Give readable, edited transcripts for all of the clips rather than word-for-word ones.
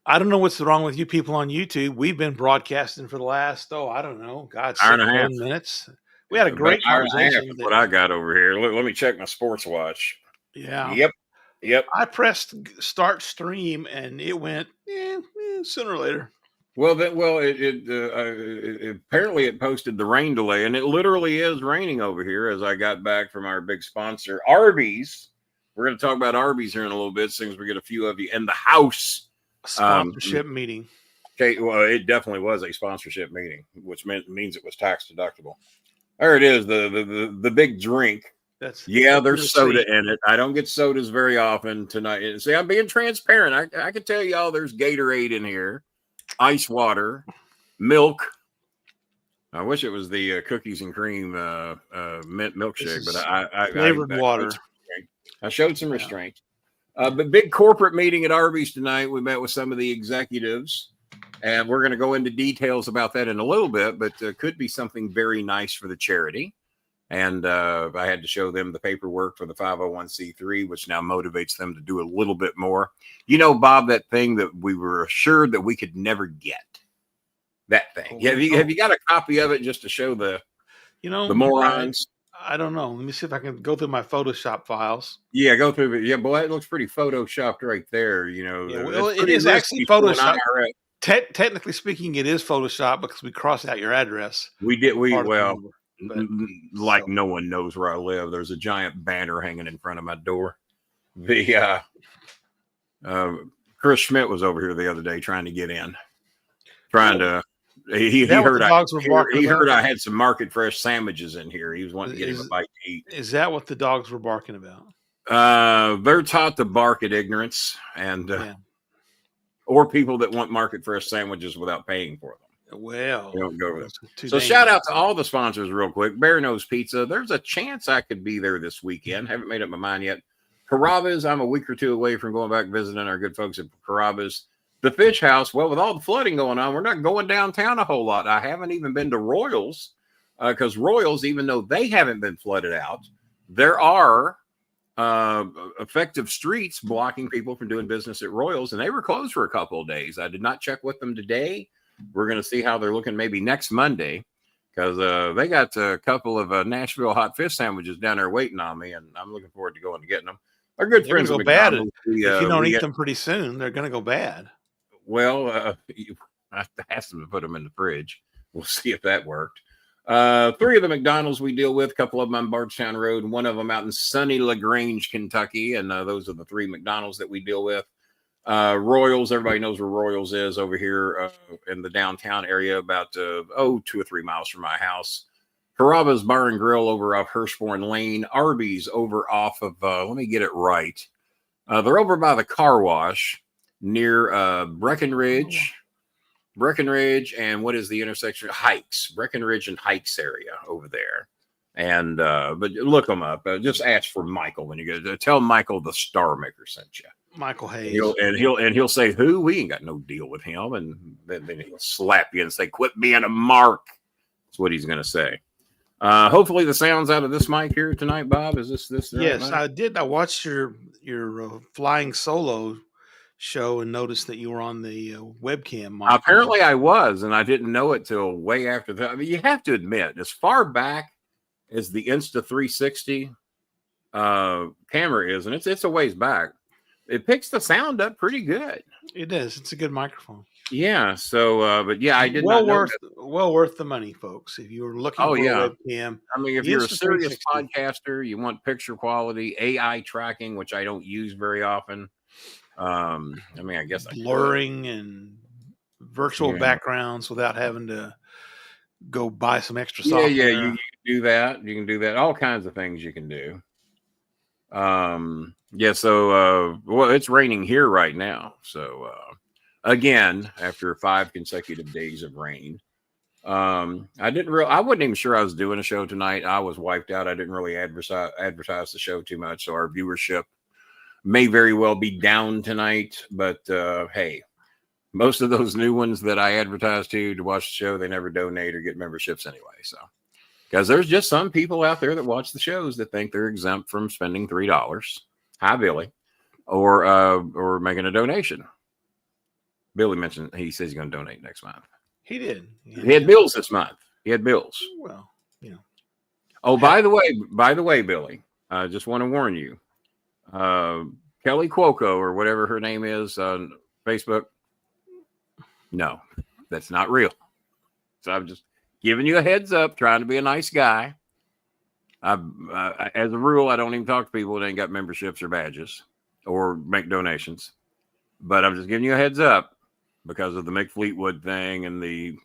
I don't know what's wrong with you people on YouTube. We've been broadcasting for the last, I don't know, God, hour 6, and a half. 7 minutes. We had a About great an hour and a half conversation. is what I got over here. Let me check my sports watch. Yeah. Yep. I pressed start stream and it went sooner or later. Well, it apparently it posted the rain delay, and it literally is raining over here as I got back from our big sponsor, Arby's. We're going to talk about Arby's here in a little bit, since we get a few of you in the house. Sponsorship meeting. Okay, well, it definitely was a sponsorship meeting, which means it was tax deductible. There it is, the big drink. There's soda in it. I don't get sodas very often tonight. See, I'm being transparent. I can tell y'all there's Gatorade in here, ice water, milk. I wish it was the cookies and cream mint milkshake, but I flavored water. I showed some restraint. But big corporate meeting at Arby's tonight. We met with some of the executives, and we're going to go into details about that in a little bit, but could be something very nice for the charity. And I had to show them the paperwork for the 501c3, which now motivates them to do a little bit more. You know, Bob, that thing that we were assured that we could never get. That thing. Have you got a copy of it just to show the morons? I don't know. Let me see if I can go through my Photoshop files. Yeah, go through it. Yeah, boy, it looks pretty Photoshopped right there. You know, it is actually Photoshop. Technically speaking, it is Photoshop because we crossed out your address. We did. No one knows where I live. There's a giant banner hanging in front of my door. The Chris Schmidt was over here the other day trying to get in, he heard I had some Market Fresh sandwiches in here. He was wanting to get him a bite to eat. Is that what the dogs were barking about? They're taught to bark at ignorance or people that want Market Fresh sandwiches without paying for them. Well, we don't go with it. So shout out to all the sponsors real quick. Bear Nose Pizza. There's a chance I could be there this weekend. Haven't made up my mind yet. Carrabba's. I'm a week or two away from going back visiting our good folks at Carrabba's. The Fish House. Well, with all the flooding going on, we're not going downtown a whole lot. I haven't even been to Royals because Royals, even though they haven't been flooded out, there are effective streets blocking people from doing business at Royals, and they were closed for a couple of days. I did not check with them today. We're going to see how they're looking maybe next Monday, because they got a couple of Nashville hot fish sandwiches down there waiting on me, and I'm looking forward to going and getting them. Our good friends go bad if you don't eat them pretty soon. They're going to go bad. Well, I asked them to put them in the fridge. We'll see if that worked. 3 of the McDonald's we deal with, a couple of them on Bardstown Road, and one of them out in sunny LaGrange, Kentucky, and those are the 3 McDonald's that we deal with. Royals, everybody knows where Royals is over here in the downtown area, about 2 or 3 miles from my house. Carrabba's Bar and Grill over off Hirschborn Lane. Arby's over off of, let me get it right. They're over by the car wash near Breckenridge, and what is the intersection? Hikes, Breckenridge and Hikes area over there. And but look them up. Just ask for Michael when you go. Tell Michael the Star Maker sent you. Michael Hayes. He'll say, who? We ain't got no deal with him. And then he'll slap you and say, quit being a mark. That's what he's going to say. Hopefully the sound's out of this mic here tonight, Bob. Is this? Yes, right? I did. I watched your flying solo show and noticed that you were on the webcam mic. Apparently I was, and I didn't know it till way after that. I mean, you have to admit, as far back as the Insta360 camera is, and it's a ways back, it picks the sound up pretty good. It is. It's a good microphone. Yeah. So, but yeah, I did well worth the money, folks. If you were looking for a webcam, I mean, if you're a serious podcaster, you want picture quality, AI tracking, which I don't use very often. I mean, I guess blurring and virtual backgrounds without having to go buy some extra software. Yeah, you can do that. You can do that. All kinds of things you can do. So well, it's raining here right now. So again, after 5 consecutive days of rain, I wasn't even sure I was doing a show tonight. I was wiped out. I didn't really advertise the show too much, so our viewership may very well be down tonight. But hey, most of those new ones that I advertised to watch the show, they never donate or get memberships anyway. So, because there's just some people out there that watch the shows that think they're exempt from spending $3, hi Billy, or making a donation. Billy mentioned he says he's going to donate next month. He did. He had bills this month. He had bills. Well, you know. Oh, by the way, Billy, I just want to warn you. Kelly Cuoco or whatever her name is on Facebook. No, that's not real. So I'm just giving you a heads up, trying to be a nice guy. As a rule, I don't even talk to people that ain't got memberships or badges or make donations. But I'm just giving you a heads up because of the Mick Fleetwood thing and the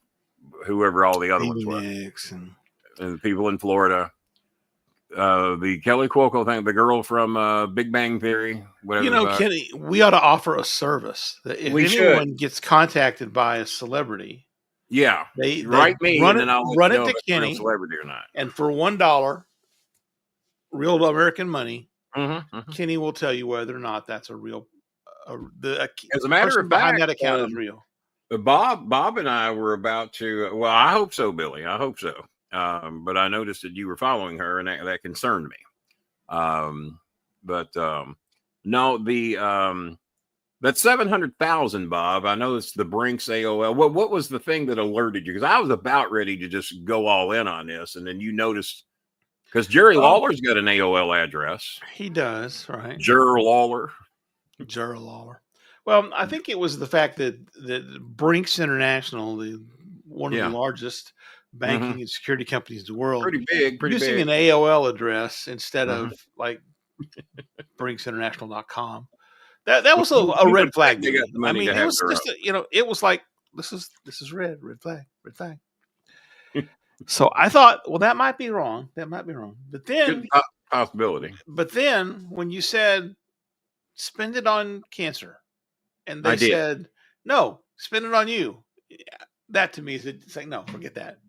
whoever all the other ones were. And the people in Florida. The Kelly Cuoco thing, the girl from Big Bang Theory, whatever. You know, Kenny, we ought to offer a service that if anyone gets contacted by a celebrity, they write me run and then I'll run let you it know to if Kenny, it's a real celebrity or not. And for $1, real American money, Kenny will tell you whether or not that's a real. As a matter of fact, that account is real. Bob and I were about to. Well, I hope so, Billy. I hope so. But I noticed that you were following her, and that concerned me. No, that 700,000, Bob. I know it's the Brinks AOL. What was the thing that alerted you? Because I was about ready to just go all in on this, and then you noticed because Jerry Lawler's got an AOL address. He does, right? Jerry Lawler. Well, I think it was the fact that Brinks International, one of the largest banking and security companies in the world, pretty big, using an AOL address instead of like BrinksInternational.com. That was a red flag. I mean, it was just it was like this is red flag. So I thought, well, that might be wrong. But then possibility. But then when you said spend it on cancer, and they said no, spend it on you, that to me is saying no, forget that.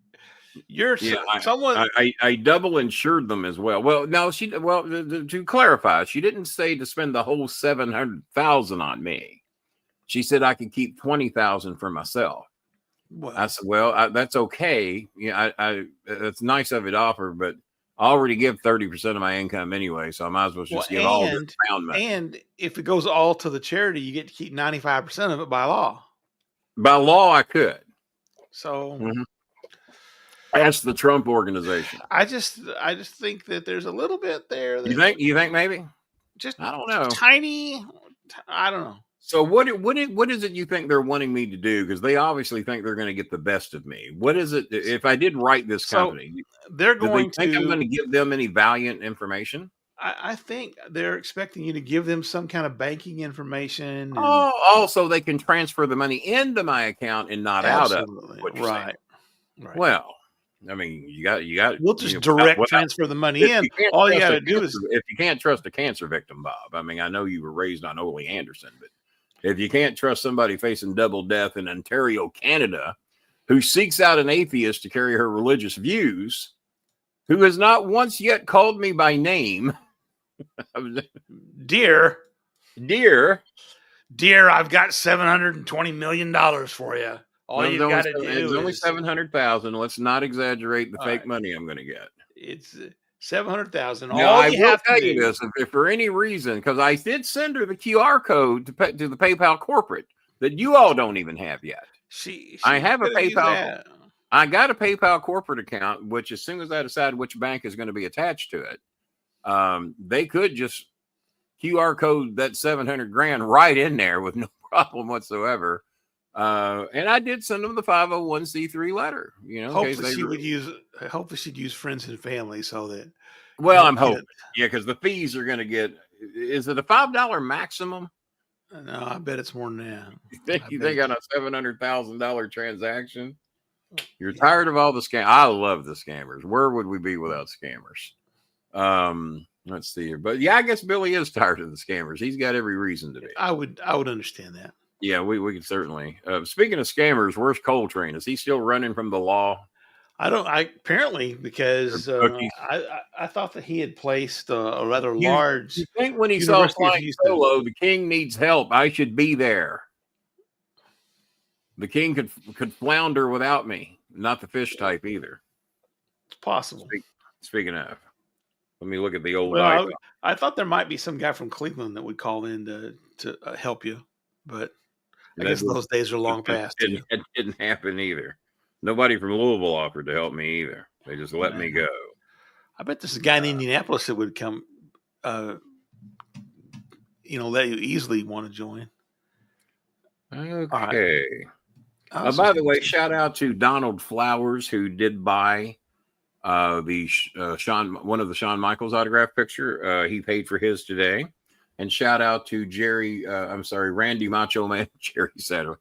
I double insured them as well. Well, no, to clarify, she didn't say to spend the whole 700,000 on me. She said I could keep 20,000 for myself. Well, I said, well, that's okay. It's nice of it to offer, but I already give 30% of my income anyway, so I might as well just give all the pound money. And if it goes all to the charity, you get to keep 95% of it by law. By law, I could. So. That's the Trump organization. I just think that there's a little bit there. You think maybe? Just I don't know. Tiny. I don't know. So what is it you think they're wanting me to do? Because they obviously think they're going to get the best of me. What is it? If I did write this company, they're going to. Think I'm going to give them any valiant information? I think they're expecting you to give them some kind of banking information. So they can transfer the money into my account and not out of it. Right. Well. I mean, you got. We'll just transfer the money in. All you got to do is, if you can't trust a cancer victim, Bob. I mean, I know you were raised on Ole Anderson, but if you can't trust somebody facing double death in Ontario, Canada, who seeks out an atheist to carry her religious views, who has not once yet called me by name, dear, I've got $720 million for you. All you got to do is only 700,000. Let's not exaggerate the fake money I'm going to get. It's 700,000. I will tell you this: if for any reason, because I did send her the QR code to the PayPal corporate that you all don't even have yet. I have a PayPal. I got a PayPal corporate account, which as soon as I decide which bank is going to be attached to it, they could just QR code that 700 grand right in there with no problem whatsoever. And I did send them the 501c3 letter, hopefully she'd use friends and family so that. Well, I'm hoping. Yeah. Cause the fees are going to get, is it a $5 maximum? No, I bet it's more than that. You think on a $700,000 transaction, you're tired of all the scams. I love the scammers. Where would we be without scammers? Let's see here, but I guess Billy is tired of the scammers. He's got every reason to be. I would understand that. Yeah, we could certainly. Speaking of scammers, where's Coltrane? Is he still running from the law? Apparently, because I thought that he had placed a rather large. You think when he saw Flying Solo, the king needs help. I should be there. The king could flounder without me. Not the fish type either. It's possible. Speaking of, let me look at the old. Well, I thought there might be some guy from Cleveland that would call in to help you, but I guess those days are long past. It didn't happen either. Nobody from Louisville offered to help me either. They just let me go. I bet there's a guy in Indianapolis that would come, let you easily want to join. Okay. By the way, shout out to Donald Flowers, who did buy one of the Shawn Michaels autograph picture. He paid for his today. And shout out to Randy Macho Man Jerry Satterley.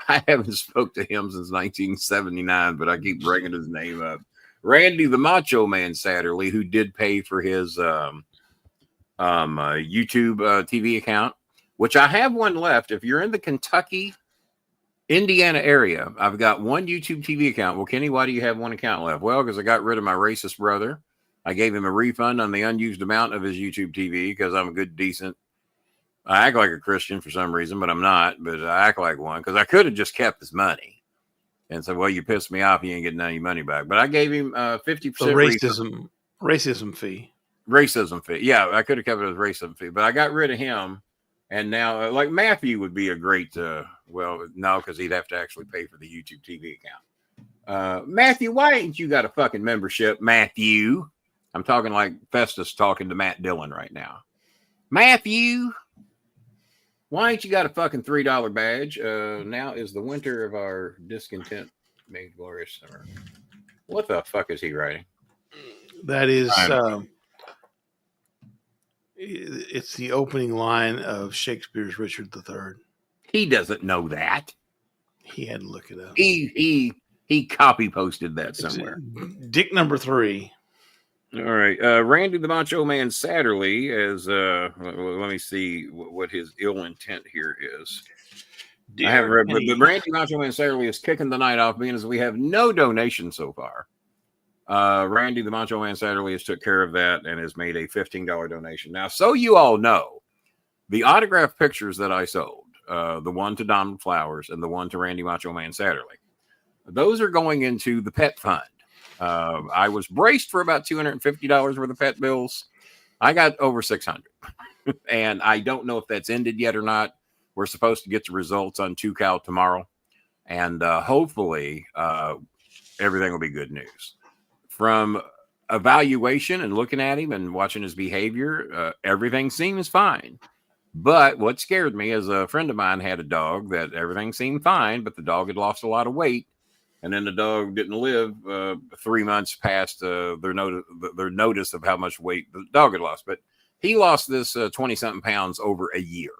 I haven't spoke to him since 1979, but I keep bringing his name up. Randy the Macho Man Satterley, who did pay for his YouTube TV account, which I have one left. If you're in the Kentucky, Indiana area, I've got one YouTube TV account. Well, Kenny, why do you have one account left? Well, because I got rid of my racist brother. I gave him a refund on the unused amount of his YouTube TV because I'm a good, decent. I act like a Christian for some reason, but I'm not. But I act like one because I could have just kept his money and said, "Well, you pissed me off. You ain't getting any money back." But I gave him 50% racism fee. Racism fee. Yeah, I could have kept it as racism fee, but I got rid of him. And now, like Matthew would be a great. Well, no, because he'd have to actually pay for the YouTube TV account. Matthew, why ain't you got a fucking membership, Matthew? I'm talking like Festus talking to Matt Dillon right now. Matthew, why ain't you got a fucking $3 badge? Now is the winter of our discontent made glorious summer. What the fuck is he writing? That is, it's the opening line of Shakespeare's Richard III. He doesn't know that. He had to look it up. He copy posted that somewhere. Dick number 3. All right. Randy the Macho Man Satterley is, let me see what his ill intent here is. I haven't read, but Randy Macho Man Satterley is kicking the night off, being as we have no donation so far. Randy the Macho Man Satterley has took care of that and has made a $15 donation. Now, so you all know, the autograph pictures that I sold, the one to Donald Flowers and the one to Randy Macho Man Satterley, those are going into the pet fund. I was braced for about $250 worth of pet bills. I got over 600, and I don't know if that's ended yet or not. We're supposed to get the results on 2Cal tomorrow, and hopefully everything will be good news. From evaluation and looking at him and watching his behavior, everything seems fine. But what scared me is a friend of mine had a dog that everything seemed fine, but the dog had lost a lot of weight. And then the dog didn't live 3 months past their notice of how much weight the dog had lost. But he lost this 20-something pounds over a year.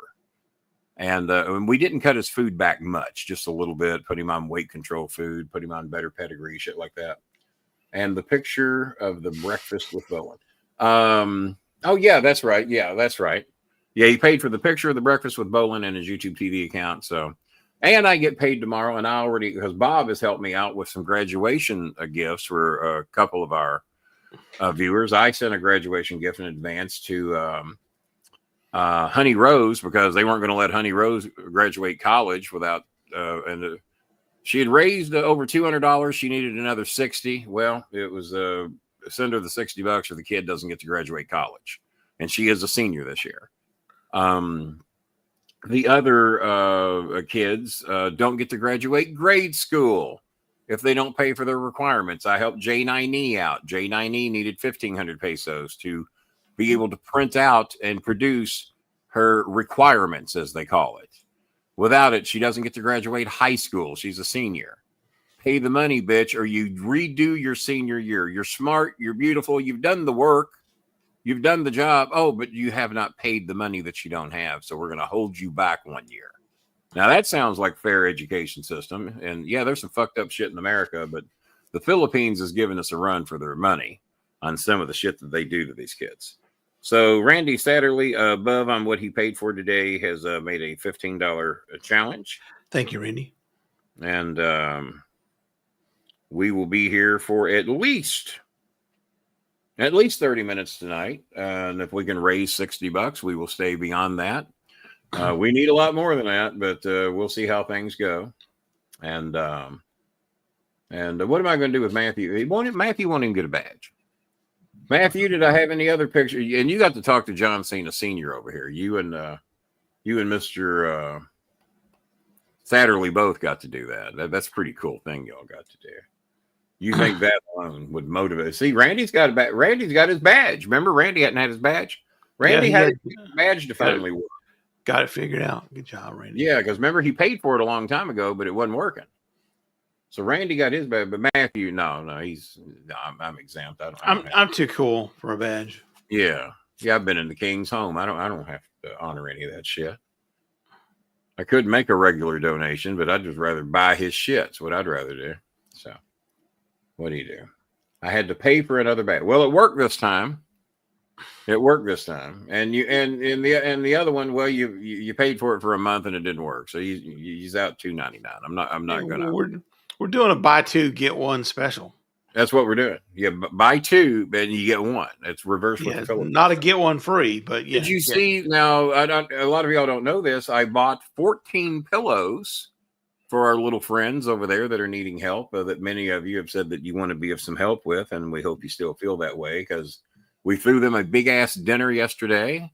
And we didn't cut his food back much, just a little bit, put him on weight control food, put him on better pedigree, shit like that. And the picture of the breakfast with Bolin. Oh, yeah, that's right. Yeah, that's right. Yeah, he paid for the picture of the breakfast with Bolin and his YouTube TV account. So. And I get paid tomorrow, and I already, because Bob has helped me out with some graduation gifts for a couple of our viewers. I sent a graduation gift in advance to Honey Rose because they weren't going to let Honey Rose graduate college without, she had raised over $200. She needed another $60. Well, it was send her the $60 or the kid doesn't get to graduate college, and she is a senior this year. The other kids don't get to graduate grade school if they don't pay for their requirements. I helped J9E out. J9E needed 1,500 pesos to be able to print out and produce her requirements, as they call it. Without it, she doesn't get to graduate high school. She's a senior. Pay the money, bitch, or you redo your senior year. You're smart. You're beautiful. You've done the work. You've done the job. Oh, but you have not paid the money that you don't have. So we're going to hold you back 1 year. Now, that sounds like fair education system. And yeah, there's some fucked up shit in America, but the Philippines is giving us a run for their money on some of the shit that they do to these kids. So Randy Satterley, above on what he paid for today, has made a $15 challenge. Thank you, Randy. And we will be here for at least 30 minutes tonight. And if we can raise $60, we will stay beyond that. We need a lot more than that, but we'll see how things go. And what am I going to do with Matthew? Matthew won't even get a badge. Matthew, did I have any other picture? And you got to talk to John Cena Sr. over here. You and Mr. Satterley both got to do that. That's a pretty cool thing y'all got to do. You think that alone would motivate? See, Randy's got his badge. Remember, Randy hadn't had his badge. Randy had his badge to finally work. Got it figured out. Good job, Randy. Yeah, because remember, he paid for it a long time ago, but it wasn't working. So Randy got his badge, but Matthew, no, I'm exempt. I'm too cool for a badge. Yeah, I've been in the King's home. I don't have to honor any of that shit. I could make a regular donation, but I'd just rather buy his shit. That's what I'd rather do. So, what do you do? I had to pay for another badge. Well, it worked this time. And the other one, well, you paid for it for a month and it didn't work, so he's out $2.99. I'm not gonna. We're doing a buy two get one special. That's what we're doing. Yeah, buy two, and you get one. It's reverse with the Philippines. Not a get one free, but yeah. Did you see? Now, a lot of y'all don't know this. I bought 14 pillows for our little friends over there that are needing help. That many of you have said that you want to be of some help with, and we hope you still feel that way because we threw them a big ass dinner yesterday.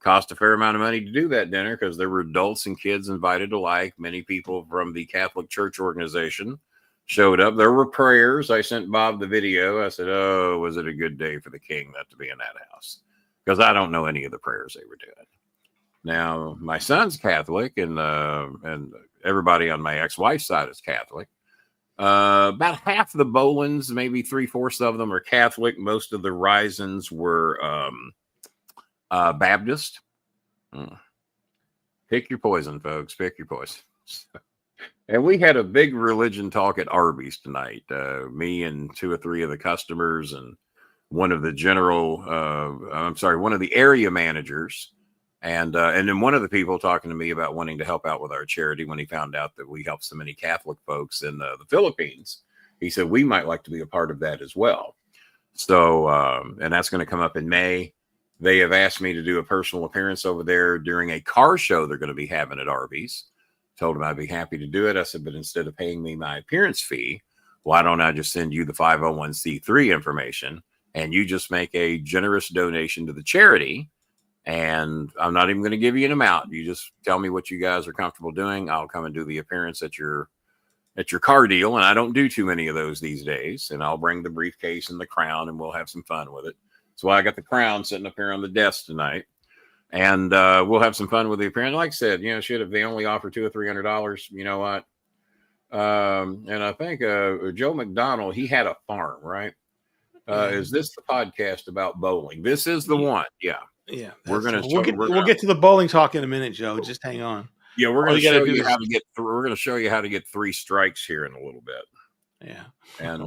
Cost a fair amount of money to do that dinner because there were adults and kids invited alike. Many people from the Catholic Church organization showed up. There were prayers. I sent Bob the video. I said, "Oh, was it a good day for the king not to be in that house?" Because I don't know any of the prayers they were doing. Now, my son's Catholic, and everybody on my ex-wife's side is Catholic. About half the Bolins, maybe 3/4 of them, are Catholic. Most of the Risons were Baptist. Pick your poison, folks. Pick your poison. And we had a big religion talk at Arby's tonight. Me and 2 or 3 of the customers and one of the one of the area managers. And then one of the people talking to me about wanting to help out with our charity when he found out that we help so many Catholic folks in the Philippines. He said, we might like to be a part of that as well. So, and that's going to come up in May. They have asked me to do a personal appearance over there during a car show they're going to be having at Arby's. Told him I'd be happy to do it. I said, but instead of paying me my appearance fee, why don't I just send you the 501c3 information and you just make a generous donation to the charity? And I'm not even going to give you an amount. You just tell me what you guys are comfortable doing. I'll come and do the appearance at your car deal. And I don't do too many of those these days. And I'll bring the briefcase and the crown and we'll have some fun with it. So I got the crown sitting up here on the desk tonight. And we'll have some fun with the appearance. Like I said, shit, if they only offer $200 or $300, you know what? And I think Joe McDonald, he had a farm, right? Is this the podcast about bowling? This is the one. Yeah. Yeah. We'll get to the bowling talk in a minute, Joe. Just hang on. Yeah, we're going to show you how to get. We're going to show you how to get 3 strikes here in a little bit. Yeah, and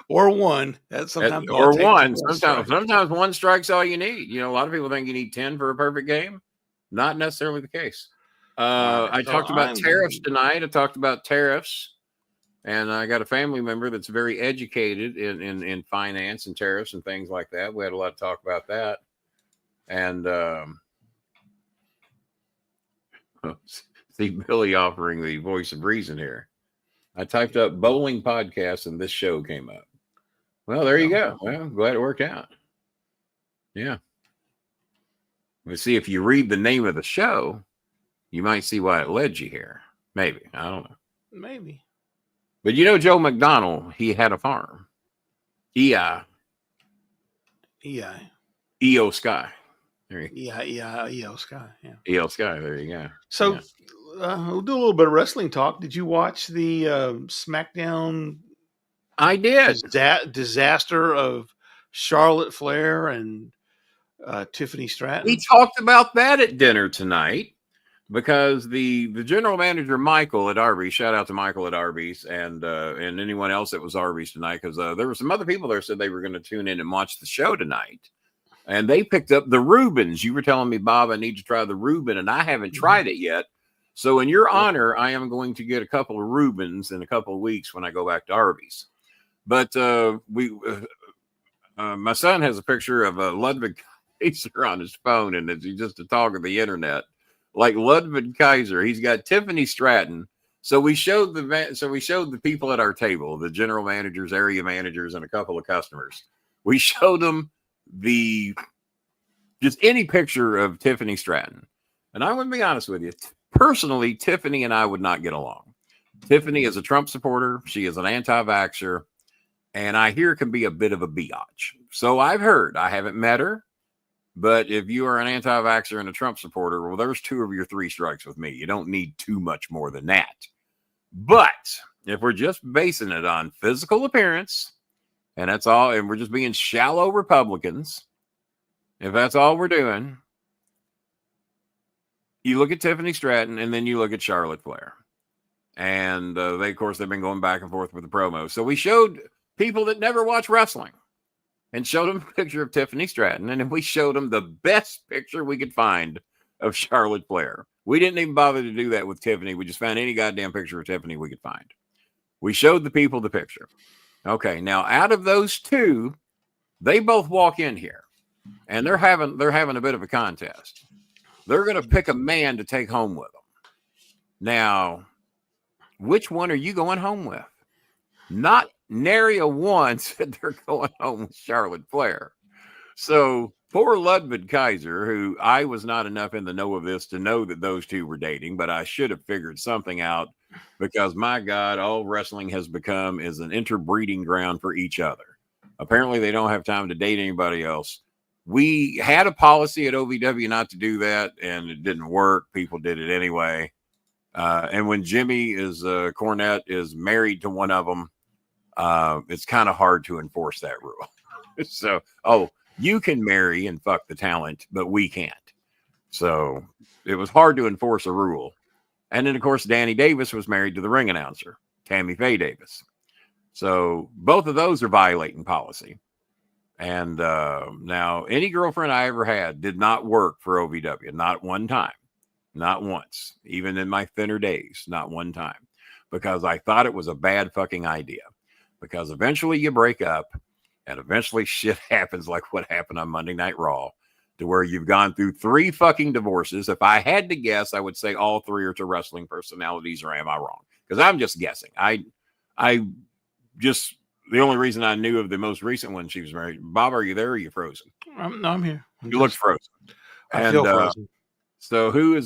or one. That's sometimes or one. Sometimes one strike's all you need. A lot of people think you need 10 for a perfect game. Not necessarily the case. I talked about tariffs tonight. I talked about tariffs, and I got a family member that's very educated in finance and tariffs and things like that. We had a lot of talk about that, and see Billy offering the voice of reason here. I typed up bowling podcast and this show came up. Well, there you go. Well, I'm glad it worked out. Yeah. We'll see if you read the name of the show, you might see why it led you here. Maybe. I don't know. Maybe. But Joe McDonald, he had a farm. EO Sky. EO Sky. Yeah. EO Sky. There you go. So, yeah. We'll do a little bit of wrestling talk. Did you watch the SmackDown? I did. Disaster of Charlotte Flair and Tiffany Stratton. We talked about that at dinner tonight because the general manager Michael at Arby's. Shout out to Michael at Arby's and anyone else that was Arby's tonight because there were some other people there said they were going to tune in and watch the show tonight. And they picked up the Reubens. You were telling me, Bob, I need to try the Reuben, and I haven't tried it yet. So in your honor, I am going to get a couple of Reubens in a couple of weeks when I go back to Arby's. But my son has a picture of Ludwig Kaiser on his phone, and it's just a talk of the internet. Like Ludwig Kaiser, he's got Tiffany Stratton. So we showed the people at our table, the general managers, area managers, and a couple of customers. We showed them just any picture of Tiffany Stratton. And I'm going to be honest with you. Personally, Tiffany and I would not get along. Tiffany is a Trump supporter. She is an anti-vaxxer, and I hear can be a bit of a biatch. So I've heard. I haven't met her, but if you are an anti-vaxxer and a Trump supporter, well, there's 2 of your 3 strikes with me. You don't need too much more than that. But if we're just basing it on physical appearance, and that's all, and we're just being shallow Republicans, if that's all we're doing, you look at Tiffany Stratton and then you look at Charlotte Flair. And they, of course, they've been going back and forth with the promos. So we showed people that never watch wrestling and showed them a picture of Tiffany Stratton. And then we showed them the best picture we could find of Charlotte Flair. We didn't even bother to do that with Tiffany. We just found any goddamn picture of Tiffany we could find. We showed the people the picture. Okay, now out of those 2, they both walk in here, and they're having a bit of a contest. They're going to pick a man to take home with them. Now, which one are you going home with? Not nary a one said they're going home with Charlotte Flair. So poor Ludwig Kaiser, who I was not enough in the know of this to know that those 2 were dating, but I should have figured something out because, my God, all wrestling has become is an interbreeding ground for each other. Apparently, they don't have time to date anybody else. We had a policy at OVW not to do that, and it didn't work. People did it anyway. And when Jimmy Cornette is married to one of them, it's kind of hard to enforce that rule. So, you can marry and fuck the talent, but we can't. So it was hard to enforce a rule. And then, of course, Danny Davis was married to the ring announcer, Tammy Faye Davis. So both of those are violating policy. And now any girlfriend I ever had did not work for OVW. Not one time. Not once. Even in my thinner days, not one time. Because I thought it was a bad fucking idea. Because eventually you break up. And eventually shit happens like what happened on Monday Night Raw, to where you've gone through 3 fucking divorces. If I had to guess, I would say all 3 are to wrestling personalities, or am I wrong? Because I'm just guessing. I just, the only reason I knew of the most recent one, she was married. Bob, are you there or are you frozen? No, I'm here. You look frozen. I feel frozen. So who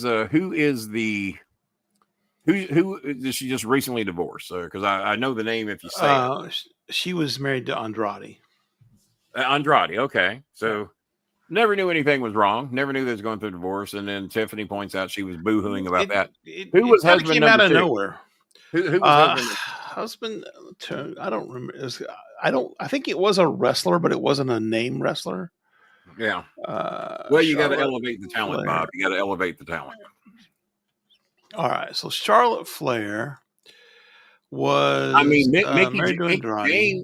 did she just recently divorce? Because I know the name if you say it. She was married to Andrade. Andrade, okay. So never knew anything was wrong. Never knew they was going through divorce. And then Tiffany points out she was boo-hooing about that. Who was husband came out of 2? nowhere. Who was husband? I don't remember. I think it was a wrestler, but it wasn't a name wrestler. Yeah. Well, you got to elevate the talent, Flair. Bob. You got to elevate the talent. All right. So Charlotte Flair was,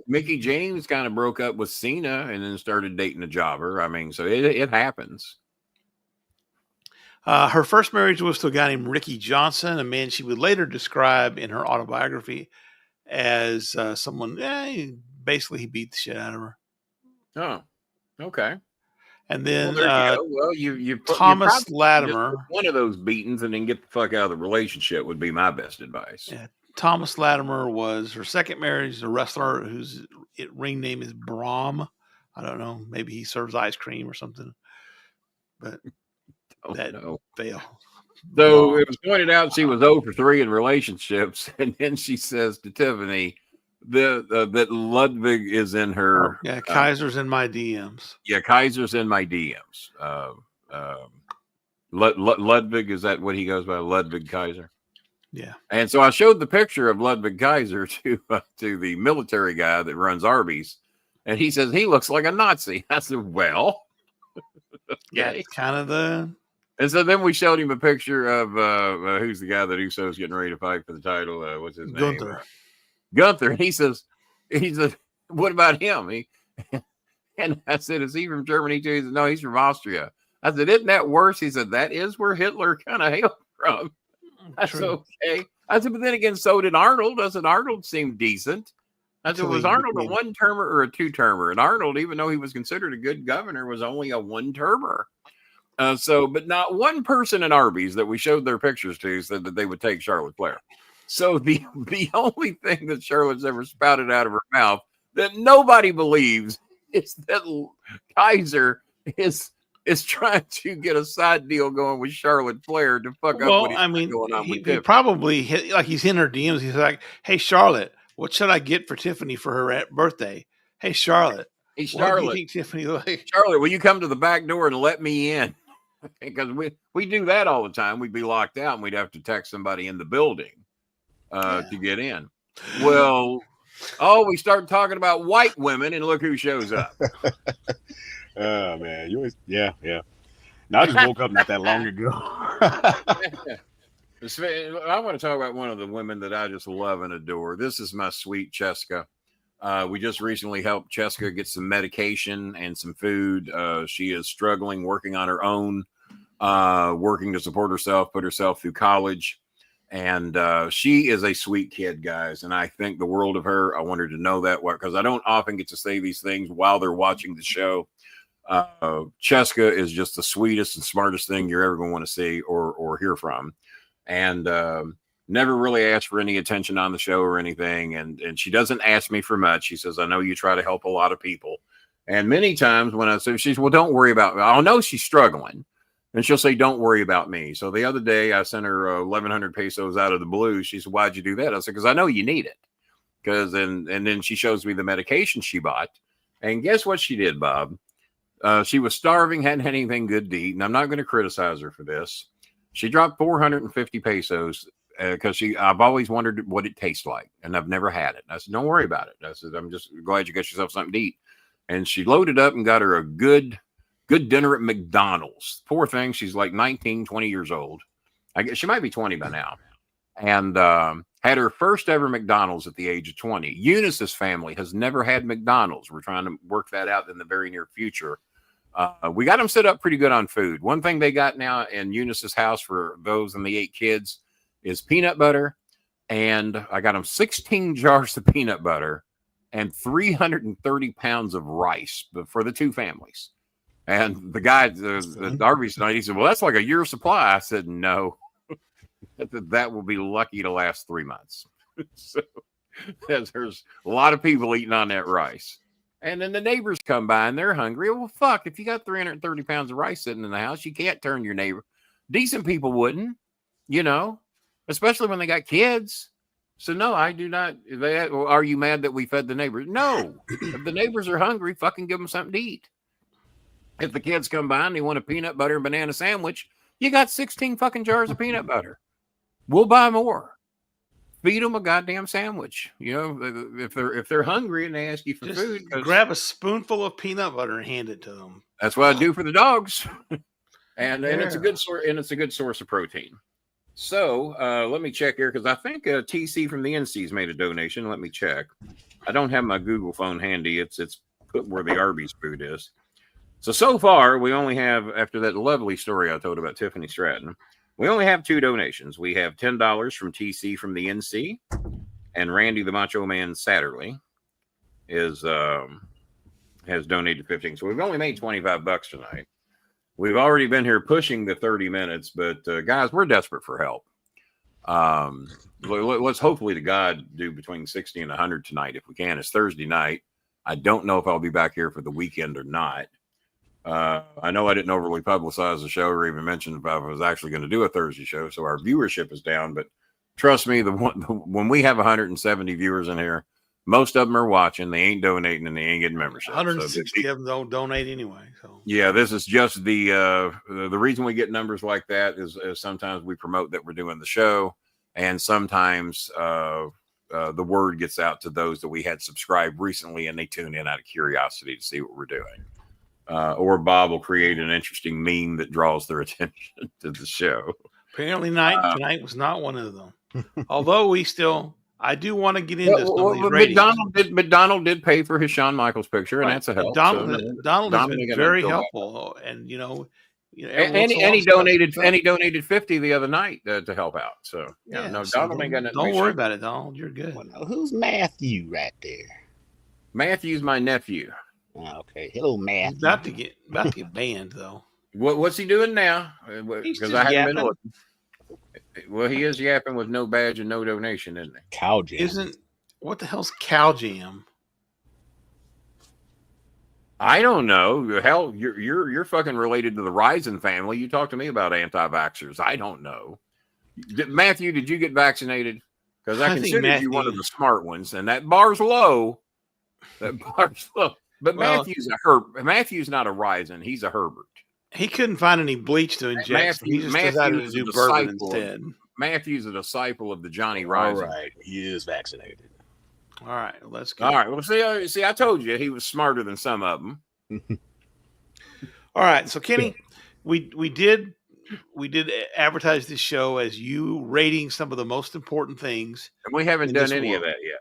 Mickey James kind of broke up with Cena and then started dating a jobber. I mean, so it happens. Her first marriage was to a guy named Ricky Johnson, a man she would later describe in her autobiography as someone, basically he beat the shit out of her. Oh, okay. And then you Thomas Latimer. One of those beatings and then get the fuck out of the relationship would be my best advice. Yeah. Thomas Latimer was her second marriage, a wrestler whose ring name is Brahm. I don't know. Maybe he serves ice cream or something. But that failed. So it was pointed out she was 0 for 3 in relationships. And then she says to Tiffany that Ludwig is in her. Yeah, Kaiser's in my DMs. Yeah, Kaiser's in my DMs. Ludwig, is that what he goes by? Ludwig Kaiser? Yeah. And so I showed the picture of Ludwig Kaiser to the military guy that runs Arby's, and he says he looks like a Nazi. I said, well, yeah, it's kind of the. And so then we showed him a picture of who's the guy that Uso's getting ready to fight for the title. What's his name? Gunther. And he says, what about him? And I said, is he from Germany too? He said, no, he's from Austria. I said, isn't that worse? He said, that is where Hitler kind of hailed from. I said, okay. I said, but then again, so did Arnold. I said, Arnold seemed decent. I said, was Arnold a one-termer or a two-termer? And Arnold, even though he was considered a good governor, was only a one-termer. But not one person in Arby's that we showed their pictures to said that they would take Charlotte Flair. So the only thing that Charlotte's ever spouted out of her mouth that nobody believes is that Kaiser is is trying to get a side deal going with Charlotte Flair to fuck up what he's going on with Tiffany. He probably he's in her DMs. He's like, "Hey Charlotte, what should I get for Tiffany for her birthday? Hey Charlotte, hey Charlotte, what do you think Tiffany like? Charlotte, will you come to the back door and let me in?" Because we do that all the time. We'd be locked out and we'd have to text somebody in the building to get in. Well, we start talking about white women and look who shows up. Oh man, you always yeah. Now I just woke up not that long ago. I want to talk about one of the women that I just love and adore. This is my sweet Cheska. We just recently helped Cheska get some medication and some food. She is struggling, working on her own, working to support herself, put herself through college. And she is a sweet kid, guys. And I think the world of her. I want her to know that, because I don't often get to say these things while they're watching the show. Cheska is just the sweetest and smartest thing you're ever going to want to see or hear from. And never really asked for any attention on the show or anything. And she doesn't ask me for much. She says, I know you try to help a lot of people. And many times when I say, she's, well, don't worry about me. I'll know she's struggling. And she'll say, don't worry about me. So the other day I sent her 1,100 pesos out of the blue. She said, why'd you do that? I said, because I know you need it. And then she shows me the medication she bought. And guess what she did, Bob? She was starving, hadn't had anything good to eat. And I'm not going to criticize her for this. She dropped 450 pesos because I've always wondered what it tastes like. And I've never had it. I said, don't worry about it. I said, I'm just glad you got yourself something to eat. And she loaded up and got her a good dinner at McDonald's. Poor thing. She's like 19, 20 years old. I guess she might be 20 by now. And had her first ever McDonald's at the age of 20. Eunice's family has never had McDonald's. We're trying to work that out in the very near future. We got them set up pretty good on food. One thing they got now in Eunice's house for those and the 8 kids is peanut butter. And I got them 16 jars of peanut butter and 330 pounds of rice for the 2 families. And the guy, the Darby's tonight, he said, well, that's like a year's supply. I said, no, that will be lucky to last 3 months. So there's a lot of people eating on that rice. And then the neighbors come by and they're hungry. Well, fuck, if you got 330 pounds of rice sitting in the house, you can't turn your neighbor. Decent people wouldn't, especially when they got kids. So no, I do not. Are you mad that we fed the neighbors? No. If the neighbors are hungry, fucking give them something to eat. If the kids come by and they want a peanut butter and banana sandwich, you got 16 fucking jars of peanut butter. We'll buy more. Feed them a goddamn sandwich. If they're hungry and they ask you for just food, grab a spoonful of peanut butter and hand it to them. That's what I do for the dogs. and it's a good source, and it's a good source of protein. So let me check here because I think TC from the NC's made a donation. Let me check. I don't have my Google phone handy. It's put where the Arby's food is. So far, we only have, after that lovely story I told about Tiffany Stratton, we only have 2 donations. We have $10 from TC from the NC, and Randy the Macho Man Satterley has donated 15. So we've only made $25 tonight. We've already been here pushing the 30 minutes, but guys, we're desperate for help. Let's hopefully to God do between 60 and 100 tonight if we can. It's Thursday night. I don't know if I'll be back here for the weekend or not. I know I didn't overly publicize the show or even mention if I was actually going to do a Thursday show, so our viewership is down. But trust me, when we have 170 viewers in here, most of them are watching. They ain't donating and they ain't getting membership. 160 of them don't donate anyway. So yeah, this is just the reason we get numbers like that is sometimes we promote that we're doing the show, and sometimes the word gets out to those that we had subscribed recently, and they tune in out of curiosity to see what we're doing. Or Bob will create an interesting meme that draws their attention to the show. Apparently tonight was not one of them. Although I do want to get into some of these ratings. McDonald did pay for his Shawn Michaels picture, and that's a help. Donald has been very helpful. And, and he donated 50 the other night to help out. So, Donald ain't got nothing. Don't worry about it, Donald. You're good. Well, who's Matthew right there? Matthew's my nephew. Okay, hello, Matthew. He's about to get banned though. What's he doing now? Because I haven't been looking. Well, he is yapping with no badge and no donation, isn't he? Cow jam. What the hell's cow jam? I don't know. Hell, you're fucking related to the Risen family. You talk to me about anti-vaxxers. I don't know. Matthew, did you get vaccinated? Because I consider you one of the smart ones, and that bar's low. That bar's low. But well, Matthew's not a Risen. He's a Herbert. He couldn't find any bleach to inject. He just decided to do bourbon instead. Matthew's a disciple of the Johnny Risen. All right, he is vaccinated. All right, let's go. All right, well, see, I told you he was smarter than some of them. All right, so Kenny, we did advertise this show as you rating some of the most important things, and we haven't done any of that yet.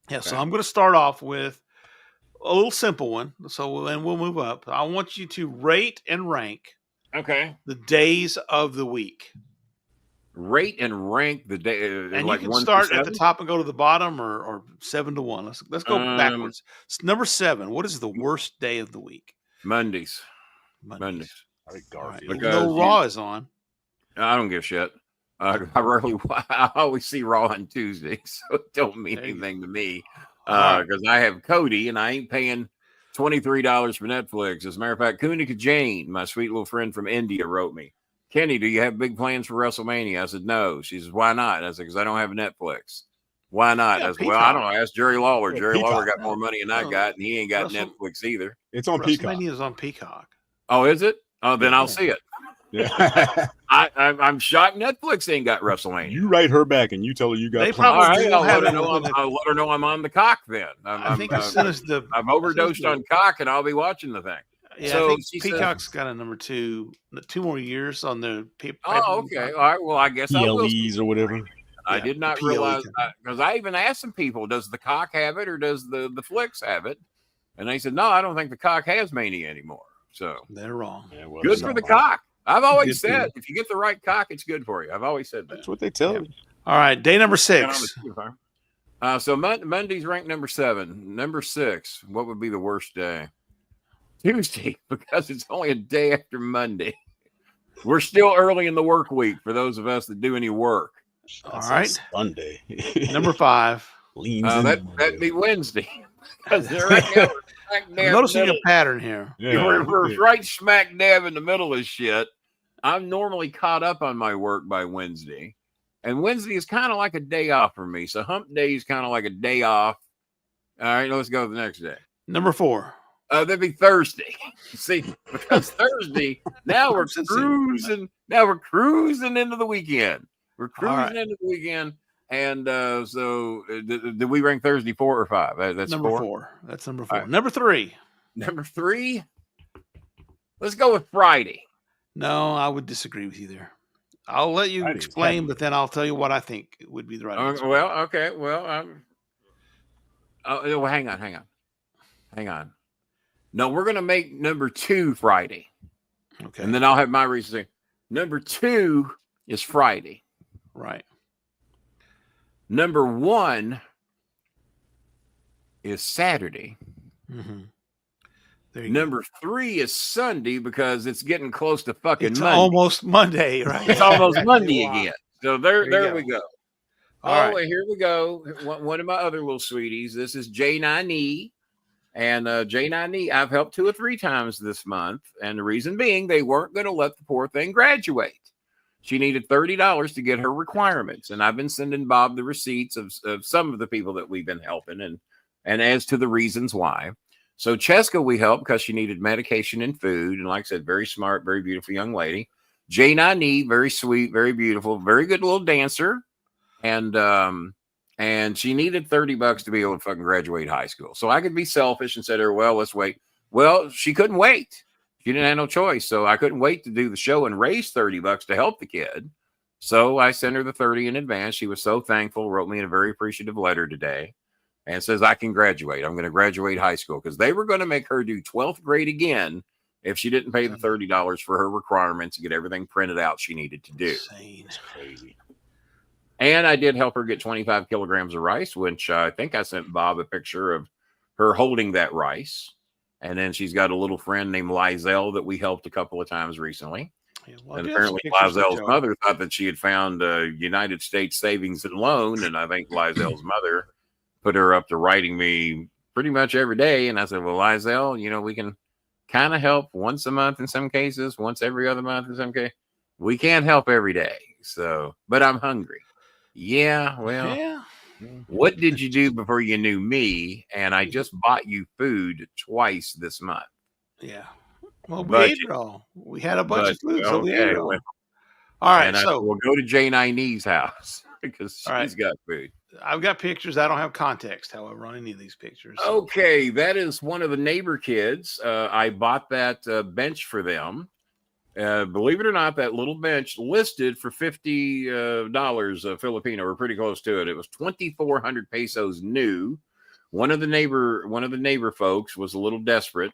Yeah, okay. So I'm going to start off with a little simple one. So then we'll move up. I want you to rate and rank. Okay. The days of the week. Rate and rank the day, and like you can start at the top and go to the bottom, or 7 to 1. Let's go backwards. Number 7. What is the worst day of the week? Mondays. I think Garfield. Right. Because Raw is on. I don't give a shit. I always see Raw on Tuesday, so it don't mean anything to me. Because I have Cody and I ain't paying $23 for Netflix. As a matter of fact, Kunika Jane, my sweet little friend from India, wrote me, Kenny, do you have big plans for WrestleMania? I said, no. She says, why not? I said, because I don't have Netflix. Why not? I said, well, I don't know. Ask Jerry Lawler. Jerry Lawler got more money than I got, and he ain't got Netflix either. It's on Peacock. WrestleMania is on Peacock. Oh, is it? Oh, then I'll see it. Yeah. I'm shocked Netflix ain't got WrestleMania. You write her back and you tell her you got. All right, I'll let her know I'm on the cock then. I think as soon as I've overdosed on cock, and I'll be watching the thing. Yeah, so I think Peacock's got a number 2, 2 more years on the. Oh, okay. All right. Well, I guess PLEs or whatever. I did not realize because I even asked some people, does the cock have it or does the Flicks have it? And they said, no, I don't think the cock has Mania anymore. So they're wrong. Yeah, well, good for the cock. I've always said if you get the right cock, it's good for you. I've always said that. That's what they tell you. All right, day number 6. So Monday's ranked number 7. Number 6, what would be the worst day? Tuesday, because it's only a day after Monday. We're still early in the work week for those of us that do any work. All right, Sunday. Number 5. That'd be Wednesday. Because they're right I'm noticing a pattern here. Yeah, we're right smack dab in the middle of shit. I'm normally caught up on my work by Wednesday. And Wednesday is kind of like a day off for me. So hump day is kind of like a day off. All right, let's go to the next day. Number 4. That'd be Thursday. See, because Thursday, now we're cruising. Now we're cruising into the weekend. We're cruising into the weekend. And so did we rank Thursday 4 or 5? That's number 4. That's number 4. Right. Number 3. Number 3. Let's go with Friday. No, I would disagree with you there. I'll let you explain, but then I'll tell you what I think would be the right answer. Well, okay. Well, hang on. No, we're going to make number 2 Friday. Okay. And then I'll have my reason. Number 2 is Friday. Right. Number 1 is Saturday. Mm-hmm. Number 3 is Sunday because it's getting close to fucking it's Monday. Almost Monday, right? It's almost Monday again. So there we go. All right. Here we go. One of my other little sweeties. This is J9E. And J9E, I've helped 2 or 3 times this month. And the reason being, they weren't going to let the poor thing graduate. She needed $30 to get her requirements. And I've been sending Bob the receipts of some of the people that we've been helping and as to the reasons why. So Cheska, we helped because she needed medication and food. And like I said, very smart, very beautiful young lady. J9E, very sweet, very beautiful, very good little dancer. And she needed $30 to be able to fucking graduate high school. So I could be selfish and say to her, well, let's wait. Well, she couldn't wait. She didn't have no choice. So I couldn't wait to do the show and raise $30 to help the kid. So I sent her the 30 in advance. She was so thankful, wrote me a very appreciative letter today and says, I can graduate. I'm going to graduate high school because they were going to make her do 12th grade again if she didn't pay the $30 for her requirements to get everything printed out she needed to do. Insane. That's crazy. And I did help her get 25 kilograms of rice, which I think I sent Bob a picture of her holding that rice. And then she's got a little friend named Lizelle that we helped a couple of times recently. Yeah, well, and apparently Lizelle's mother thought that she had found United States Savings and Loan. And I think Lizelle's mother put her up to writing me pretty much every day. And I said, well, Lizelle, we can kind of help once a month in some cases, once every other month in some case. We can't help every day. So, but I'm hungry. Yeah, well, Yeah. what did you do before you knew me? And I just bought you food twice this month. Yeah. Well, we Budget. ate it all. We had a bunch of food, Okay, so we ate it all. Well, all right, and so we'll go to J9E's house because she's got food. I've got pictures. I don't have context, however, on any of these pictures. So. Okay, that is one of the neighbor kids. I bought that bench for them. Believe it or not, that little bench listed for $50 Filipino, or pretty close to it. It was 2,400 pesos new. One of the neighbor folks was a little desperate,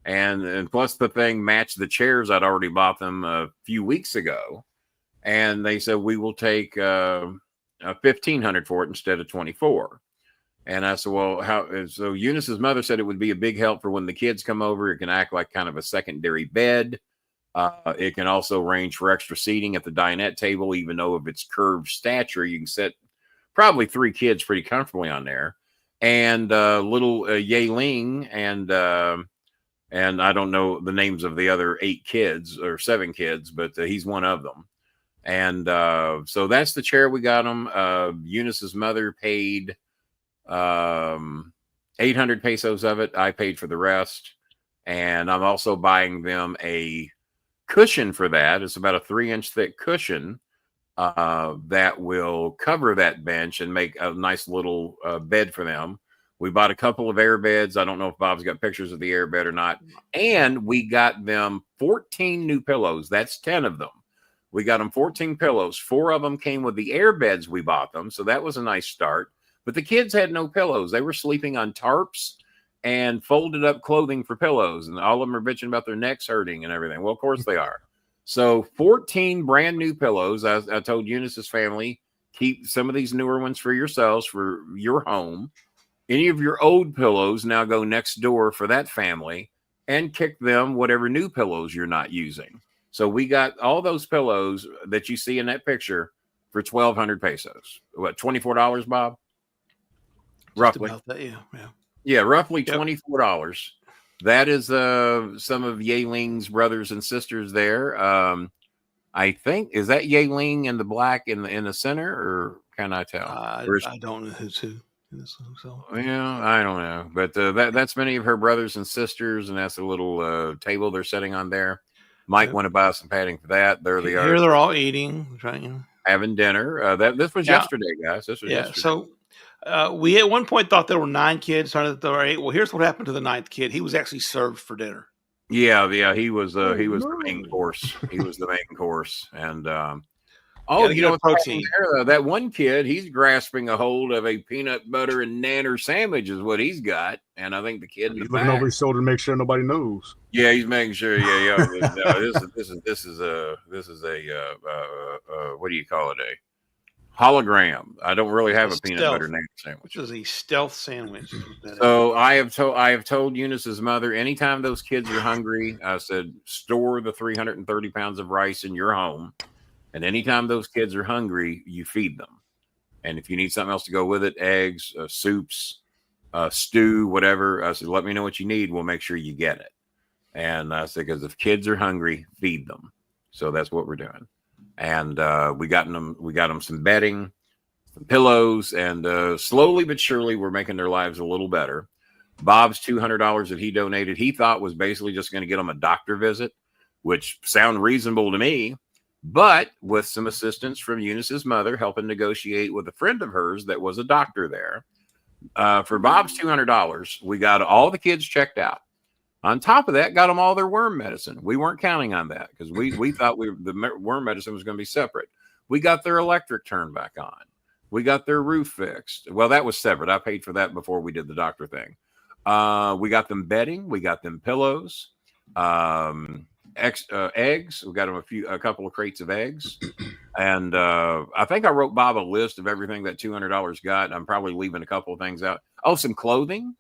and plus the thing matched the chairs I'd already bought them a few weeks ago, and they said we will take 1,500 for it instead of 24. And I said, well, how? So Eunice's mother said it would be a big help for when the kids come over. It can act like kind of a secondary bed. It can also range for extra seating at the dinette table, even though of its curved stature, you can sit probably 3 kids pretty comfortably on there. And little Ye Ling and I don't know the names of the other 8 kids or 7 kids, but he's one of them. And so that's the chair we got them. Eunice's mother paid 800 pesos of it. I paid for the rest. And I'm also buying them a cushion for that. It's about a 3-inch thick cushion that will cover that bench and make a nice little bed for them. We bought a couple of air beds. I don't know if Bob's got pictures of the air bed or not. And we got them 14 new pillows. That's 10 of them. We got them 14 pillows. 4 of them came with the air beds we bought them. So that was a nice start. But the kids had no pillows. They were sleeping on tarps and folded up clothing for pillows. And all of them are bitching about their necks hurting and everything. Well, of course they are. So 14 brand new pillows. I told Eunice's family, keep some of these newer ones for yourselves, for your home. Any of your old pillows now go next door for that family and kick them whatever new pillows you're not using. So we got all those pillows that you see in that picture for 1,200 pesos. What, $24, Bob? Roughly. About that, yeah. Yeah, roughly $24. That is some of Ye Ling's brothers and sisters there. I think, is that Ye Ling in the black in the center, or can I tell? I don't know who's who. So. Yeah, I don't know, but that's many of her brothers and sisters, and that's a little table they're sitting on there. Might want to buy some padding for that. There they are. Here they're all eating, having dinner. This was yesterday, guys. This was yesterday. So we at one point thought there were 9 kids. Started that there were 8. Well, here's what happened to the 9th kid. He was actually served for dinner. Yeah. He was the main course. He was the main course, and protein. That one kid, he's grasping a hold of a peanut butter and nanner sandwich is what he's got, and I think the kid he's looking over his shoulder to make sure nobody knows. Yeah, he's making sure. Yeah. No, this is a what do you call it? A hologram. I don't really have a peanut butter nanner sandwich. Which is a stealth sandwich. So I have told Eunice's mother, anytime those kids are hungry, I said, store the 330 pounds of rice in your home. And anytime those kids are hungry, you feed them. And if you need something else to go with it, eggs, soups, stew, whatever, I said, let me know what you need. We'll make sure you get it. And I said, because if kids are hungry, feed them. So that's what we're doing. And we got them some bedding, some pillows, and slowly but surely we're making their lives a little better. Bob's $200 that he donated, he thought was basically just going to get them a doctor visit, which sounded reasonable to me. But with some assistance from Eunice's mother, helping negotiate with a friend of hers that was a doctor there, for Bob's $200, we got all the kids checked out. On top of that, got them all their worm medicine. We weren't counting on that because we thought the worm medicine was going to be separate. We got their electric turned back on. We got their roof fixed. Well, that was separate. I paid for that before we did the doctor thing. We got them bedding. We got them pillows. Eggs. We got them a couple of crates of eggs, and I think I wrote Bob a list of everything that $200 got. I'm probably leaving a couple of things out. Oh, some clothing.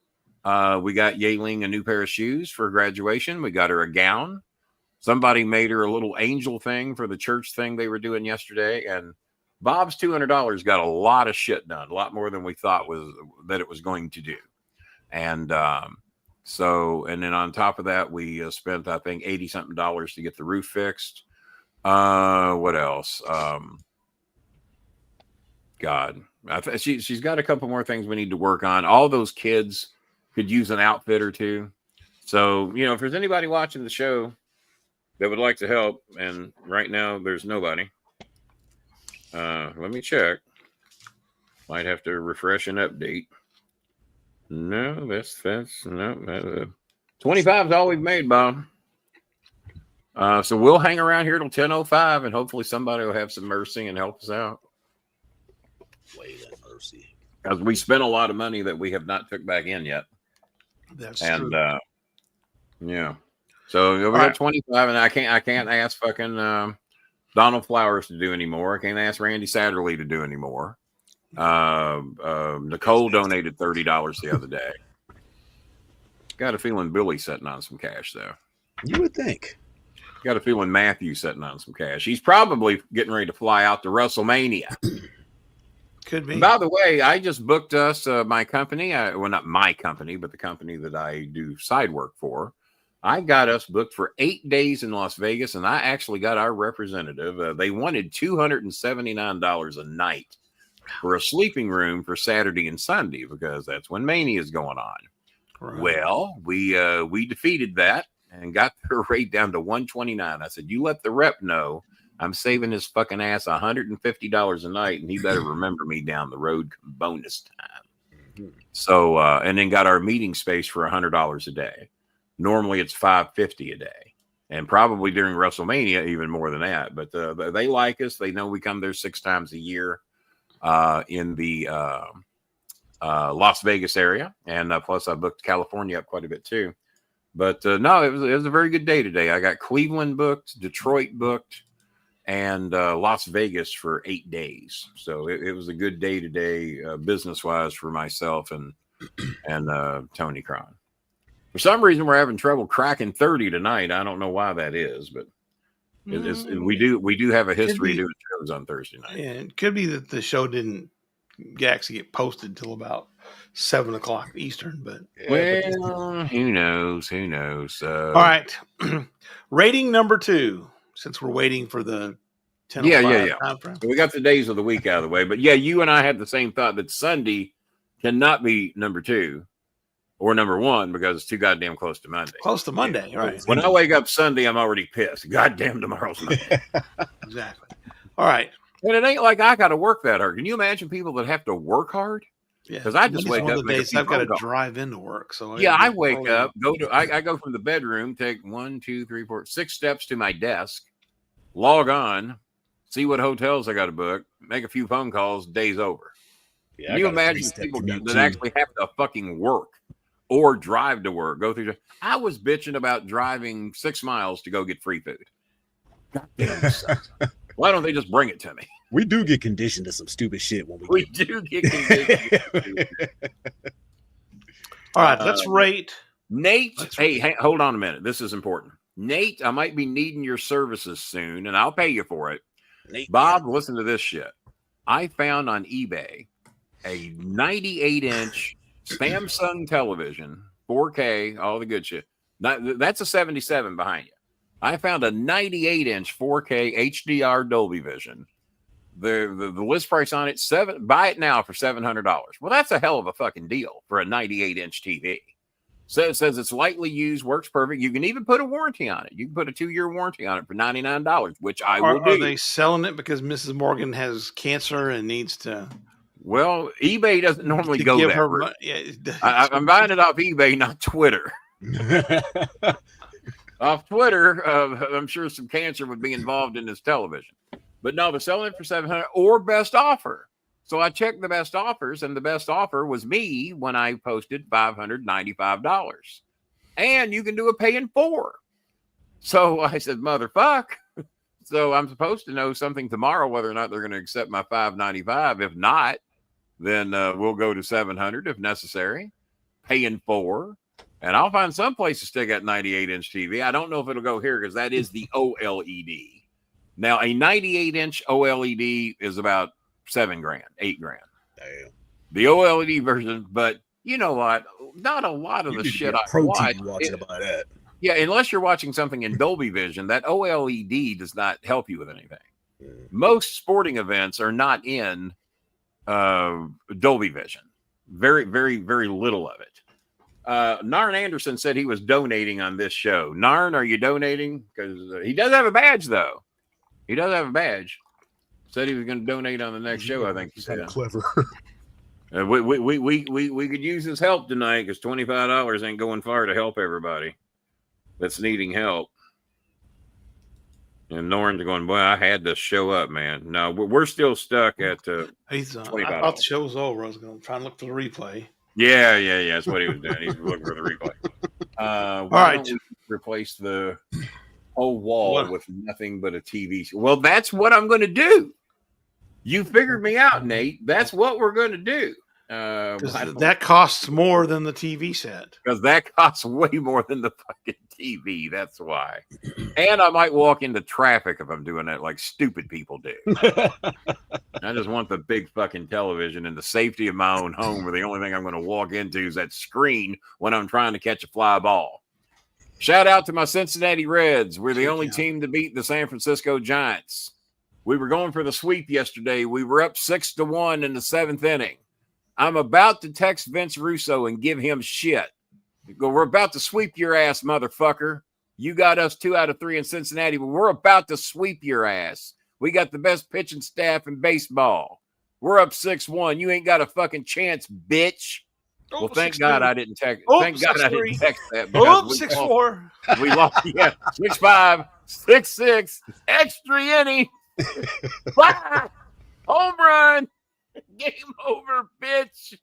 We got Ye Ling a new pair of shoes for graduation. We got her a gown. Somebody made her a little angel thing for the church thing they were doing yesterday, and Bob's $200 got a lot of shit done, a lot more than we thought that it was going to do. And So, and then on top of that, we spent, I think, $80 something to get the roof fixed. What else? God, she's got a couple more things we need to work on. All those kids could use an outfit or two. So, if there's anybody watching the show that would like to help, and right now there's nobody. Let me check. Might have to refresh and update. No, that's no. 25 is all we've made, Bob. So we'll hang around here till 10:05, and hopefully somebody will have some mercy and help us out. Way that mercy, because we spent a lot of money that we have not took back in yet. That's true. Yeah. So we got 25, and I can't ask fucking Donald Flowers to do anymore. I can't ask Randy Satterley to do anymore. Nicole donated $30 the other day. Got a feeling Billy's sitting on some cash though. You would think. Got a feeling Matthew's sitting on some cash. He's probably getting ready to fly out to WrestleMania. Could be. By the way, I just booked us my company. Well, not my company, but the company that I do side work for. I got us booked for 8 days in Las Vegas, and I actually got our representative. They wanted $279 a night for a sleeping room for Saturday and Sunday because that's when Mania is going on. Right. Well, we defeated that and got their rate down to $129. I said, you let the rep know I'm saving his fucking ass $150 a night, and he better remember me down the road bonus time. Mm-hmm. So, and then got our meeting space for $100 a day. Normally it's $550 a day, and probably during WrestleMania even more than that. But they like us. They know we come there 6 times a year in the Las Vegas area, and plus I booked California up quite a bit too. But no, it was a very good day today. I got Cleveland booked, Detroit booked, and Las Vegas for 8 days. So it was a good day today, business-wise, for myself and Tony Cron. For some reason, we're having trouble cracking 30 tonight. I don't know why that is, but we do have a history of doing shows on Thursday night. Yeah, it could be that the show didn't actually get posted till about 7 o'clock Eastern. But who knows? All right, rating number 2. Since we're waiting for the 10 time frame. So we got the days of the week out of the way, but you and I had the same thought that Sunday cannot be number 2 or number 1 because it's too goddamn close to Monday. Close to Monday, right? When I wake up Sunday, I'm already pissed. Goddamn, tomorrow's Monday. Exactly. All right, and it ain't like I got to work that hard. Can you imagine people that have to work hard? Yeah, because I just wake up. The days I've got to drive into work, so I wake up, I go from the bedroom, take 1, 2, 3, 4, 6 steps to my desk, log on, see what hotels I got to book, make a few phone calls, day's over. Yeah, can you imagine people that actually have to fucking work or drive to work? I was bitching about driving 6 miles to go get free food. God damn, why don't they just bring it to me? We do get conditioned to some stupid shit when we do get conditioned. All right, let's rate Nate. Hey, hold on a minute. This is important. Nate, I might be needing your services soon, and I'll pay you for it. Nate, Bob, listen to this shit. I found on eBay a 98-inch Samsung television, 4K, all the good shit. That's a 77 behind you. I found a 98-inch 4K HDR Dolby Vision. The list price on it, buy it now for $700. Well, that's a hell of a fucking deal for a 98-inch TV. So it says it's lightly used, works perfect. You can even put a warranty on it. You can put a 2-year warranty on it for $99, which I will do. Are they selling it because Mrs. Morgan has cancer and needs to? Well, eBay doesn't normally go that route. I'm buying it off eBay, not Twitter. Off Twitter, I'm sure some cancer would be involved in this television. But no, they're selling it for $700 or best offer. So I checked the best offers, and the best offer was me when I posted $595. And you can do a pay in 4. So I said, motherfuck. So I'm supposed to know something tomorrow whether or not they're going to accept my $595. If not, then we'll go to $700 if necessary. Pay in 4. And I'll find some place to stick that 98-inch TV. I don't know if it'll go here because that is the OLED. Now, a 98-inch OLED is about $7,000, $8,000. Damn. The OLED version, but you know what? not a lot of the shit I watch. Watching about that. Yeah, unless you're watching something in Dolby Vision, that OLED does not help you with anything. Most sporting events are not in Dolby Vision. Very, very, very little of it. Narn Anderson said he was donating on this show. Narn, are you donating? Because he does have a badge, though. He does have a badge. Said he was going to donate on the next show. I think he said. Clever. We could use his help tonight because $25 ain't going far to help everybody that's needing help. And Norton's going, boy, I had to show up, man. No, we're still stuck at he's. I thought the show was over. I was going to try and look for the replay. Yeah. That's what he was doing. He was looking for the replay. All right. Replace the whole wall with nothing but a TV. Well, that's what I'm going to do. You figured me out, Nate. That's what we're going to do. That costs more than the TV set. Because that costs way more than the fucking TV. That's why. And I might walk into traffic if I'm doing that like stupid people do. I just want the big fucking television and the safety of my own home, where the only thing I'm going to walk into is that screen when I'm trying to catch a fly ball. Shout out to my Cincinnati Reds. We're the only team to beat the San Francisco Giants. We were going for the sweep yesterday. We were up 6-1 in the 7th inning. I'm about to text Vince Russo and give him shit. We're about to sweep your ass, motherfucker. You got us 2 out of 3 in Cincinnati, but we're about to sweep your ass. We got the best pitching staff in baseball. We're up 6-1. You ain't got a fucking chance, bitch. Well, thank God I didn't text. Thank God I didn't text that. 6-4. We lost. Yeah, 6-5, 6-6, extra inning. Home run. Game over, bitch.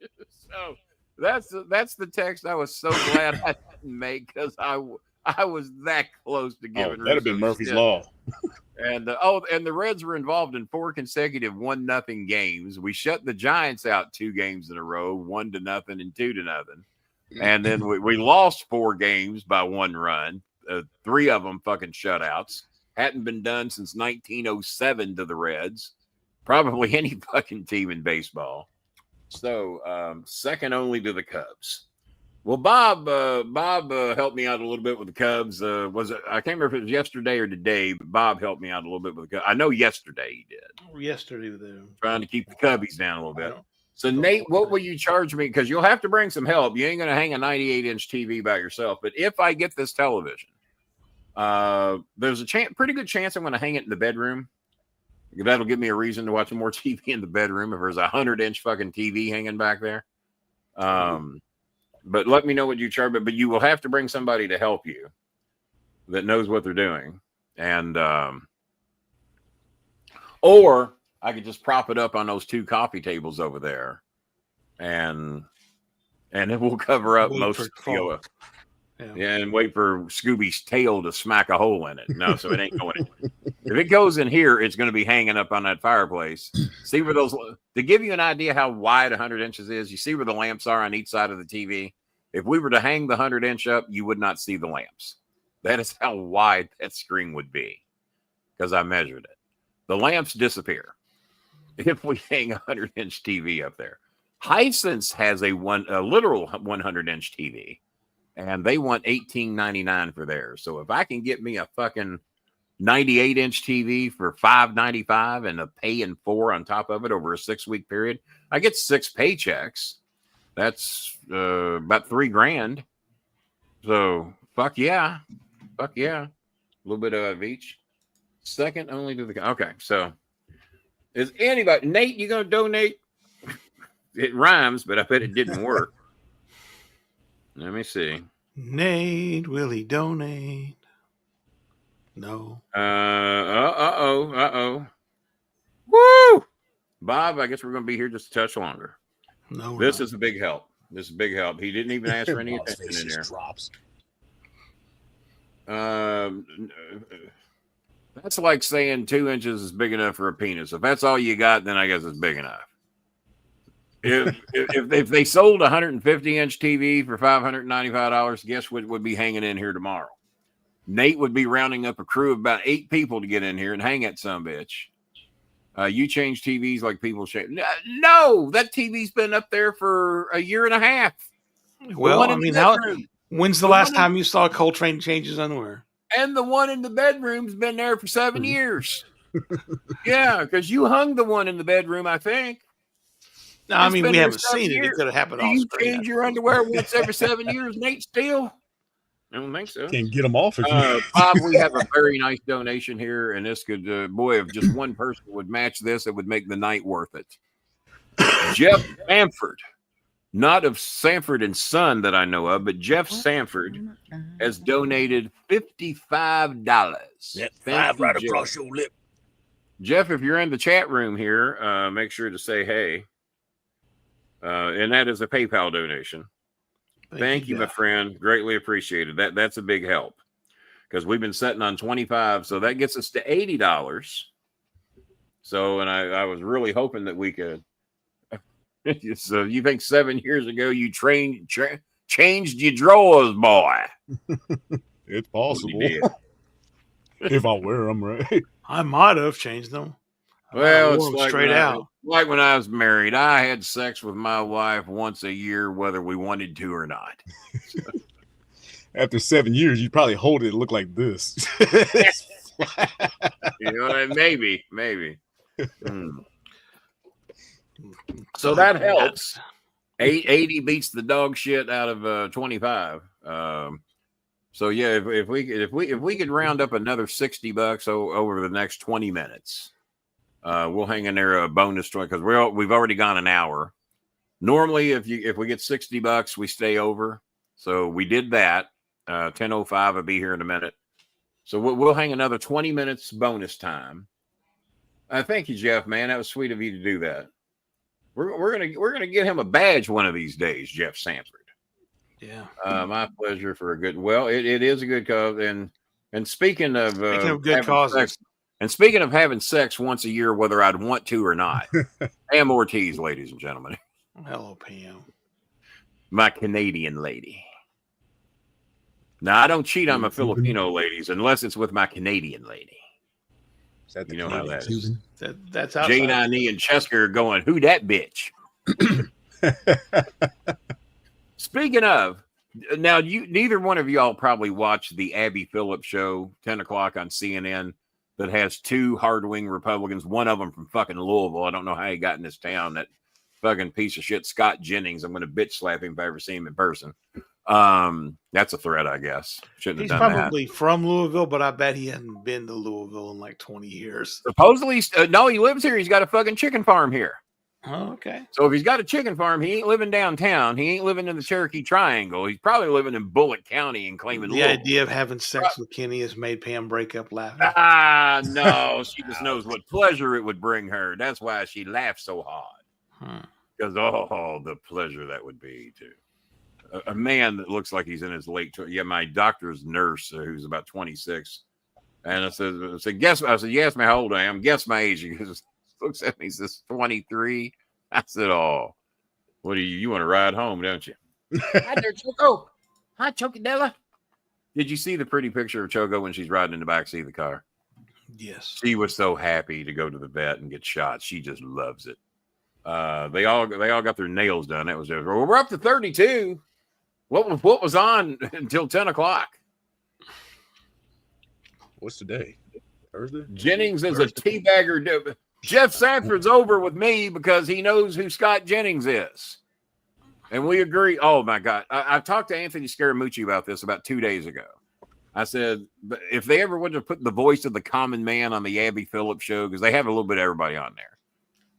So that's the text I was so glad I didn't make, because I was that close to giving. That'd have been Murphy's Law. And the Reds were involved in 4 consecutive 1-0 games. We shut the Giants out 2 games in a row, 1-0 and 2-0. And then we lost 4 games by 1 run. 3 of them fucking shutouts. Hadn't been done since 1907 to the Reds. Probably any fucking team in baseball. So second only to the Cubs. Well, Bob helped me out a little bit with the Cubs. I can't remember if it was yesterday or today, but Bob helped me out a little bit with the Cubs. I know yesterday he did. Yesterday with them. Trying to keep the Cubbies down a little bit. So Nate, what will you charge me? Because you'll have to bring some help. You ain't going to hang a 98-inch TV by yourself. But if I get this television, there's a pretty good chance I'm going to hang it in the bedroom. That'll give me a reason to watch more TV in the bedroom if there's a 100-inch fucking TV hanging back there. But let me know what you charge. But you will have to bring somebody to help you that knows what they're doing. And or I could just prop it up on those 2 coffee tables over there, and it will cover up most of the Yeah, and wait for Scooby's tail to smack a hole in it. No, so it ain't going in. If it goes in here, it's going to be hanging up on that fireplace. See where those, to give you an idea how wide 100 inches is, you see where the lamps are on each side of the TV? If we were to hang the 100-inch up, you would not see the lamps. That is how wide that screen would be, because I measured it. The lamps disappear if we hang a 100-inch TV up there. Hisense has a literal 100-inch TV. And they want $18.99 for theirs. So if I can get me a fucking 98-inch TV for $5.95 and a pay in 4 on top of it over a 6-week period, I get 6 paychecks. That's about $3,000. So fuck yeah, a little bit of each. Second only to the okay. So is anybody, Nate? You gonna donate? It rhymes, but I bet it didn't work. Let me see. Nate, will he donate? No. Uh-oh. Woo! Bob, I guess we're going to be here just a touch longer. No. This is a big help. This is a big help. He didn't even ask for any attention in there. Drops. That's like saying 2 inches is big enough for a penis. If that's all you got, then I guess it's big enough. If they sold a 150-inch TV for $595, guess what would be hanging in here tomorrow? Nate would be rounding up a crew of about 8 people to get in here and hang that sumbitch. You change TVs like people change. No, that TV's been up there for a year and a half. Well, I mean, when's the last time you saw Coltrane change his underwear? And the one in the bedroom's been there for 7 years. Yeah, because you hung the one in the bedroom, I think. No, I mean, we haven't seen it. It could have happened off screen. You change your underwear once every 7 years, Nate Steele? I don't think so. Can't get them off. Bob, we have a very nice donation here, and this could, boy, if just one person would match this, it would make the night worth it. Jeff Sanford, not of Sanford and Son that I know of, but Jeff Sanford has donated $55. Yep, $5 right across your lip. Jeff, if you're in the chat room here, make sure to say hey. And that is a PayPal donation. Thank you, my friend. Greatly appreciated. That's a big help because we've been setting on 25, so that gets us to $80. So, and I was really hoping that we could. So, you think 7 years ago you changed your drawers, boy? It's possible. If I wear them right, I might have changed them. Well, it's like straight out. Like when I was married, I had sex with my wife once a year, whether we wanted to or not. After 7 years, you'd probably hold it and look like this. You know, maybe. So that helps. 80 beats the dog shit out of 25. So yeah, if we could round up another $60 over the next 20 minutes. We'll hang in there a bonus 20 because we've already gone an hour. Normally, if we get $60, we stay over. So we did that. 10:05. I'll be here in a minute. So we'll hang another 20 minutes bonus time. Thank you, Jeff. Man, that was sweet of you to do that. We're gonna get him a badge one of these days, Jeff Sanford. Yeah. My pleasure for a good. Well, it is a good cause. And speaking of good causes. And speaking of having sex once a year, whether I'd want to or not, Pam Ortiz, ladies and gentlemen. Hello, Pam. My Canadian lady. Now, I don't cheat on my Filipino ladies unless it's with my Canadian lady. Is that you know how that is. That's outside. Jane, Annie, and Cheska are going, who that bitch? Speaking of, now, neither one of y'all probably watched the Abby Phillips show, 10 o'clock on CNN. That has two hard-wing Republicans, one of them from fucking Louisville. I don't know how he got in this town, that fucking piece of shit, Scott Jennings. I'm going to bitch slap him if I ever see him in person. That's a threat, I guess. Shouldn't have done that. He's probably from Louisville, but I bet he hadn't been to Louisville in like 20 years. Supposedly, no, he lives here. He's got a fucking chicken farm here. Oh, okay. So if he's got a chicken farm, he ain't living downtown. He ain't living in the Cherokee Triangle. He's probably living in Bullitt County and claiming the idea of having sex with Kenny has made Pam break up laughing. No, she just knows what pleasure it would bring her. That's why she laughs so hard. Because the pleasure that would be to a man that looks like he's in his late 20s. Yeah, my doctor's nurse who's about 26, and I said, guess. I said, you asked me how old I am. Guess my age. He goes, looks at me, says 23. I said, oh, what do you want to ride home, don't you? Hi there, Choco. Hi, Chocodella. Did you see the pretty picture of Choco when she's riding in the backseat of the car? Yes. She was so happy to go to the vet and get shot. She just loves it. They all got their nails done. That was it. Well, we're up to 32. What was on until 10 o'clock? What's today? Thursday? Jennings is a teabagger. Jeff Sanford's over with me because he knows who Scott Jennings is. And we agree. Oh, my God. I talked to Anthony Scaramucci about this about 2 days ago. I said, if they ever would have put the voice of the common man on the Abby Phillips show, because they have a little bit of everybody on there,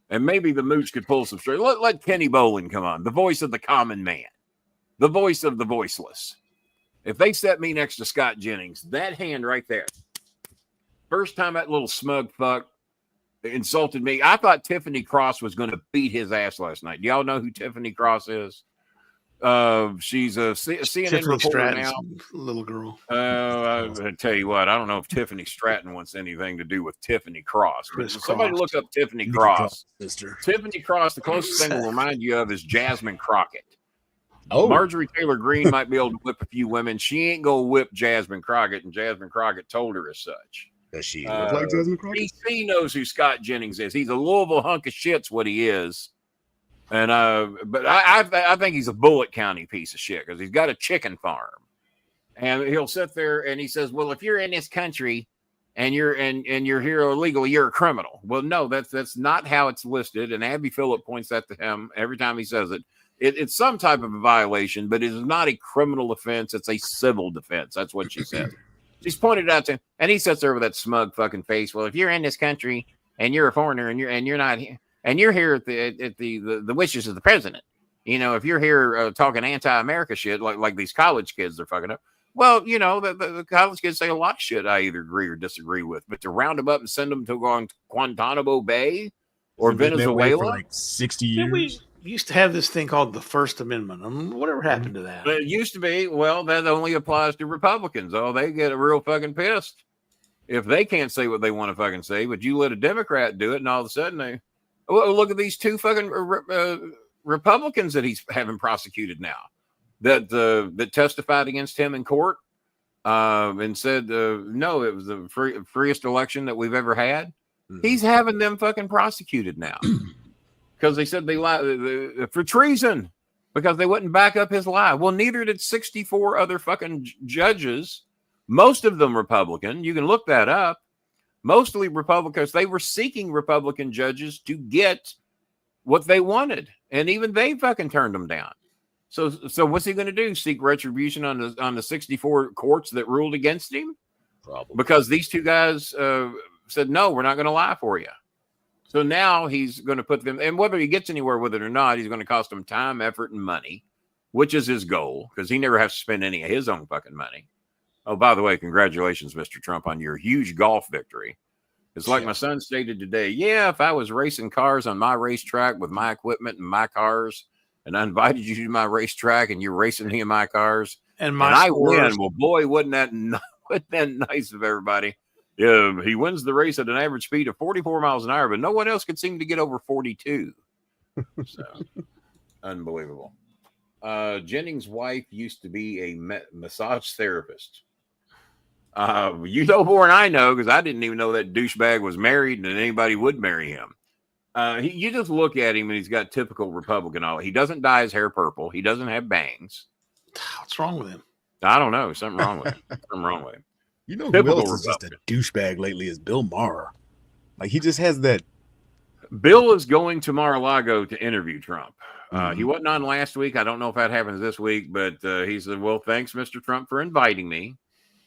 and maybe the Mooch could pull some straight. Let Kenny Bolin come on, the voice of the common man, the voice of the voiceless. If they set me next to Scott Jennings, that hand right there, first time that little smug fuck insulted me. I thought Tiffany Cross was going to beat his ass last night. Do y'all know who Tiffany Cross is? She's a CNN Tiffany reporter now. Little girl. I tell you what, I don't know if Tiffany Stratton wants anything to do with Tiffany Cross. But somebody look up Tiffany Cross. Sister. Tiffany Cross, the closest thing will remind you of is Jasmine Crockett. Oh, Marjorie Taylor Greene might be able to whip a few women. She ain't gonna whip Jasmine Crockett, and Jasmine Crockett told her as such. Does she look like Jasmine Crockett? He knows who Scott Jennings is. He's a Louisville hunk of shit's what he is. And but I think he's a Bullitt County piece of shit because he's got a chicken farm, and he'll sit there and he says, "Well, if you're in this country and you're here illegally, you're a criminal." Well, no, that's not how it's listed. And Abby Phillip points that to him every time he says it. It's some type of a violation, but it is not a criminal offense. It's a civil defense. That's what she says. She's pointed out to him, and he sits there with that smug fucking face. Well, if you're in this country and you're a foreigner and you're not here. And you're here at the wishes of the president. You know, if you're here talking anti-America shit like these college kids are fucking up. Well, you know, the college kids say a lot of shit I either agree or disagree with. But to round them up and send them to Guantanamo Bay or Venezuela for like 60 years. We used to have this thing called the First Amendment. Whatever happened to that? It used to be. Well, that only applies to Republicans. Oh, they get real fucking pissed if they can't say what they want to fucking say. But you let a Democrat do it, and all of a sudden they. Well, look at these two fucking Republicans that he's having prosecuted now that testified against him in court and said, no, it was the freest election that we've ever had. Mm-hmm. He's having them fucking prosecuted now because they said they lied for treason because they wouldn't back up his lie. Well, neither did 64 other fucking judges, most of them Republican. You can look that up. Mostly Republicans. They were seeking Republican judges to get what they wanted, and even they fucking turned them down. So what's he going to do? Seek retribution on the 64 courts that ruled against him? Probably. Because these two guys said no, we're not going to lie for you. So now he's going to put them, and whether he gets anywhere with it or not, he's going to cost them time, effort, and money, which is his goal because he never has to spend any of his own fucking money. Oh, by the way, congratulations, Mr. Trump, on your huge golf victory. It's like my son stated today. Yeah, if I was racing cars on my racetrack with my equipment and my cars, and I invited you to my racetrack and you're racing me in my cars, and I win, well, boy, wouldn't that nice of everybody? Yeah, he wins the race at an average speed of 44 miles an hour, but no one else could seem to get over 42. So, unbelievable. Jennings' wife used to be a massage therapist. You know more than I know because I didn't even know that douchebag was married and anybody would marry him. You just look at him and he's got typical Republican. He doesn't dye his hair purple. He doesn't have bangs. What's wrong with him? I don't know. Something wrong with him. Something wrong with him. You know, who else is just a douchebag lately is Bill Maher. Like he just has that. Bill is going to Mar-a-Lago to interview Trump. He wasn't on last week. I don't know if that happens this week, but he said, well, thanks, Mr. Trump, for inviting me.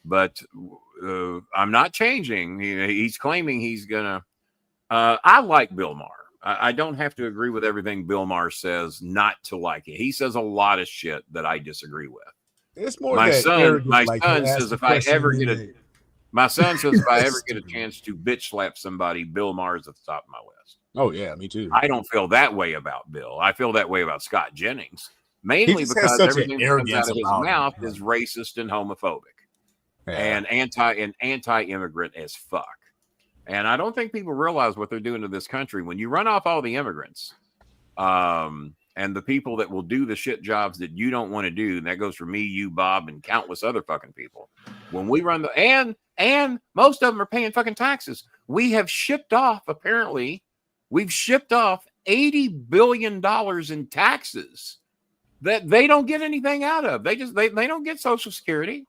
But I'm not changing. He's claiming he's going to. I like Bill Maher. I don't have to agree with everything Bill Maher says not to like it. He says a lot of shit that I disagree with. It's more my son says if I ever get a chance to bitch slap somebody, Bill Maher's at the top of my list. Oh yeah, me too. I don't feel that way about Bill. I feel that way about Scott Jennings, mainly because everything that comes out of his mouth is racist and homophobic, and anti-immigrant as fuck. And I don't think people realize what they're doing to this country. When you run off all the immigrants, and the people that will do the shit jobs that you don't want to do, and that goes for me, you, Bob, and countless other fucking people. When we run and most of them are paying fucking taxes. We have shipped off, apparently, $80 billion in taxes that they don't get anything out of. They don't get Social Security.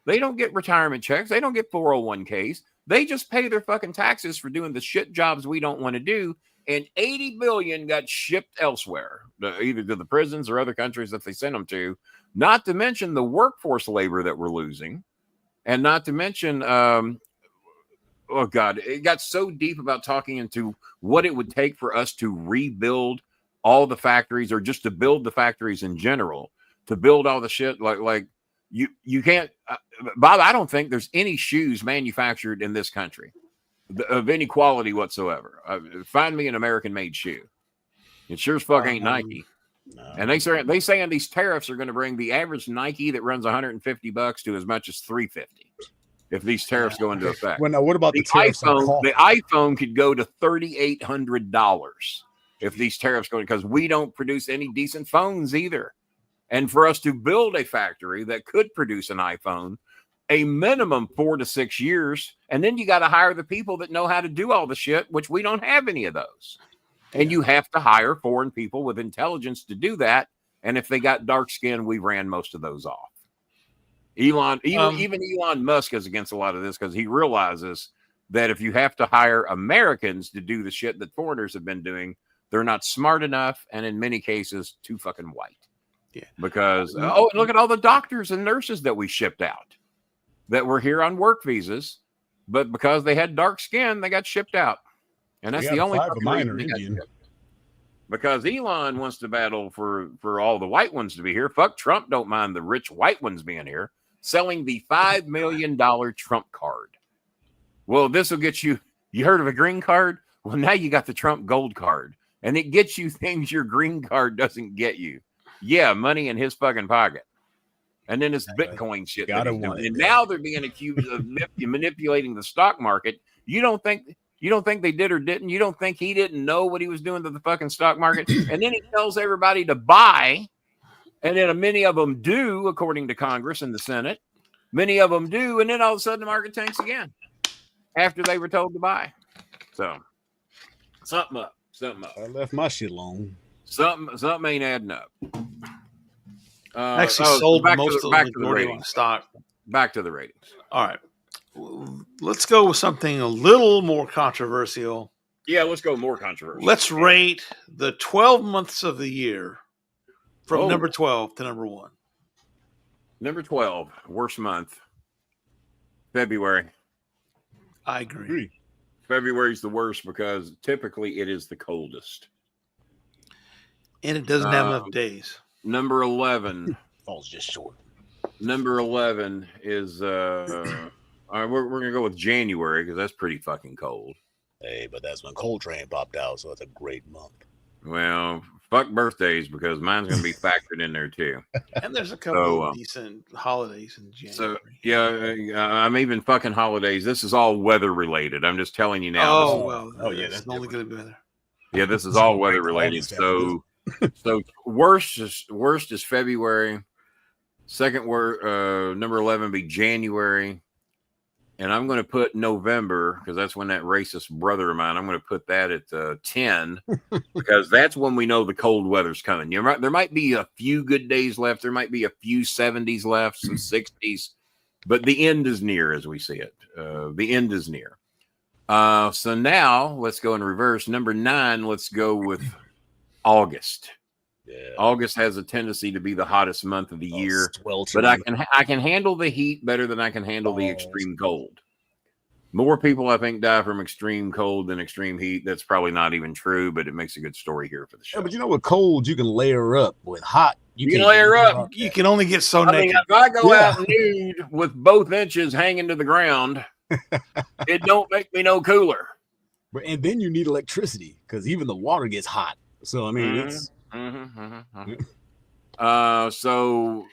They don't get retirement checks. They don't get 401ks. They just pay their fucking taxes for doing the shit jobs we don't want to do. And 80 billion got shipped elsewhere, either to the prisons or other countries that they send them to, not to mention the workforce labor that we're losing. And not to mention, oh God, it got so deep about talking into what it would take for us to rebuild all the factories or just to build the factories in general, to build all the shit like you can't, Bob, I don't think there's any shoes manufactured in this country of any quality whatsoever. Find me an American-made shoe. It sure as fuck ain't Nike. No. And they saying these tariffs are going to bring the average Nike that runs $150 to as much as $350 if these tariffs go into effect. Well, now what about the iPhone? The iPhone could go to $3,800 if these tariffs go, because we don't produce any decent phones either. And for us to build a factory that could produce an iPhone, a minimum 4 to 6 years, and then you got to hire the people that know how to do all the shit, which we don't have any of those. And you have to hire foreign people with intelligence to do that. And if they got dark skin, we ran most of those off. Even Elon Musk is against a lot of this because he realizes that if you have to hire Americans to do the shit that foreigners have been doing, they're not smart enough, and in many cases, too fucking white. Yeah. Because, look at all the doctors and nurses that we shipped out that were here on work visas, but because they had dark skin, they got shipped out. And that's the only reason they got shipped. Because Elon wants to battle for all the white ones to be here. Fuck, Trump don't mind the rich white ones being here, selling the $5 million Trump card. Well, this will get you heard of a green card? Well, now you got the Trump gold card. And it gets you things your green card doesn't get you. Yeah, money in his fucking pocket. And then it's Bitcoin shit. And now they're being accused of manipulating the stock market. You don't think they did or didn't? You don't think he didn't know what he was doing to the fucking stock market? And then he tells everybody to buy. And then many of them do, according to Congress and the Senate. Many of them do. And then all of a sudden the market tanks again after they were told to buy. So something up. I left my shit alone. Something ain't adding up. I actually sold most of the ratings stock. Back to the ratings. All right. Let's go with something a little more controversial. Yeah, let's go more controversial. Let's rate the 12 months of the year from number 12 to number 1. Number 12, worst month, February. I agree. February's the worst because typically it is the coldest. And it doesn't have enough days. Number 11. Falls just short. Number 11 is, we're going to go with January because that's pretty fucking cold. Hey, but that's when Coltrane popped out, so it's a great month. Well, fuck birthdays because mine's going to be factored in there too. And there's a couple of decent holidays in January. So, yeah, I'm even fucking holidays. This is all weather related. I'm just telling you now. That's only going to be weather. Yeah, this is all weather related. So worst is February. Second number 11 be January. And I'm going to put November because that's when that racist brother of mine, I'm going to put that at 10 because that's when we know the cold weather's coming. There might be a few good days left. There might be a few 70s left, some 60s, but the end is near as we see it. The end is near. So now let's go in reverse. Number 9, let's go with August. Yeah. August has a tendency to be the hottest month of the year, but I can handle the heat better than I can handle the extreme cold. More people, I think, die from extreme cold than extreme heat. That's probably not even true, but it makes a good story here for the show. Yeah, but with cold, you can layer up. With hot, you can layer up. You can only get so naked. If I go out nude with both inches hanging to the ground, it don't make me no cooler. And then you need electricity because even the water gets hot. So I mean, it's. So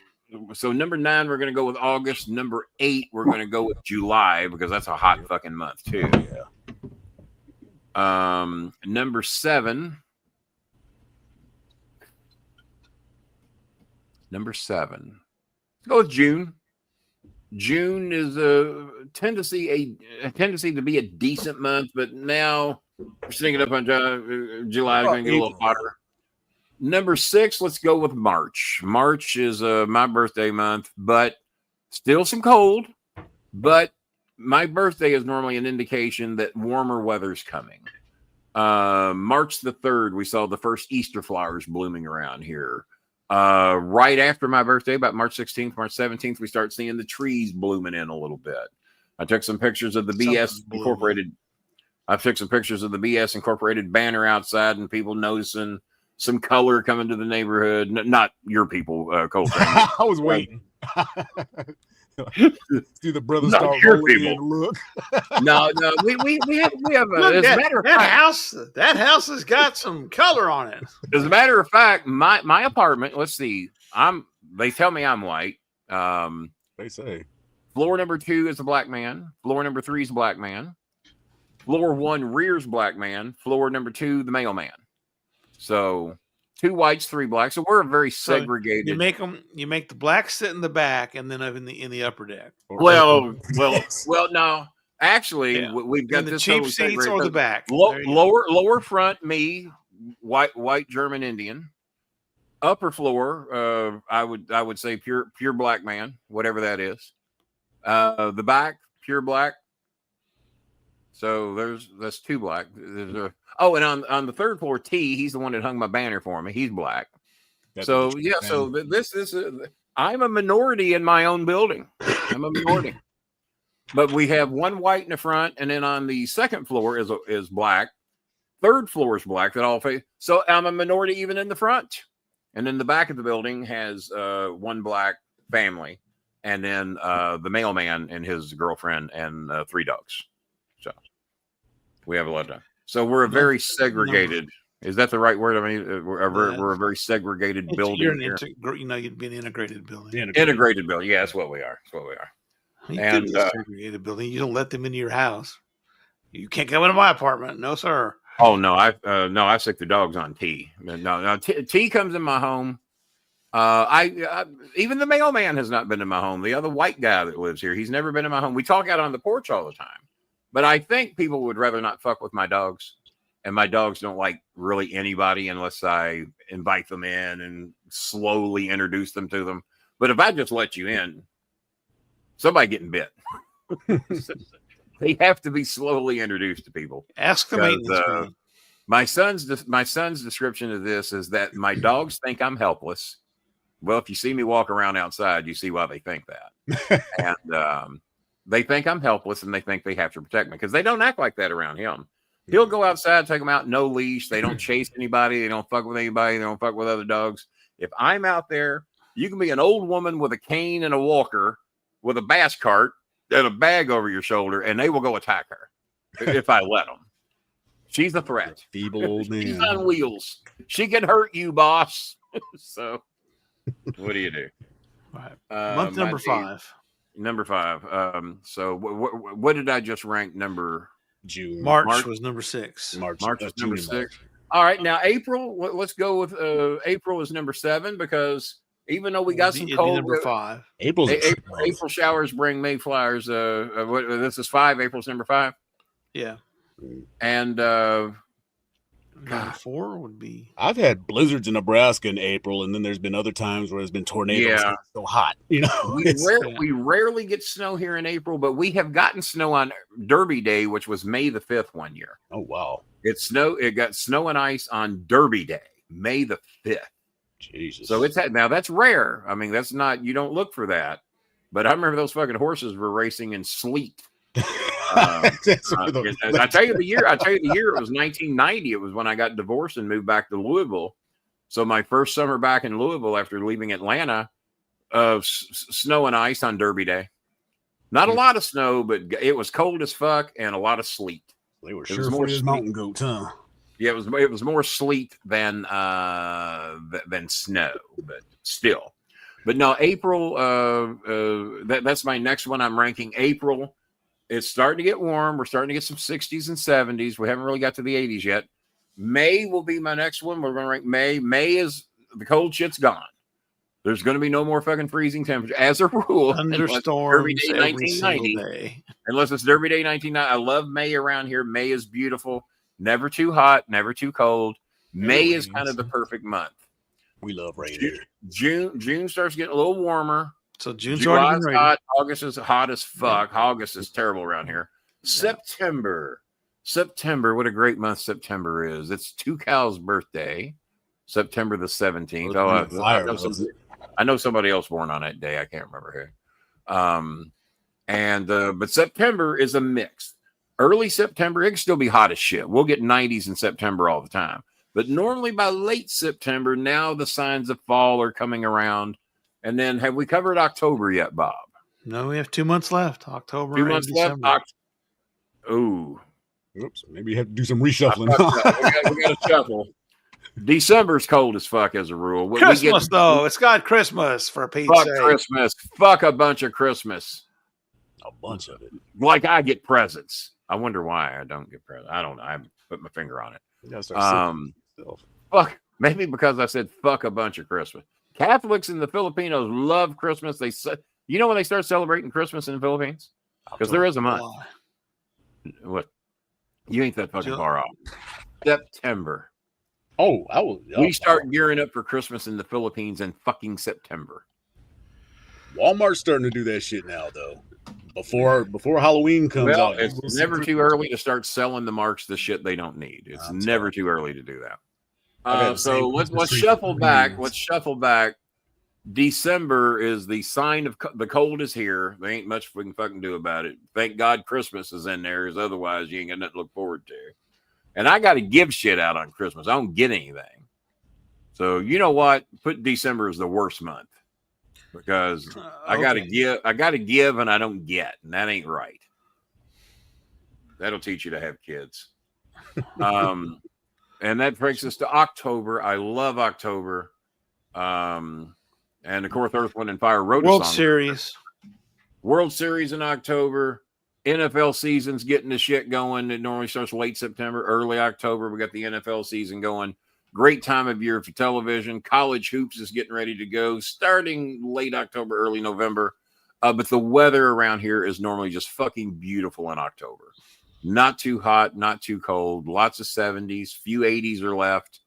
number 9 we're gonna go with August. Number 8 we're gonna go with July because that's a hot fucking month too. Number 7 go with June. June is a tendency to be a decent month, but now we're sneaking up on July. Going to get a little hotter. Number 6, let's go with March. March is my birthday month, but still some cold. But my birthday is normally an indication that warmer weather's coming. March the 3rd, we saw the first Easter flowers blooming around here. Right after my birthday, about March 16th, March 17th, we start seeing the trees blooming in a little bit. I took some pictures of the BS Incorporated. I took some pictures of the BS Incorporated banner outside and people noticing some color coming to the neighborhood. Not your people, Coltrane. I was waiting. See the brothers start rolling in. Look. No, we have look, that house has got some color on it. As a matter of fact, my apartment, let's see, they tell me I'm white. They say floor number 2 is a black man, floor number 3 is a black man, floor 1 rears black man, floor number 2 the mailman. So 2 whites, 3 blacks. So we're a very segregated. You make the blacks sit in the back, and then in the upper deck. Well, no. Actually, we've got the cheap seats or the back. Lower front, me. white German Indian. Upper floor, I would say pure black man, whatever that is. The back, pure black. So that's 2 black. And on the 3rd floor, T, he's the one that hung my banner for me. He's black. So this is I'm a minority in my own building. I'm a minority. But we have 1 white in the front, and then on the 2nd floor is black. 3rd floor is black. That all face. So I'm a minority even in the front. And then the back of the building has 1 black family, and then the mailman and his girlfriend and 3 dogs. So we have a lot of time. So we're a very segregated. Is that the right word? I mean, we're a very segregated building. You'd be an integrated building. Integrated building. Yeah, that's what we are. That's what we are. You could be a segregated building. You don't let them into your house. You can't come into my apartment. No, sir. Oh no, I stick the dogs on T. No, T comes in my home. I even the mailman has not been in my home. The other white guy that lives here, he's never been in my home. We talk out on the porch all the time, but I think people would rather not fuck with my dogs, and my dogs don't like really anybody unless I invite them in and slowly introduce them to them. But if I just let you in, somebody getting bit. They have to be slowly introduced to people. Ask the maintenance man. My son's description of this is that my dogs think I'm helpless. Well, if you see me walk around outside, you see why they think that. And they think I'm helpless, and they think they have to protect me because they don't act like that around him. He'll go outside, take them out, no leash. They don't chase anybody. They don't fuck with anybody. They don't fuck with other dogs. If I'm out there, you can be an old woman with a cane and a walker with a bass cart and a bag over your shoulder, and they will go attack her if I let them. She's a threat. Feeble old man. She's on wheels. She can hurt you, boss. So, what do you do? Right. Month number 5. Number 5. So, what did I just rank? Number June. March was number 6. March was number 6. All right, now April. Let's go with April is number 7 because even though we got some cold, number 5. April showers bring Mayflowers. This is 5. April's number 5. Yeah. And number 4 would be. I've had blizzards in Nebraska in April, and then there's been other times where there's been tornadoes. Yeah. It's so hot, you know. We rarely get snow here in April, but we have gotten snow on Derby Day, which was May the 5th one year. Oh wow! It got snow and ice on Derby Day, May the 5th. Jesus. So now that's rare. I mean, that's not, you don't look for that. But I remember those fucking horses were racing in sleet. I tell you the year it was 1990. It was when I got divorced and moved back to Louisville. So my first summer back in Louisville after leaving Atlanta, snow and ice on Derby Day. Not a lot of snow, but it was cold as fuck and a lot of sleet. They were sure for his mountain goats, huh? Yeah, it was more sleet than snow, but still. But no, April. That's my next one. I'm ranking April. It's starting to get warm. We're starting to get some 60s and 70s. We haven't really got to the 80s yet. May will be my next one. We're going to rank May. May is the cold shit's gone. There's going to be no more fucking freezing temperature as a rule. Thunderstorms every single day. Unless it's Derby Day 1990. I love May around here. May is beautiful. Never too hot, never too cold. May is kind of the perfect month. We love rain here. June starts getting a little warmer. So June's July's hot. August is hot as fuck. August is terrible around here. September. What a great month September is. It's Two Cow's birthday, September the 17th. I know somebody else born on that day. I can't remember who. But September is a mix. Early September, it can still be hot as shit. We'll get 90s in September all the time. But normally by late September, now the signs of fall are coming around. And then have we covered October yet, Bob? No, we have 2 months left. October. 2 months left. Ooh. Oops. Maybe you have to do some reshuffling. we got to shuffle. December's cold as fuck as a rule. Christmas, though. It's got Christmas for Pete's sake. Fuck Christmas. Fuck a bunch of Christmas. A bunch of it. Like I get presents. I wonder why I don't get presents. I don't know. I haven't put my finger on it. Fuck. Maybe because I said fuck a bunch of Christmas. Catholics and the Filipinos love Christmas. They said, you know when they start celebrating Christmas in the Philippines? Because there is a month. What? You ain't that fucking far off. September. Oh, we start gearing up for Christmas in the Philippines in fucking September. Walmart's starting to do that shit now, though. Before Halloween comes out, it's never too early to start selling the marks the shit they don't need. It's never too early to do that. So let's shuffle back. Let's shuffle back. December is the sign of the cold is here. There ain't much we can fucking do about it. Thank God Christmas is in there, because otherwise you ain't got nothing to look forward to. And I got to give shit out on Christmas. I don't get anything. So you know what? Put December as the worst month, because I got to give, and I don't get, and that ain't right. That'll teach you to have kids. And that brings us to October. I love October. And of course, Earth, Wind, and Fire wrote World Series. World Series in October. NFL season's getting the shit going. It normally starts late September, early October. We got the NFL season going. Great time of year for television. College hoops is getting ready to go, starting late October, early November. But the weather around here is normally just fucking beautiful in October. Not too hot, not too cold. Lots of 70s, few 80s are left.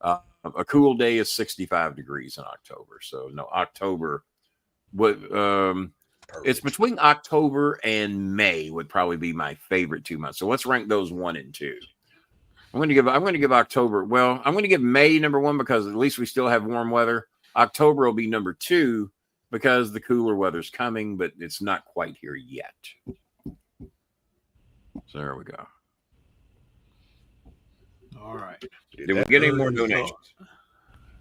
A cool day is 65 degrees in October. So no, October. It's between October and May would probably be my favorite 2 months. So let's rank those 1 and 2. I'm going to give October. Well, I'm going to give May number 1 because at least we still have warm weather. October will be number 2 because the cooler weather's coming, but it's not quite here yet. So there we go. All right. Did we get any more donations?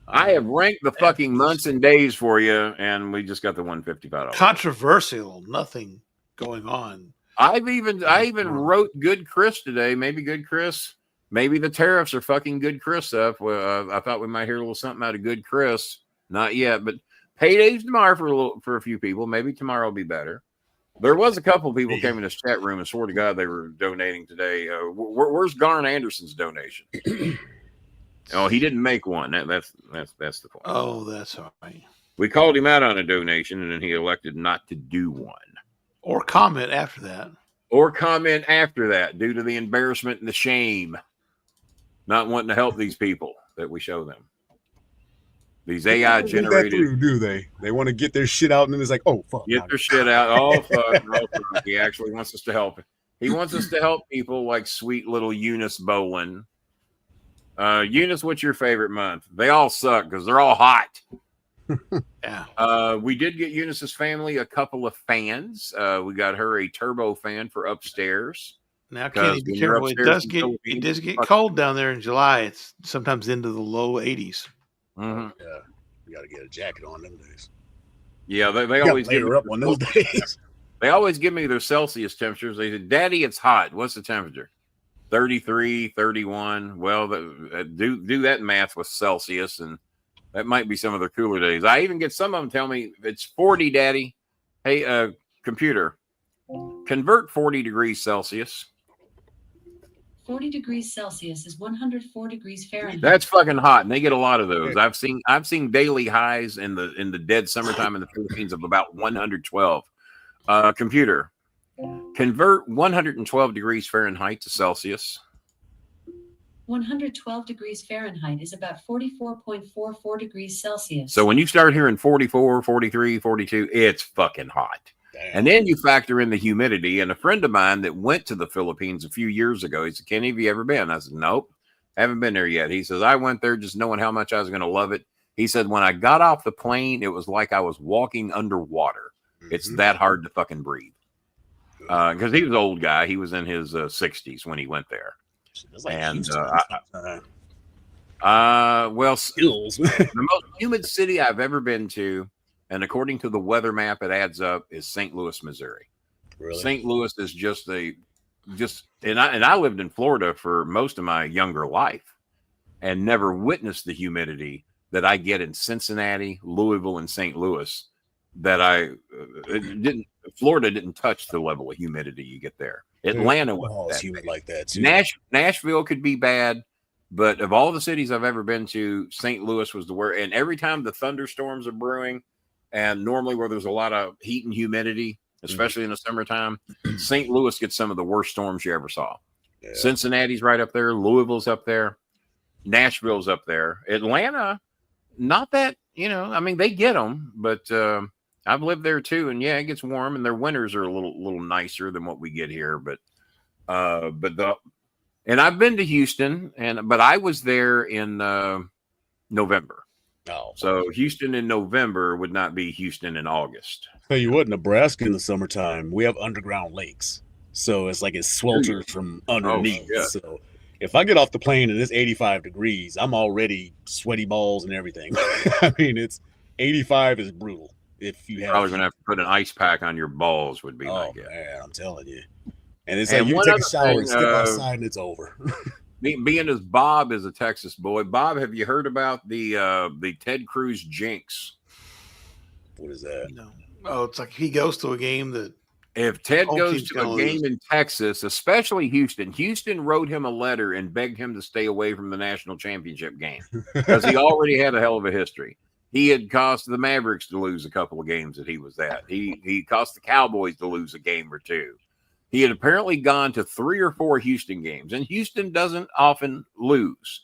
I have ranked the fucking months and days for you, and we just got the $155. Controversial, nothing going on. I even wrote Good Chris today. Maybe Good Chris. Maybe the tariffs are fucking Good Chris stuff. Well, I thought we might hear a little something out of Good Chris. Not yet, but payday's tomorrow for a few people. Maybe tomorrow will be better. There was a couple of people came in this chat room and swore to God they were donating today. Where's Garn Anderson's donation? Oh, he didn't make one. That's the point. Oh, that's all right. We called him out on a donation, and then he elected not to do one. Or comment after that. Due to the embarrassment and the shame. Not wanting to help these people that we show them. These AI generated. Do they? They want to get their shit out, and then it's like, oh, fuck. Get their shit out. Oh, fuck. He actually wants us to help. He wants us to help people like sweet little Eunice Bolin. Eunice, what's your favorite month? They all suck because they're all hot. Yeah. We did get Eunice's family a couple of fans. We got her a turbo fan for upstairs. Now, Kenny, be careful. It does get cold down there in July. It's sometimes into the low 80s. Mm-hmm. Yeah, you got to get a jacket on them days. Yeah, they always get her up on those days. They always give me their Celsius temperatures. They said, "Daddy, it's hot. What's the temperature?" 33, 31. Well, do that math with Celsius, and that might be some of their cooler days. I even get some of them tell me it's 40, Daddy. Hey, computer, convert 40 degrees Celsius. 40 degrees Celsius is 104 degrees Fahrenheit. That's fucking hot, and they get a lot of those. I've seen daily highs in the dead summertime in the Philippines of about 112. Computer, convert 112 degrees Fahrenheit to Celsius. 112 degrees Fahrenheit is about 44.44 degrees Celsius. So when you start hearing 44, 43, 42, it's fucking hot. Damn. And then you factor in the humidity. And a friend of mine that went to the Philippines a few years ago, he said, "Kenny, have you ever been?" I said, "Nope, haven't been there yet." He says, "I went there just knowing how much I was going to love it." He said, "When I got off the plane, it was like I was walking underwater. Mm-hmm. It's that hard to fucking breathe." Because he was an old guy. He was in his 60s when he went there. Like, and well, skills. The most humid city I've ever been to, and according to the weather map, it adds up, is St. Louis, Missouri. Really? St. Louis is and I lived in Florida for most of my younger life and never witnessed the humidity that I get in Cincinnati, Louisville, and St. Louis. Florida didn't touch the level of humidity you get there. Atlanta was humid like that too. Nashville could be bad, but of all the cities I've ever been to, St. Louis was the worst. And every time the thunderstorms are brewing, and normally where there's a lot of heat and humidity, especially in the summertime, St. Louis gets some of the worst storms you ever saw. Yeah. Cincinnati's right up there. Louisville's up there. Nashville's up there. Atlanta, not that, I mean, they get them, but I've lived there too, and yeah, it gets warm, and their winters are a little nicer than what we get here. But and I've been to Houston, but I was there in November. Oh, so Houston in November would not be Houston in August. Tell you what, Nebraska in the summertime, we have underground lakes, so it's like it swelters from underneath. Oh, yeah. So if I get off the plane and it's 85 degrees, I'm already sweaty balls and everything. I mean, it's 85 is brutal. If you have probably going to have to put an ice pack on your balls would be my guess. Man, I'm telling you. And it's like you take a shower and step outside and it's over. Being as Bob is a Texas boy, Bob, have you heard about the Ted Cruz jinx? What is that? No. Oh, it's like he goes to a game that if Ted goes to a game in Texas, especially Houston wrote him a letter and begged him to stay away from the national championship game because he already had a hell of a history. He had caused the Mavericks to lose a couple of games that he was at. He caused the Cowboys to lose a game or two. He had apparently gone to 3 or 4 Houston games, and Houston doesn't often lose.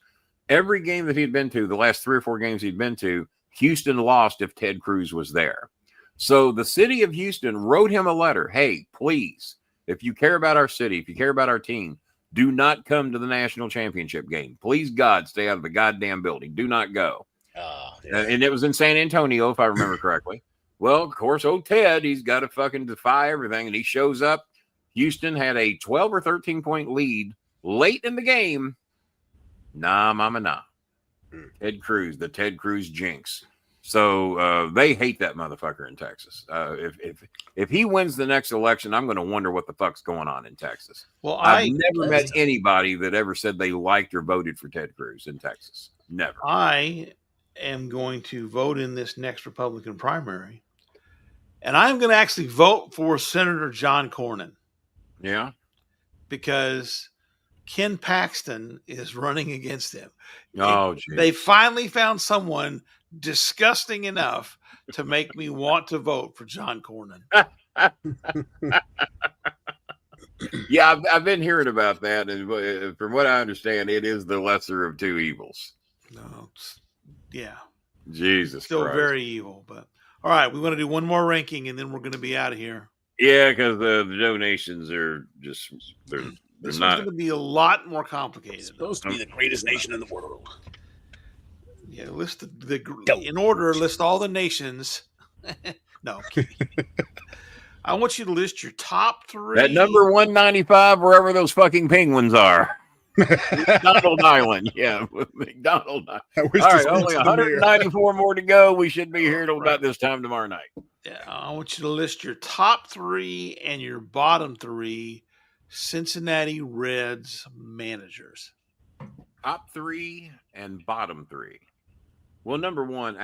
Every game that he'd been to, the last 3 or 4 games he'd been to, Houston lost if Ted Cruz was there. So the city of Houston wrote him a letter. Hey, please, if you care about our city, if you care about our team, do not come to the national championship game. Please, God, stay out of the goddamn building. Do not go. And it was in San Antonio, if I remember correctly. Well, of course, Ted, he's got to fucking defy everything, and he shows up. Houston had a 12 or 13 point lead late in the game. Nah, mama, nah. Ted Cruz, the Ted Cruz jinx. So they hate that motherfucker in Texas. If he wins the next election, I'm going to wonder what the fuck's going on in Texas. Well, I've never met anybody that ever said they liked or voted for Ted Cruz in Texas. Never. I am going to vote in this next Republican primary, and I'm going to actually vote for Senator John Cornyn. Yeah. Because Ken Paxton is running against him. Oh, geez. They finally found someone disgusting enough to make me want to vote for John Cornyn. Yeah, I've been hearing about that, and from what I understand, it is the lesser of two evils. No, yeah, Jesus, still Christ. Very evil. But all right, we want to do one more ranking, and then we're going to be out of here. Yeah, because the donations are just they're this not going to be a lot more complicated. It's supposed to be the greatest nation in the world. Yeah, list in order. List all the nations. No, I want you to list your top 3. That number 195, wherever those fucking penguins are. McDonald Island. Yeah, McDonald Island. All right, only 194 more to go. We should be here till about this time tomorrow night. Yeah, I want you to list your top 3 and your bottom 3 Cincinnati Reds managers. Top 3 and bottom 3. Well, number 1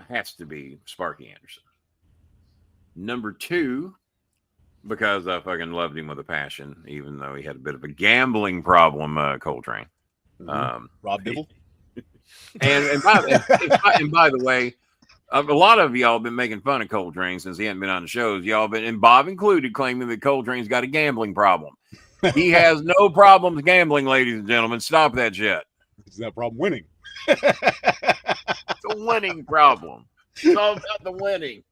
has to be Sparky Anderson. Number 2, because I fucking loved him with a passion, even though he had a bit of a gambling problem, Coltrane. Rob Dibble. And by the way, a lot of y'all have been making fun of Coltrane since he hadn't been on the shows. Y'all been, and Bob included, claiming that Coltrane's got a gambling problem. He has no problems gambling, ladies and gentlemen. Stop that shit. It's that problem winning. It's a winning problem. It's all about the winning.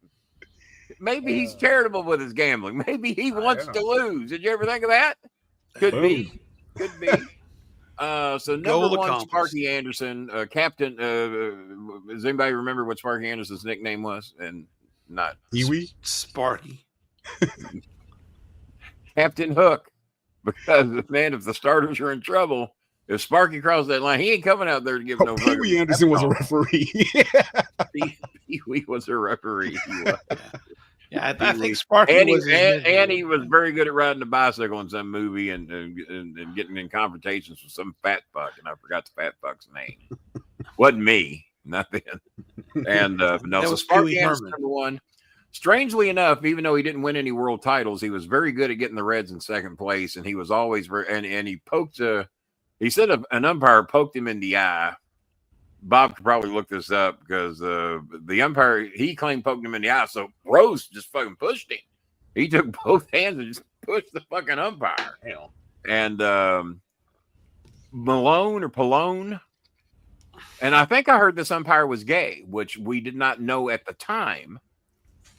Maybe he's charitable with his gambling. Maybe he wants to lose. Did you ever think of that? Could be. Could be. So number 1, Sparky Anderson, Captain. Does anybody remember what Sparky Anderson's nickname was? And not Pee-wee? Sparky. Captain Hook. Because man, if the starters are in trouble, if Sparky crosses that line, he ain't coming out there to give no. Pee-wee Anderson was a referee. Pee-wee was a referee. Yeah, I think Sparky was. And he was very good at riding a bicycle in some movie and getting in confrontations with some fat fuck, and I forgot the fat fuck's name. Wasn't me, not then. And no, so Sparky Anderson, number 1. Strangely enough, even though he didn't win any world titles, he was very good at getting the Reds in second place, and he was always very. And he poked he said an umpire poked him in the eye. Bob could probably look this up because the umpire, he claimed poked him in the eye. So Rose just fucking pushed him. He took both hands and just pushed the fucking umpire. Hell. And Malone or Pallone, And I think I heard this umpire was gay, which we did not know at the time.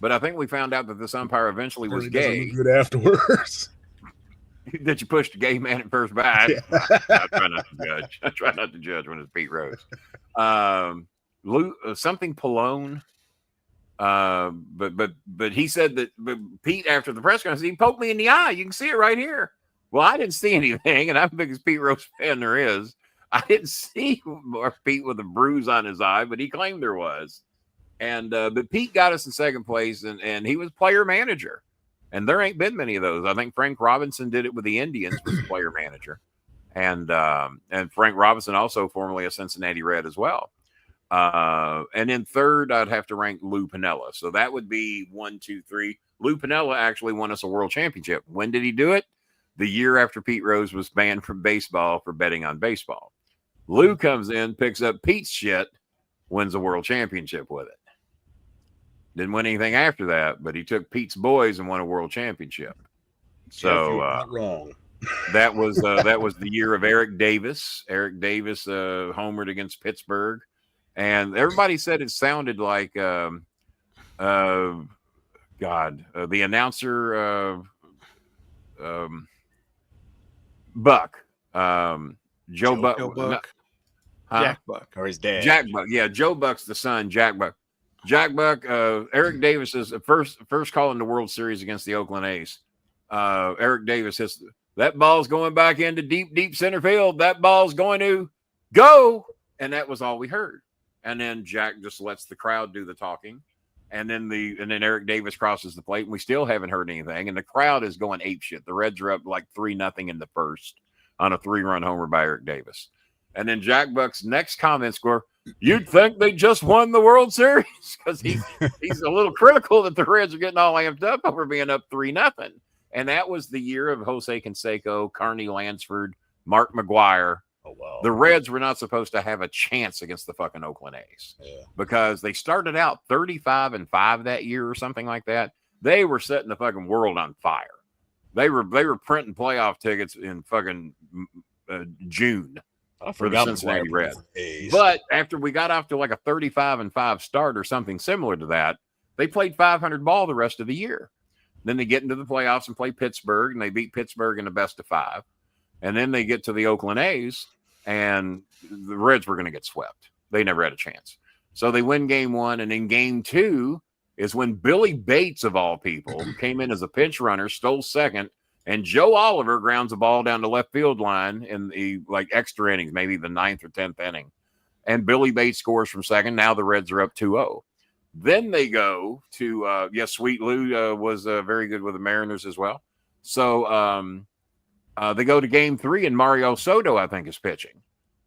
But I think we found out that this umpire eventually was gay. Look good afterwards. That you pushed a gay man at first base. Yeah. I try not to judge. I try not to judge when it's Pete Rose. Something Pallone. But he said that Pete, after the press conference, he poked me in the eye. You can see it right here. Well, I didn't see anything, and I'm the biggest Pete Rose fan there is. I didn't see Pete with a bruise on his eye, but he claimed there was. And but Pete got us in second place, and he was player manager. And there ain't been many of those. I think Frank Robinson did it with the Indians, was player manager. And Frank Robinson also formerly a Cincinnati Red as well. And in third, I'd have to rank Lou Piniella. So that would be 1, 2, 3. Lou Piniella actually won us a world championship. When did he do it? The year after Pete Rose was banned from baseball for betting on baseball. Lou comes in, picks up Pete's shit, wins a world championship with it. Didn't win anything after that, but he took Pete's boys and won a world championship. So not wrong. that was the year of Eric Davis. Eric Davis homered against Pittsburgh, and everybody said it sounded like the announcer Buck. Joe Buck. Jack Buck. Or his dad. Jack Buck. Yeah, Joe Buck's the son, Jack Buck. Jack Buck, Eric Davis is first call in the World Series against the Oakland A's. Eric Davis hits that ball's going back into deep center field. That ball's going to go. And that was all we heard. And then Jack just lets the crowd do the talking. And then Eric Davis crosses the plate, and we still haven't heard anything. And the crowd is going apeshit. The Reds are up like 3-0 in the first on a 3-run homer by Eric Davis. And then Jack Buck's next comments were, "You'd think they just won the World Series," because he's a little critical that the Reds are getting all amped up over being up 3-0. And that was the year of Jose Canseco, Carney Lansford, Mark McGuire. Oh, wow. The Reds were not supposed to have a chance against the fucking Oakland A's because they started out 35-5 that year or something like that. They were setting the fucking world on fire. They were printing playoff tickets in fucking June for the Cincinnati Reds. But after we got off to like a 35-5 start or something similar to that, they played 500 ball the rest of the year. Then they get into the playoffs and play Pittsburgh, and they beat Pittsburgh in the best of 5. And then they get to the Oakland A's, and the Reds were going to get swept. They never had a chance. So they win game 1, and in game 2 is when Billy Bates, of all people, came in as a pinch runner, stole second, and Joe Oliver grounds a ball down the left field line in the extra innings, maybe the 9th or 10th inning. And Billy Bates scores from second. Now the Reds are up 2-0. Then they go to, Sweet Lou was very good with the Mariners as well. So they go to game 3, and Mario Soto, I think, is pitching.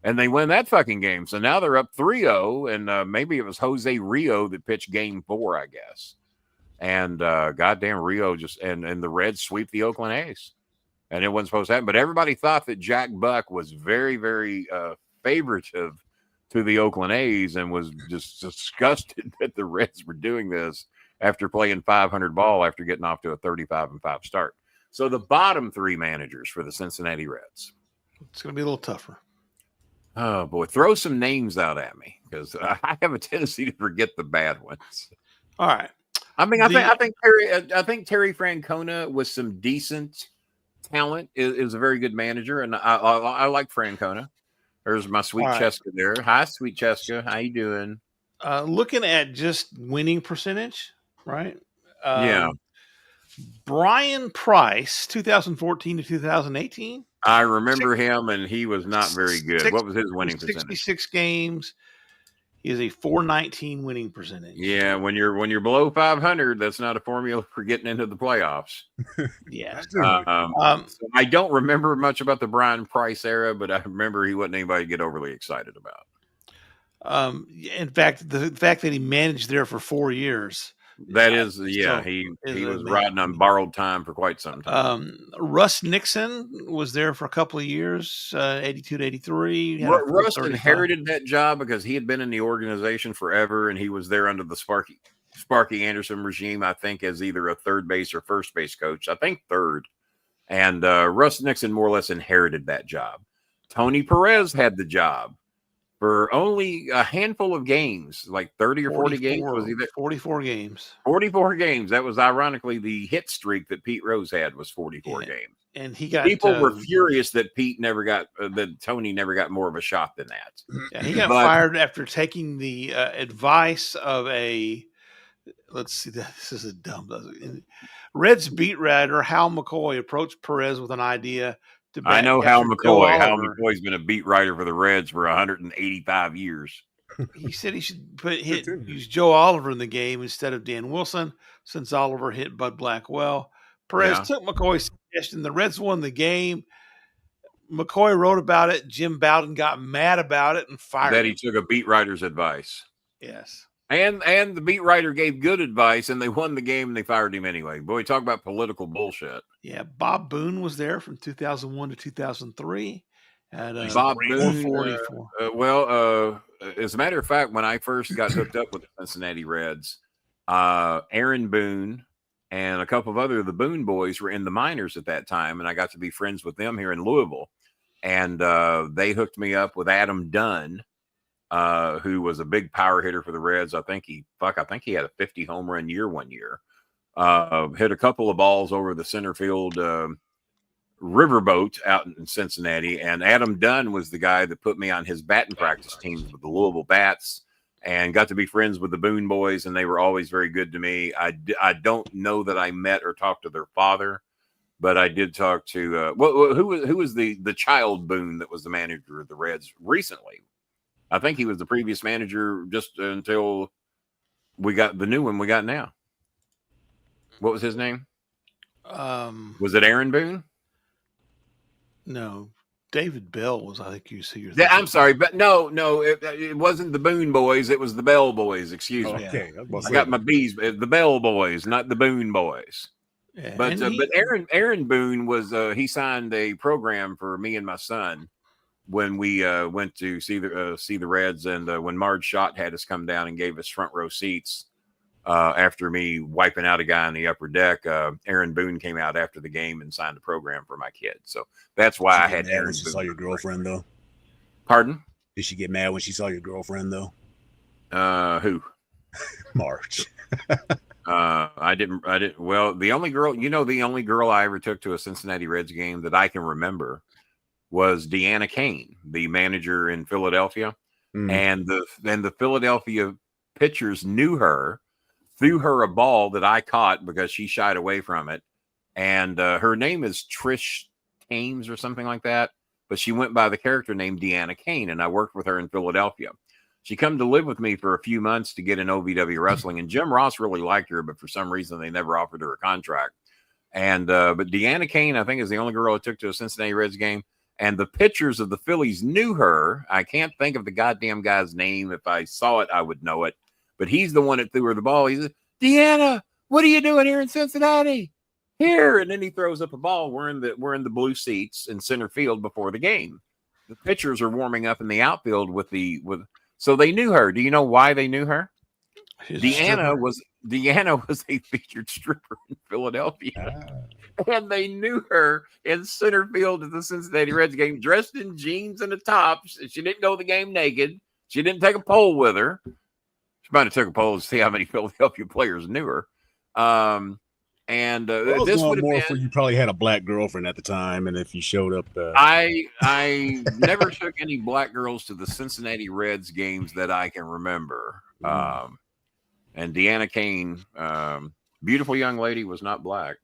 And they win that fucking game. So now they're up 3-0, and maybe it was Jose Rio that pitched game 4, I guess. And goddamn Rio and the Reds sweep the Oakland A's. And it wasn't supposed to happen. But everybody thought that Jack Buck was very, very favoritive to the Oakland A's and was just disgusted that the Reds were doing this after playing 500 ball after getting off to a 35-5 start. So the bottom 3 managers for the Cincinnati Reds. It's going to be a little tougher. Oh, boy. Throw some names out at me because I have a tendency to forget the bad ones. All right. I mean, I think Terry Francona with some decent talent is a very good manager, and I like Francona. There's my sweet Cheska there. Hi, sweet Cheska. How you doing? Looking at just winning percentage, right? Yeah. Brian Price, 2014 to 2018. I remember him, and he was not very good. What was his winning percentage? 66 games. He has a .419 winning percentage. Yeah, when you're below 500, that's not a formula for getting into the playoffs. Yeah. So I don't remember much about the Brian Price era, but I remember he wasn't anybody to get overly excited about. In fact, the fact that he managed there for 4 years. That is, he was riding on borrowed time for quite some time. Russ Nixon was there for a couple of years, 82 to 83. Russ inherited that job because he had been in the organization forever, and he was there under the Sparky Anderson regime, I think, as either a third base or first base coach. I think third. And Russ Nixon more or less inherited that job. Tony Perez had the job for only a handful of games, like 30 or 40 games. Was he there? 44 games. 44 games. That was ironically the hit streak that Pete Rose had was 44 games. And he got people were furious that Pete never got that Tony never got more of a shot than that. Yeah, he got fired after taking the advice of a. Let's see, this is a dumb. Reds beat writer Hal McCoy approached Perez with an idea to. I know Hal McCoy. Hal McCoy's been a beat writer for the Reds for 185 years. He said he should use Joe Oliver in the game instead of Dan Wilson, since Oliver hit Bud Black well. Perez took McCoy's suggestion. The Reds won the game. McCoy wrote about it. Jim Bowden got mad about it and fired him. He took a beat writer's advice. Yes. And the beat writer gave good advice, and they won the game, and they fired him anyway. Boy, talk about political bullshit. Yeah, Bob Boone was there from 2001 to 2003. At, Bob Boone, as a matter of fact, when I first got hooked up with the Cincinnati Reds, Aaron Boone and a couple of other of the Boone boys were in the minors at that time, and I got to be friends with them here in Louisville. And they hooked me up with Adam Dunn, who was a big power hitter for the Reds. I think he had a 50 home run year one year. Hit a couple of balls over the center field riverboat out in Cincinnati, and Adam Dunn was the guy that put me on his batting practice teams with the Louisville Bats, and got to be friends with the Boone boys, and they were always very good to me. I don't know that I met or talked to their father, but I did talk to who was the child Boone that was the manager of the Reds recently. I think he was the previous manager just until we got the new one we got now. What was his name? Was it Aaron Boone? No, David Bell was. I think you see. I'm sorry, but no, it wasn't the Boone boys. It was the Bell boys. Excuse me. Okay, I got my B's. The Bell boys, not the Boone boys. Yeah, but Aaron Boone was. He signed a program for me and my son when we went to see the Reds, and when Marge Schott had us come down and gave us front row seats. After me wiping out a guy on the upper deck, Aaron Boone came out after the game and signed the program for my kid. So that's why I had Aaron Boone. She saw your girlfriend, though. Pardon? Did she get mad when she saw your girlfriend, though? Who? Marge. I didn't. Well, the only girl I ever took to a Cincinnati Reds game that I can remember was Deanna Kane, the manager in Philadelphia, and the Philadelphia pitchers knew her. Threw her a ball that I caught because she shied away from it. And her name is Trish Thames or something like that. But she went by the character name Deanna Kane, and I worked with her in Philadelphia. She come to live with me for a few months to get in OVW wrestling, and Jim Ross really liked her, but for some reason they never offered her a contract. And but Deanna Kane, I think, is the only girl I took to a Cincinnati Reds game. And the pitchers of the Phillies knew her. I can't think of the goddamn guy's name. If I saw it, I would know it. But he's the one that threw her the ball. He said, Deanna, what are you doing here in Cincinnati? Here. And then he throws up a ball. We're in the blue seats in center field before the game. The pitchers are warming up in the outfield so they knew her. Do you know why they knew her? Deanna was a featured stripper in Philadelphia. And they knew her in center field at the Cincinnati Reds game, dressed in jeans and a top. She didn't go to the game naked. She didn't take a pole with her. Might have took a poll to see how many Philadelphia players knew her. This would have been for you probably had a black girlfriend at the time, and if you showed up, I never took any black girls to the Cincinnati Reds games that I can remember. And Deanna Kane, beautiful young lady, was not black.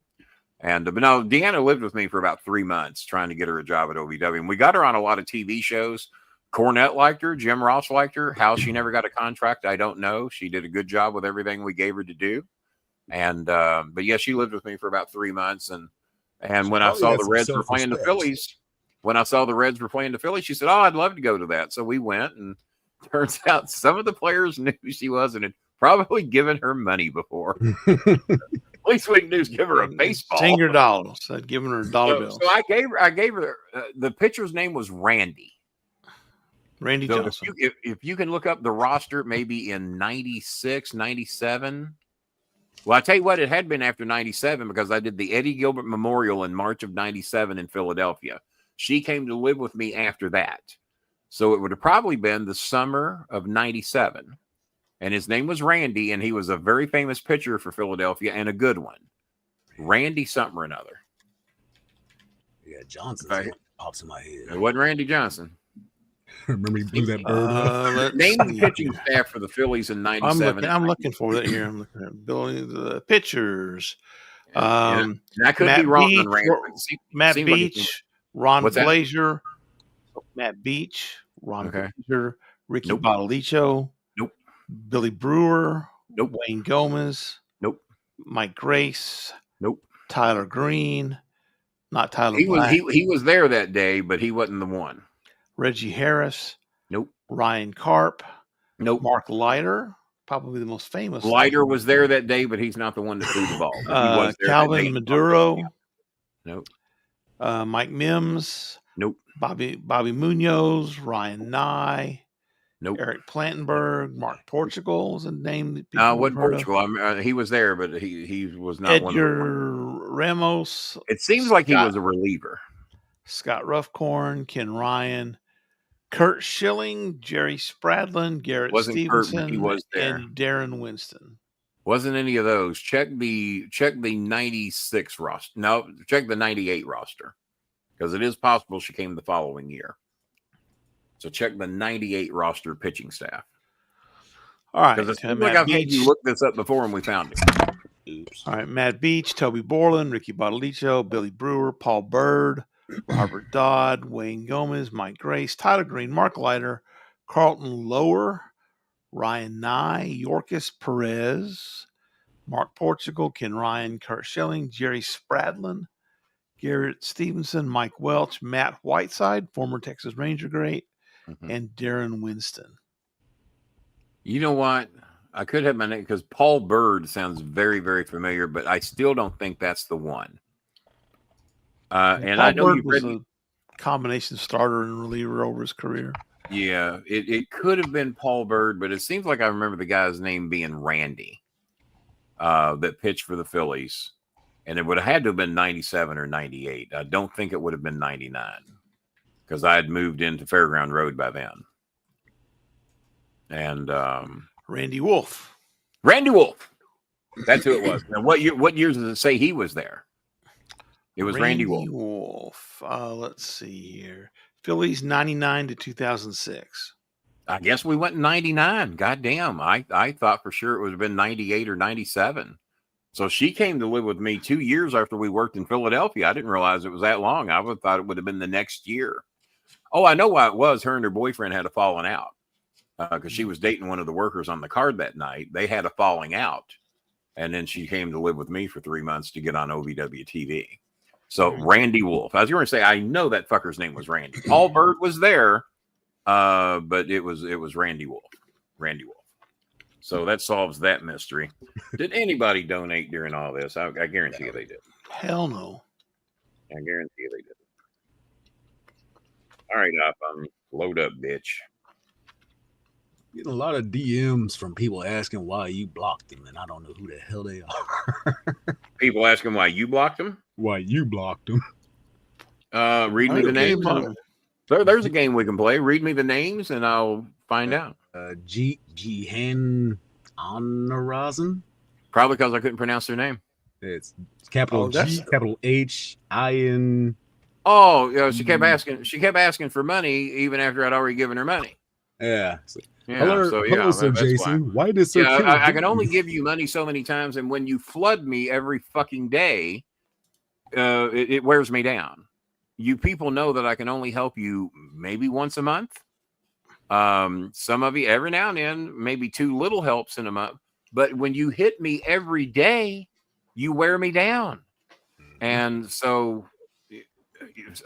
But no, Deanna lived with me for about 3 months trying to get her a job at OVW, and we got her on a lot of TV shows. Cornette liked her. Jim Ross liked her. How she never got a contract, I don't know. She did a good job with everything we gave her to do. But yeah, she lived with me for about 3 months. And when I saw the Reds were playing the Phillies, she said, "Oh, I'd love to go to that." So we went, and turns out some of the players knew who she was and had probably given her money before. At least we knew to give her a baseball. Senior dollars. I'd given her dollar bills. So I gave her the pitcher's name was Randy. Randy Johnson. If you can look up the roster, maybe in 96, 97. Well, I tell you what, it had been after 97 because I did the Eddie Gilbert Memorial in March of 97 in Philadelphia. She came to live with me after that. So it would have probably been the summer of 97. And his name was Randy, and he was a very famous pitcher for Philadelphia and a good one. Randy something or another. Yeah, Johnson's name pops in my head. It wasn't Randy Johnson. Remember he blew that bird? Name the pitching staff for the Phillies in 97. I'm looking for that here. I'm looking at Billy, the pitchers. I could be wrong on Randy. Matt Beach, Ron Blazer, Matt Beach, Ron Blazer, Ricky Bottolicho. Nope. Billy Brewer. Nope. Wayne Gomez. Nope. Mike Grace. Nope. Tyler Green. Not Tyler Black. He was there that day, but he wasn't the one. Reggie Harris. Nope. Ryan Karp. Nope. Mark Leiter. Probably the most famous. Leiter was there that day, but he's not the one that threw the ball. He was there Calvin Maduro. Nope. Mike Mims. Nope. Bobby Munoz. Ryan Nye. Nope. Eric Plantenberg. Mark Portugal is a name that people what Portugal? He was there, but he was not Edgar Ramos. It seems like he was a reliever. Scott Ruffcorn, Ken Ryan, Kurt Schilling, Jerry Spradlin, Garrett Stevenson, he was there. And Darren Winston. Wasn't any of those. Check the 96 roster. No, check the 98 roster. Because it is possible she came the following year. So check the 98 roster pitching staff. All right. Because it seems like I've had you look this up before and we found it. Oops. All right. Matt Beach, Toby Borland, Ricky Bottolicho, Billy Brewer, Paul Bird, Robert Dodd, Wayne Gomez, Mike Grace, Tyler Green, Mark Leiter, Carlton Lower, Ryan Nye, Yorkis Perez, Mark Portugal, Ken Ryan, Kurt Schilling, Jerry Spradlin, Garrett Stevenson, Mike Welch, Matt Whiteside, former Texas Ranger great, and Darren Winston. You know what? I could have my name because Paul Bird sounds very, very familiar, but I still don't think that's the one. And Paul I know Bird was a combination starter and reliever over his career. Yeah, it could have been Paul Bird, but it seems like I remember the guy's name being Randy that pitched for the Phillies. And it would have had to have been 97 or 98. I don't think it would have been 99 because I had moved into Fairground Road by then. And Randy Wolf. Randy Wolf. That's who it was. Now, what years does it say he was there? It was Randy Wolf. Let's see here. Phillies 99 to 2006. I guess we went in 99. God damn. I thought for sure it would have been 98 or 97. So she came to live with me 2 years after we worked in Philadelphia. I didn't realize it was that long. I would have thought it would have been the next year. Oh, I know why it was. Her and her boyfriend had a falling out because she was dating one of the workers on the card that night. They had a falling out. And then she came to live with me for 3 months to get on OVW TV. So Randy Wolf. I was going to say, I know that fucker's name was Randy. Paul Bird was there, but it was Randy Wolf. Randy Wolf. So that solves that mystery. Did anybody donate during all this? I guarantee you they did. Hell no. I guarantee you they did. All right, load up, bitch. Getting a lot of DMs from people asking why you blocked them, and I don't know who the hell they are. People asking why you blocked them? Why you blocked them? Read me the names. There's a game we can play. Read me the names, and I'll find out. Jihan Honorazan. Probably because I couldn't pronounce their name. It's capital G, capital H-I-N. Oh, yeah. She kept asking for money even after I'd already given her money. Yeah. Hello, Sir Jason. Why did Sir? I can only give you money so many times, and when you flood me every fucking day, it wears me down. You people know that I can only help you maybe once a month. Some of you every now and then, maybe 2 little helps in a month. But when you hit me every day, you wear me down. And so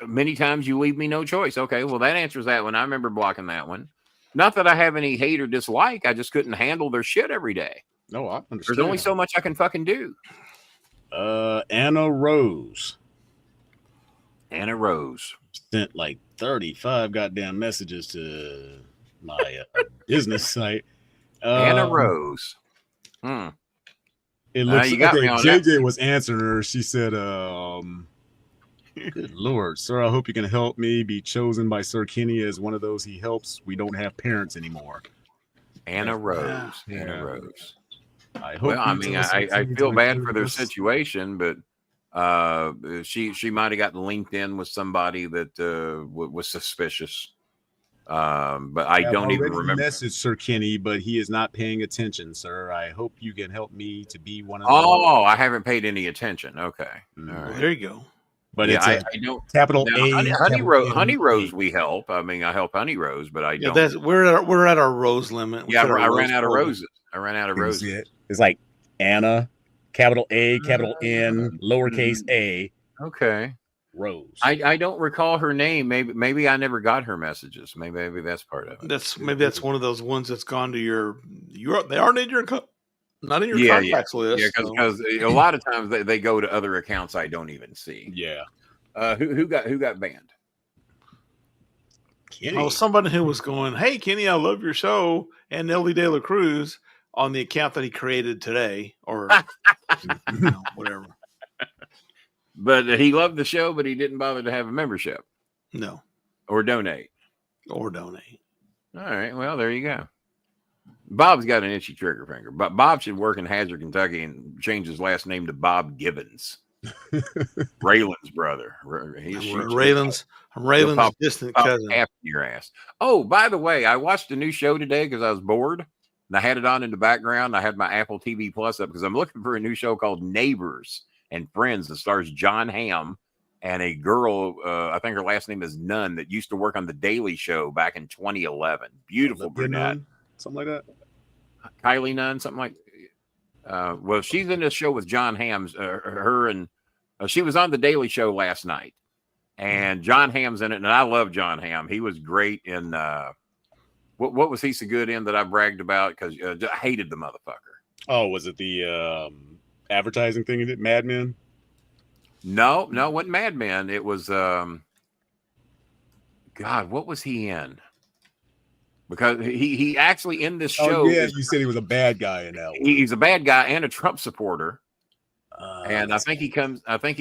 many times you leave me no choice. Okay, well, that answers that one. I remember blocking that one. Not that I have any hate or dislike. I just couldn't handle their shit every day. No, I understand. There's only so much I can fucking do. Anna Rose. Anna Rose sent like 35 goddamn messages to my business site. Anna Rose. It looks like JJ was answering her. She said, Good Lord, sir. I hope you can help me be chosen by Sir Kenny as one of those he helps. We don't have parents anymore. Anna Rose. Yeah. Anna Rose. I hope Well, I mean, I feel bad for their situation, but she might have gotten linked in with somebody that was suspicious. But I don't even remember. Message Sir Kenny, but he is not paying attention, sir. I hope you can help me to be one of those. I haven't paid any attention. Okay. All right. Well, there you go. But yeah, it's I don't. Capital now, A. Honey Rose, we help. I mean, I help Honey Rose, but I don't. We're at our rose limit. I ran out of roses. I ran out of roses. It's like Anna, capital A, capital N, lowercase a. Okay. Rose. I don't recall her name. Maybe I never got her messages. Maybe that's part of it. Maybe that's one of those ones that's gone to your. They aren't in your. Not in your contacts list. Yeah, because a lot of times they go to other accounts I don't even see. Yeah. Who got banned? Kenny. Oh, somebody who was going, "Hey Kenny, I love your show," and Nelly De La Cruz on the account that he created today, or whatever. But he loved the show, but he didn't bother to have a membership. No. Or donate. Or donate. All right. Well, there you go. Bob's got an itchy trigger finger. But Bob should work in Hazard, Kentucky and change his last name to Bob Gibbons. Raylan's brother. Raylan's distant cousin. Half your ass. Oh, by the way, I watched a new show today because I was bored. And I had it on in the background. I had my Apple TV Plus up because I'm looking for a new show called Neighbors and Friends that stars John Hamm and a girl, I think her last name is Nunn, that used to work on The Daily Show back in 2011. Beautiful brunette. Something like that. Kylie Nunn, something like well, she's in this show with John Hamm's, she was on The Daily Show last night. And John Hamm's in it, and I love John Hamm. He was great in, what was he so good in that I bragged about? Because I hated the motherfucker. Oh, was it the advertising thing? Did Mad Men? No, it wasn't Mad Men. It was God, what was he in? Because he actually in this show. Oh, yeah, you said he was a bad guy in that one. He's a bad guy and a Trump supporter. And I think he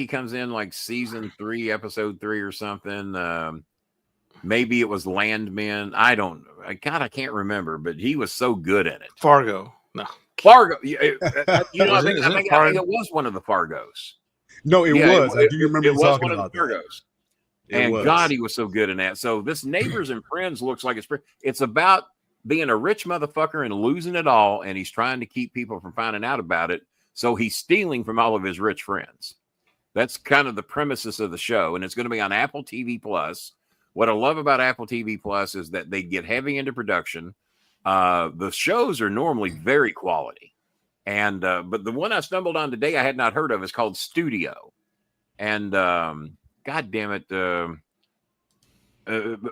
comes in like season 3, episode 3 or something. Maybe it was Landmen. I can't remember, but he was so good in it. Fargo. No. Fargo. I think it was one of the Fargos. No, it was. I do remember it was talking one of about the Fargos. And God, he was so good in that. So this Neighbors and Friends looks like it's about being a rich motherfucker and losing it all, and he's trying to keep people from finding out about it. So he's stealing from all of his rich friends. That's kind of the premises of the show, and it's going to be on Apple TV Plus. What I love about Apple TV Plus is that they get heavy into production. The shows are normally very quality, and but the one I stumbled on today I had not heard of is called Studio, and God damn it,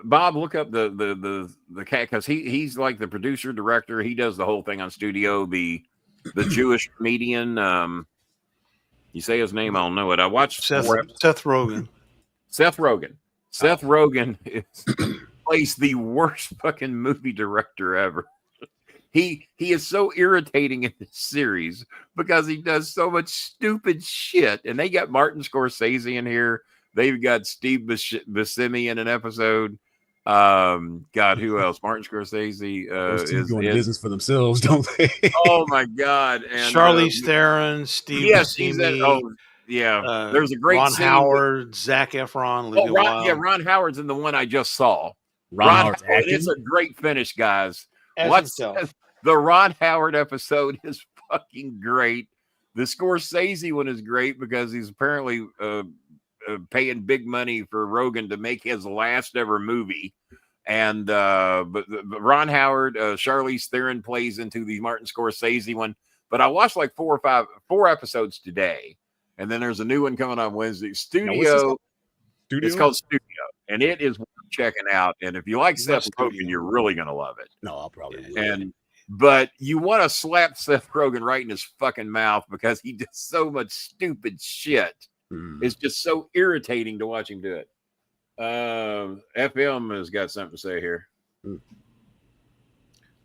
Bob, look up the cat because he's like the producer director. He does the whole thing on Studio. The Jewish comedian. You say his name, I'll know it. I watched Seth Rogen. Seth Rogen plays the worst fucking movie director ever. He is so irritating in this series because he does so much stupid shit. And they got Martin Scorsese in here. They've got Steve Buscemi in an episode. God, who else? Martin Scorsese is doing business for themselves, don't they? Oh my God! And Charlize Theron, Steve Buscemi. There's a great Ron Howard, Zac Efron. Ron Howard's in the one I just saw. Ron Howard, it's a great finish, guys. The Ron Howard episode is fucking great. The Scorsese one is great because he's apparently paying big money for Rogan to make his last ever movie. And but Ron Howard, Charlize Theron plays into the Martin Scorsese one. But I watched like 4 episodes today. And then there's a new one coming on Wednesday. Studio. It's called Studio. And it is worth checking out. And if you like Seth Rogen, you're really going to love it. No, I'll probably will. But you want to slap Seth Rogen right in his fucking mouth because he does so much stupid shit. It's just so irritating to watch him do it. FM has got something to say here.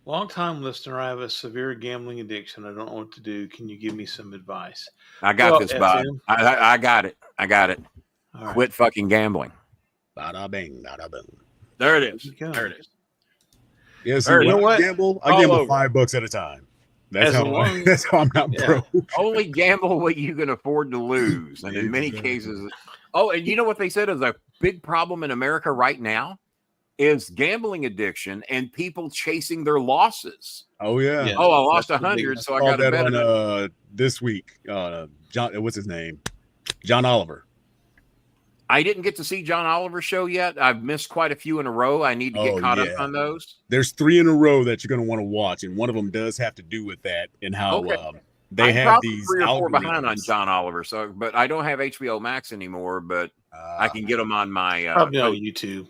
Long-time listener, I have a severe gambling addiction. I don't know what to do. Can you give me some advice? I got this, Bob. I got it. All Quit fucking gambling. Bada bing, bada boom. There it is. There it is. Yeah, see, when I gamble $5 at a time. That's how I'm not broke. Only gamble what you can afford to lose. And in many cases, and you know what they said is a big problem in America right now is gambling addiction and people chasing their losses. Oh yeah. Oh, I lost 100, so I got to bet on this week. John, what's his name? John Oliver. I didn't get to see John Oliver's show yet. I've missed quite a few in a row. I need to get caught up on those. There's 3 in a row that you're going to want to watch, and one of them does have to do with that and how they have these 3 or 4 behind on John Oliver. So, but I don't have HBO Max anymore. But I can get them on my probably on YouTube.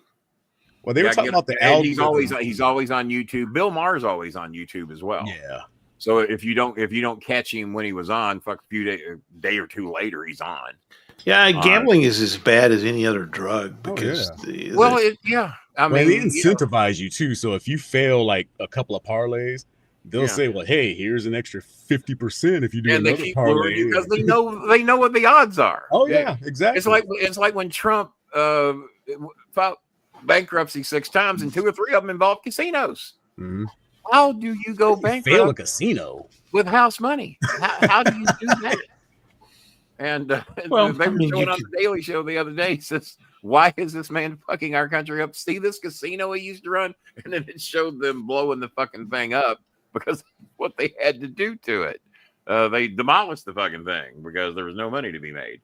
Well, they were talking about the algorithm. He's always on YouTube. Bill Maher's always on YouTube as well. Yeah. So if you don't catch him when he was on, a day or 2 later, he's on. Yeah, gambling is as bad as any other drug because I mean, they incentivize you too. So if you fail like a couple of parlays, they'll say, "Well, hey, here's an extra 50% if you do another parlay," because they know what the odds are. Oh yeah, exactly. It's like when Trump filed bankruptcy 6 times, and 2 or 3 of them involved casinos. Mm-hmm. How do you go bankrupt? Fail a casino with house money? How do you do that? And they were showing on the Daily Show the other day. Says, "Why is this man fucking our country up? See this casino he used to run?" And then it showed them blowing the fucking thing up because of what they had to do to it. They demolished the fucking thing because there was no money to be made.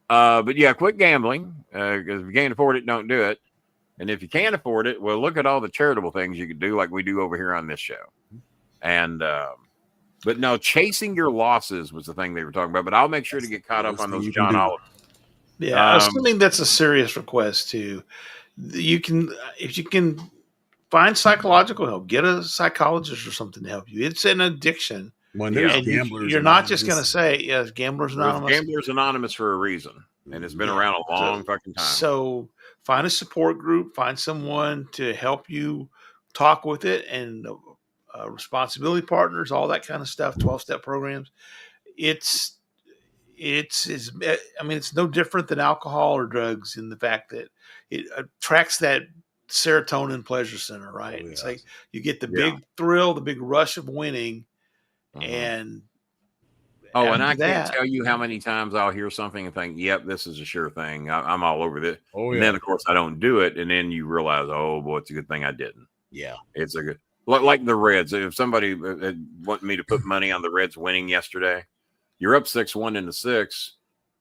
But yeah, quit gambling because if you can't afford it, don't do it. And if you can't afford it, well, look at all the charitable things you could do, like we do over here on this show. And but no, chasing your losses was the thing they were talking about. But I'll make sure to get caught up on those John Oliver. Yeah, assuming that's a serious request too. You can, if you can find psychological help, get a psychologist or something to help you. It's an addiction. When there's Gamblers you're not just going to say, yes, Gamblers Anonymous. Gamblers Anonymous for a reason. And it's been around a long fucking time. So find a support group, find someone to help you talk with it, and responsibility partners, all that kind of stuff, 12-step programs. It's no different than alcohol or drugs in the fact that it attracts that serotonin pleasure center, right? It's like you get the big thrill, the big rush of winning, and and I can't tell you how many times I'll hear something and think, "Yep, this is a sure thing. I'm all over this." And then, of course, I don't do it, and then you realize, "Oh boy, it's a good thing I didn't." Yeah, it's a good, like the Reds. If somebody wanted me to put money on the Reds winning yesterday, you're up 6-1 in the 6th.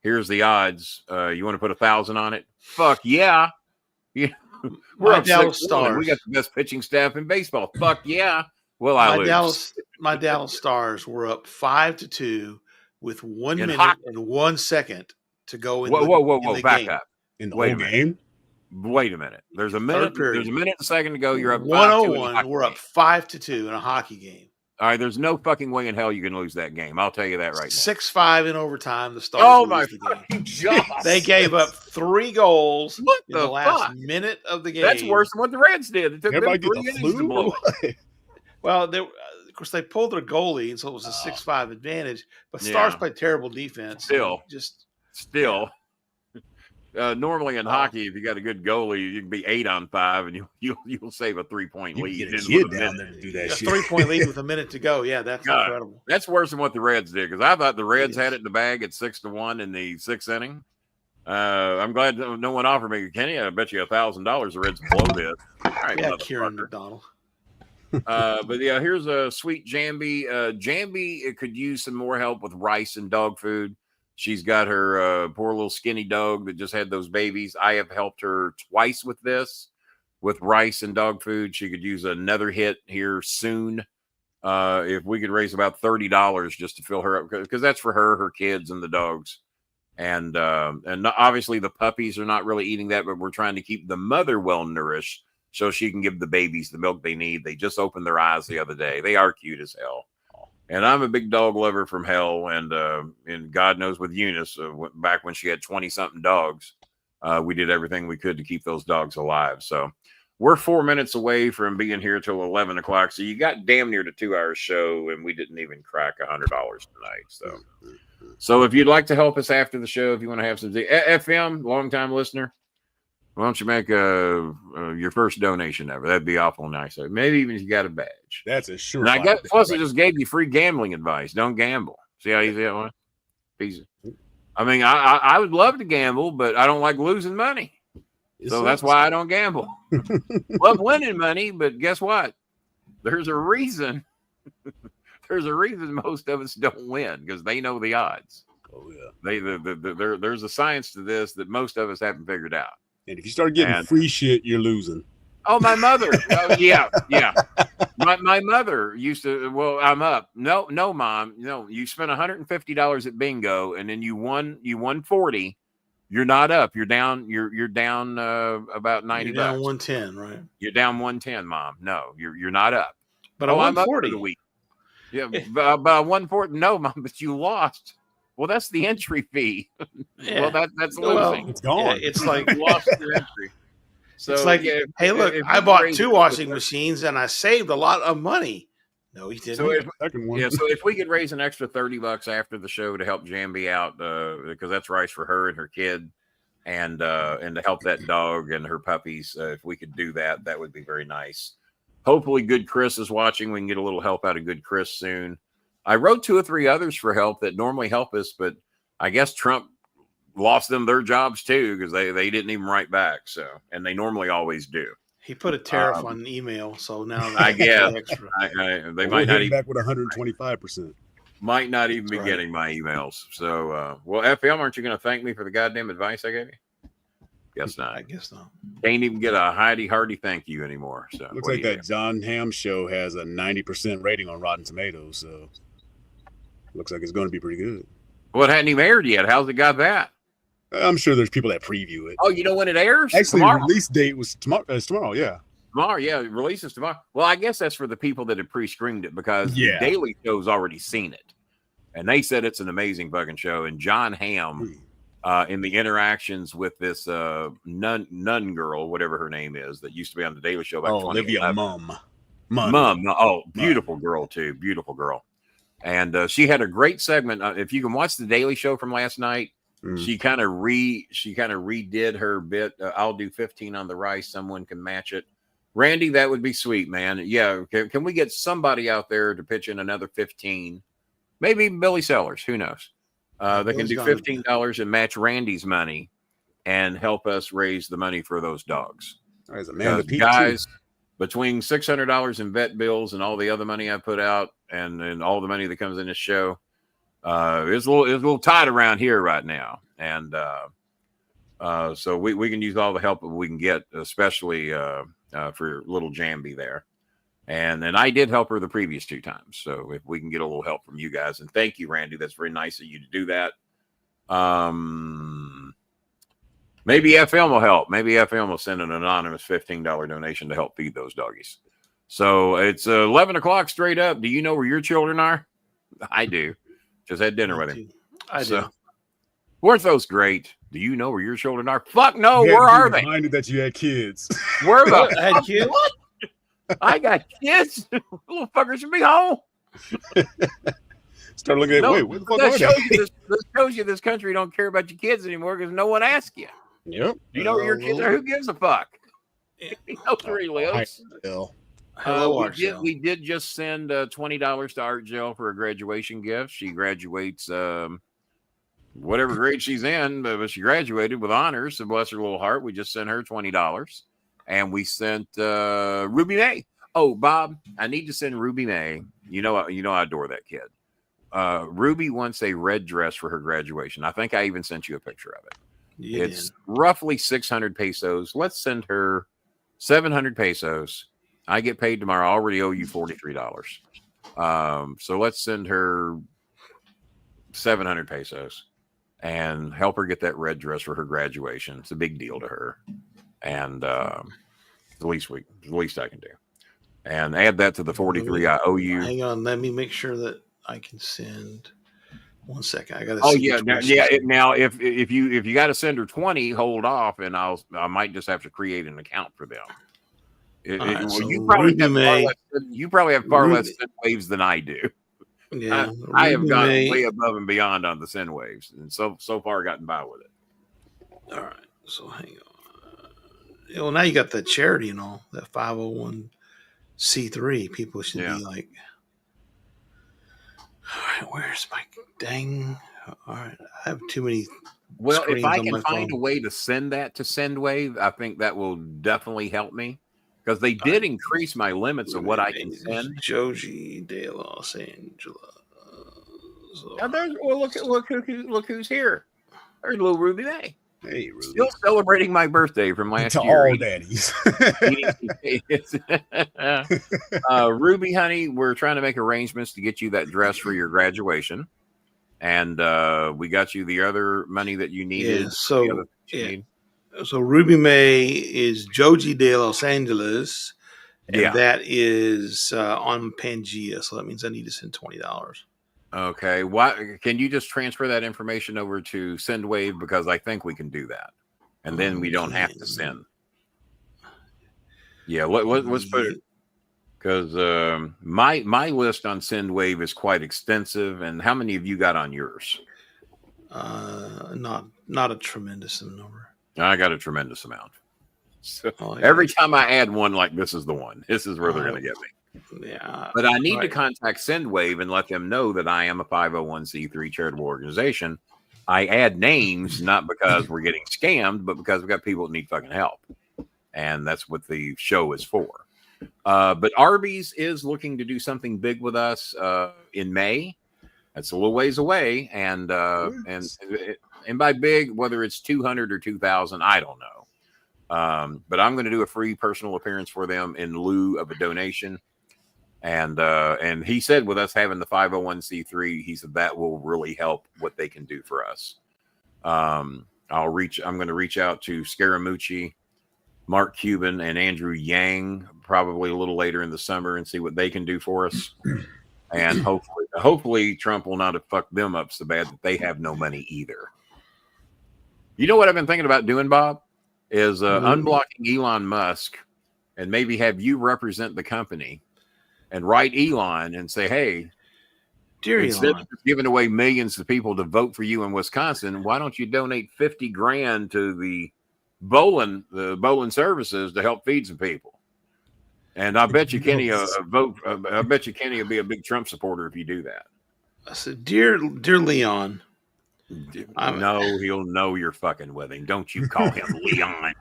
Here's the odds. You want to put 1,000 on it? Fuck yeah! We're up 6-1. We got the best pitching staff in baseball. Fuck yeah! Well, my Dallas Stars were up 5-2 with 1 minute and 1 second to go in. Whoa! Back up. In the whole game. Wait a minute. There's a minute. There's a minute and a second to go. You're up 101. We're up 5-2 in a hockey game. All right, there's no fucking way in hell you can lose that game. I'll tell you that right now. 6-5 in overtime. The Stars lose the game. They gave up 3 goals in the last minute of the game. That's worse than what the Reds did. It took them 3 innings to blow it. Well, of course, they pulled their goalie, and so it was a 6-5 advantage. But Stars played terrible defense. Still. Normally in hockey, if you got a good goalie, you can be 8-on-5, and you'll save a 3-point lead. You get a kid down there to do that shit. 3-point lead with a minute to go. Yeah, that's incredible. That's worse than what the Reds did, because I thought the Reds had it in the bag at 6-1 in the 6th inning. I'm glad no one offered me, Kenny. I bet you $1,000 the Reds blow this. All right, Kieran McDonald. But yeah, here's a sweet Jambi. Jambi could use some more help with rice and dog food. She's got her poor little skinny dog that just had those babies. I have helped her twice with this, with rice and dog food. She could use another hit here soon. If we could raise about $30 just to fill her up, because that's for her kids, and the dogs. And obviously the puppies are not really eating that, but we're trying to keep the mother well nourished so she can give the babies the milk they need. They just opened their eyes the other day. They are cute as hell. And I'm a big dog lover from hell. And God knows with Eunice, back when she had 20-something dogs, we did everything we could to keep those dogs alive. So we're 4 minutes away from being here till 11 o'clock. So you got damn near the 2-hour show, and we didn't even crack $100 tonight. So if you'd like to help us after the show, if you want to have some FM, longtime listener, why don't you make your first donation ever? That'd be awful nice. Maybe even if you got a badge. That's a sure. And I guess plus I just gave you free gambling advice. Don't gamble. See how easy that one? Easy. I mean, I would love to gamble, but I don't like losing money. So that's why I don't gamble. Love winning money, but guess what? There's a reason. There's a reason most of us don't win, because they know the odds. Oh yeah. There's a science to this that most of us haven't figured out. And if you start getting free shit, you're losing. Oh, my mother. Yeah. My mother used to. Well, I'm up. No, mom. No, you spent $150 at bingo, and then you won 40. You're not up. You're down. You're down about 90 bucks. Down 110, right? You're down 110, mom. No, you're not up. But I'm up 40 a week. Yeah, but 140. No, mom, but you lost. Well, that's the entry fee. Yeah. Well, that's losing. It's gone. Yeah, it's like you lost your entry. So it's like, hey, look, I bought 2 washing machines and I saved a lot of money. No, he didn't. So if we could raise an extra $30 after the show to help Jambi out, because that's rice for her and her kid, and to help that dog and her puppies, if we could do that, that would be very nice. Hopefully, Good Chris is watching. We can get a little help out of Good Chris soon. I wrote 2 or 3 others for help that normally help us, but I guess Trump lost them their jobs too, because they didn't even write back. So, and they normally always do. He put a tariff on email, so now I guess they might not even back with 125%. Might not even be getting my emails. So, well, FM, aren't you going to thank me for the goddamn advice I gave you? Guess not. I guess not. Can't even get a hearty thank you anymore. So looks like that John Hamm show has a 90% rating on Rotten Tomatoes. So looks like it's going to be pretty good. Well, it hadn't even aired yet. How's it got that? I'm sure there's people that preview it. Oh, you know when it airs? Actually, tomorrow. Release date was tomorrow. Tomorrow, yeah. Tomorrow, yeah. Releases tomorrow. Well, I guess that's for the people that have pre-screened it, because the Daily Show's already seen it, and they said it's an amazing fucking show. And John Hamm, in the interactions with this nun girl, whatever her name is, that used to be on the Daily Show back 2011. Olivia Mum. Oh, beautiful girl too. Beautiful girl. And she had a great segment. If you can watch the Daily Show from last night, she kind of redid her bit. I'll do 15 on the rice. Someone can match it. Randy, that would be sweet, man. Yeah. Can we get somebody out there to pitch in another 15? Maybe even Billy Sellers. Who knows? They can do $15 and match Randy's money and help us raise the money for those dogs. Guys, between $600 in vet bills and all the other money I put out, and all the money that comes in this show, it's a little tight around here right now. And so we can use all the help that we can get, especially for little Jambi there. And I did help her the previous 2 times. So if we can get a little help from you guys, and thank you, Randy. That's very nice of you to do that. Maybe FM will help. Maybe FM will send an anonymous $15 donation to help feed those doggies. So it's 11 o'clock straight up. Do you know where your children are? I do. Just had dinner with him. I do. Weren't those great? Do you know where your children are? Fuck no. Where are they? Reminded that you had kids. Where the? I had kids. What? I got kids. Little fuckers should be home. Start looking at wait, what the fuck that shows you this country don't care about your kids anymore, because no one asks you. Yep. You know where your kids are? Who gives a fuck? He knows where he lives. We did just send $20 to Art Gel for a graduation gift. She graduates whatever grade she's in, but she graduated with honors. So bless her little heart. We just sent her $20. And we sent Ruby May. Oh, Bob, I need to send Ruby May. You know I adore that kid. Ruby wants a red dress for her graduation. I think I even sent you a picture of it. Yeah. It's roughly 600 pesos. Let's send her 700 pesos. I get paid tomorrow. I already owe you $43. So let's send her 700 pesos and help her get that red dress for her graduation. It's a big deal to her. And the least I can do. And add that to the 43 I owe you. Hang on, let me make sure that I can send. 1 second, I got to. Oh yeah, now if you got to send her 20, hold off, and I might just have to create an account for them. You probably have far less sin waves than I do. Yeah, I have gone way above and beyond on the sin waves, and so far gotten by with it. All right, so hang on. Well, now you got the charity and all that 501c3. People should be like, all right, where's my dang? All right, I have too many. Well, if I can find a way to send that to SendWave, I think that will definitely help me. Because they did increase my limits of what I can send. Joji de Los Angeles. Now look who's here. There's little Ruby May. Hey, Ruby. Still celebrating my birthday from last to year. All daddies. Ruby, honey, we're trying to make arrangements to get you that dress for your graduation. And we got you the other money that you needed. So Ruby May is Joji de Los Angeles, and that is on Pangea. So that means I need to send $20. Okay. Can you just transfer that information over to SendWave, because I think we can do that, and then we don't have to send. Yeah. Let's put it, because my list on SendWave is quite extensive. And how many of you got on yours? Not a tremendous number. I got a tremendous amount. So every time I add one, like, this is the one. This is where they're going to get me. Yeah. But I need to contact SendWave and let them know that I am a 501c3 charitable organization. I add names not because we're getting scammed, but because we've got people that need fucking help. And that's what the show is for. But Arby's is looking to do something big with us in May. That's a little ways away. And by big, whether it's 200 or 2,000, I don't know. But I'm going to do a free personal appearance for them in lieu of a donation. And he said, with us having the 501c3, he said that will really help what they can do for us. I'm going to reach out to Scaramucci, Mark Cuban, and Andrew Yang probably a little later in the summer and see what they can do for us. And hopefully Trump will not have fucked them up so bad that they have no money either. You know what I've been thinking about doing, Bob? Is unblocking Elon Musk and maybe have you represent the company and write Elon and say, hey, dear instead Elon, of giving away millions of people to vote for you in Wisconsin, why don't you donate $50,000 to the Bolin services to help feed some people? And I bet you Kenny I bet you Kenny will be a big Trump supporter if you do that. I said, dear Leon. No, he'll know you're fucking with him. Don't you call him Leon.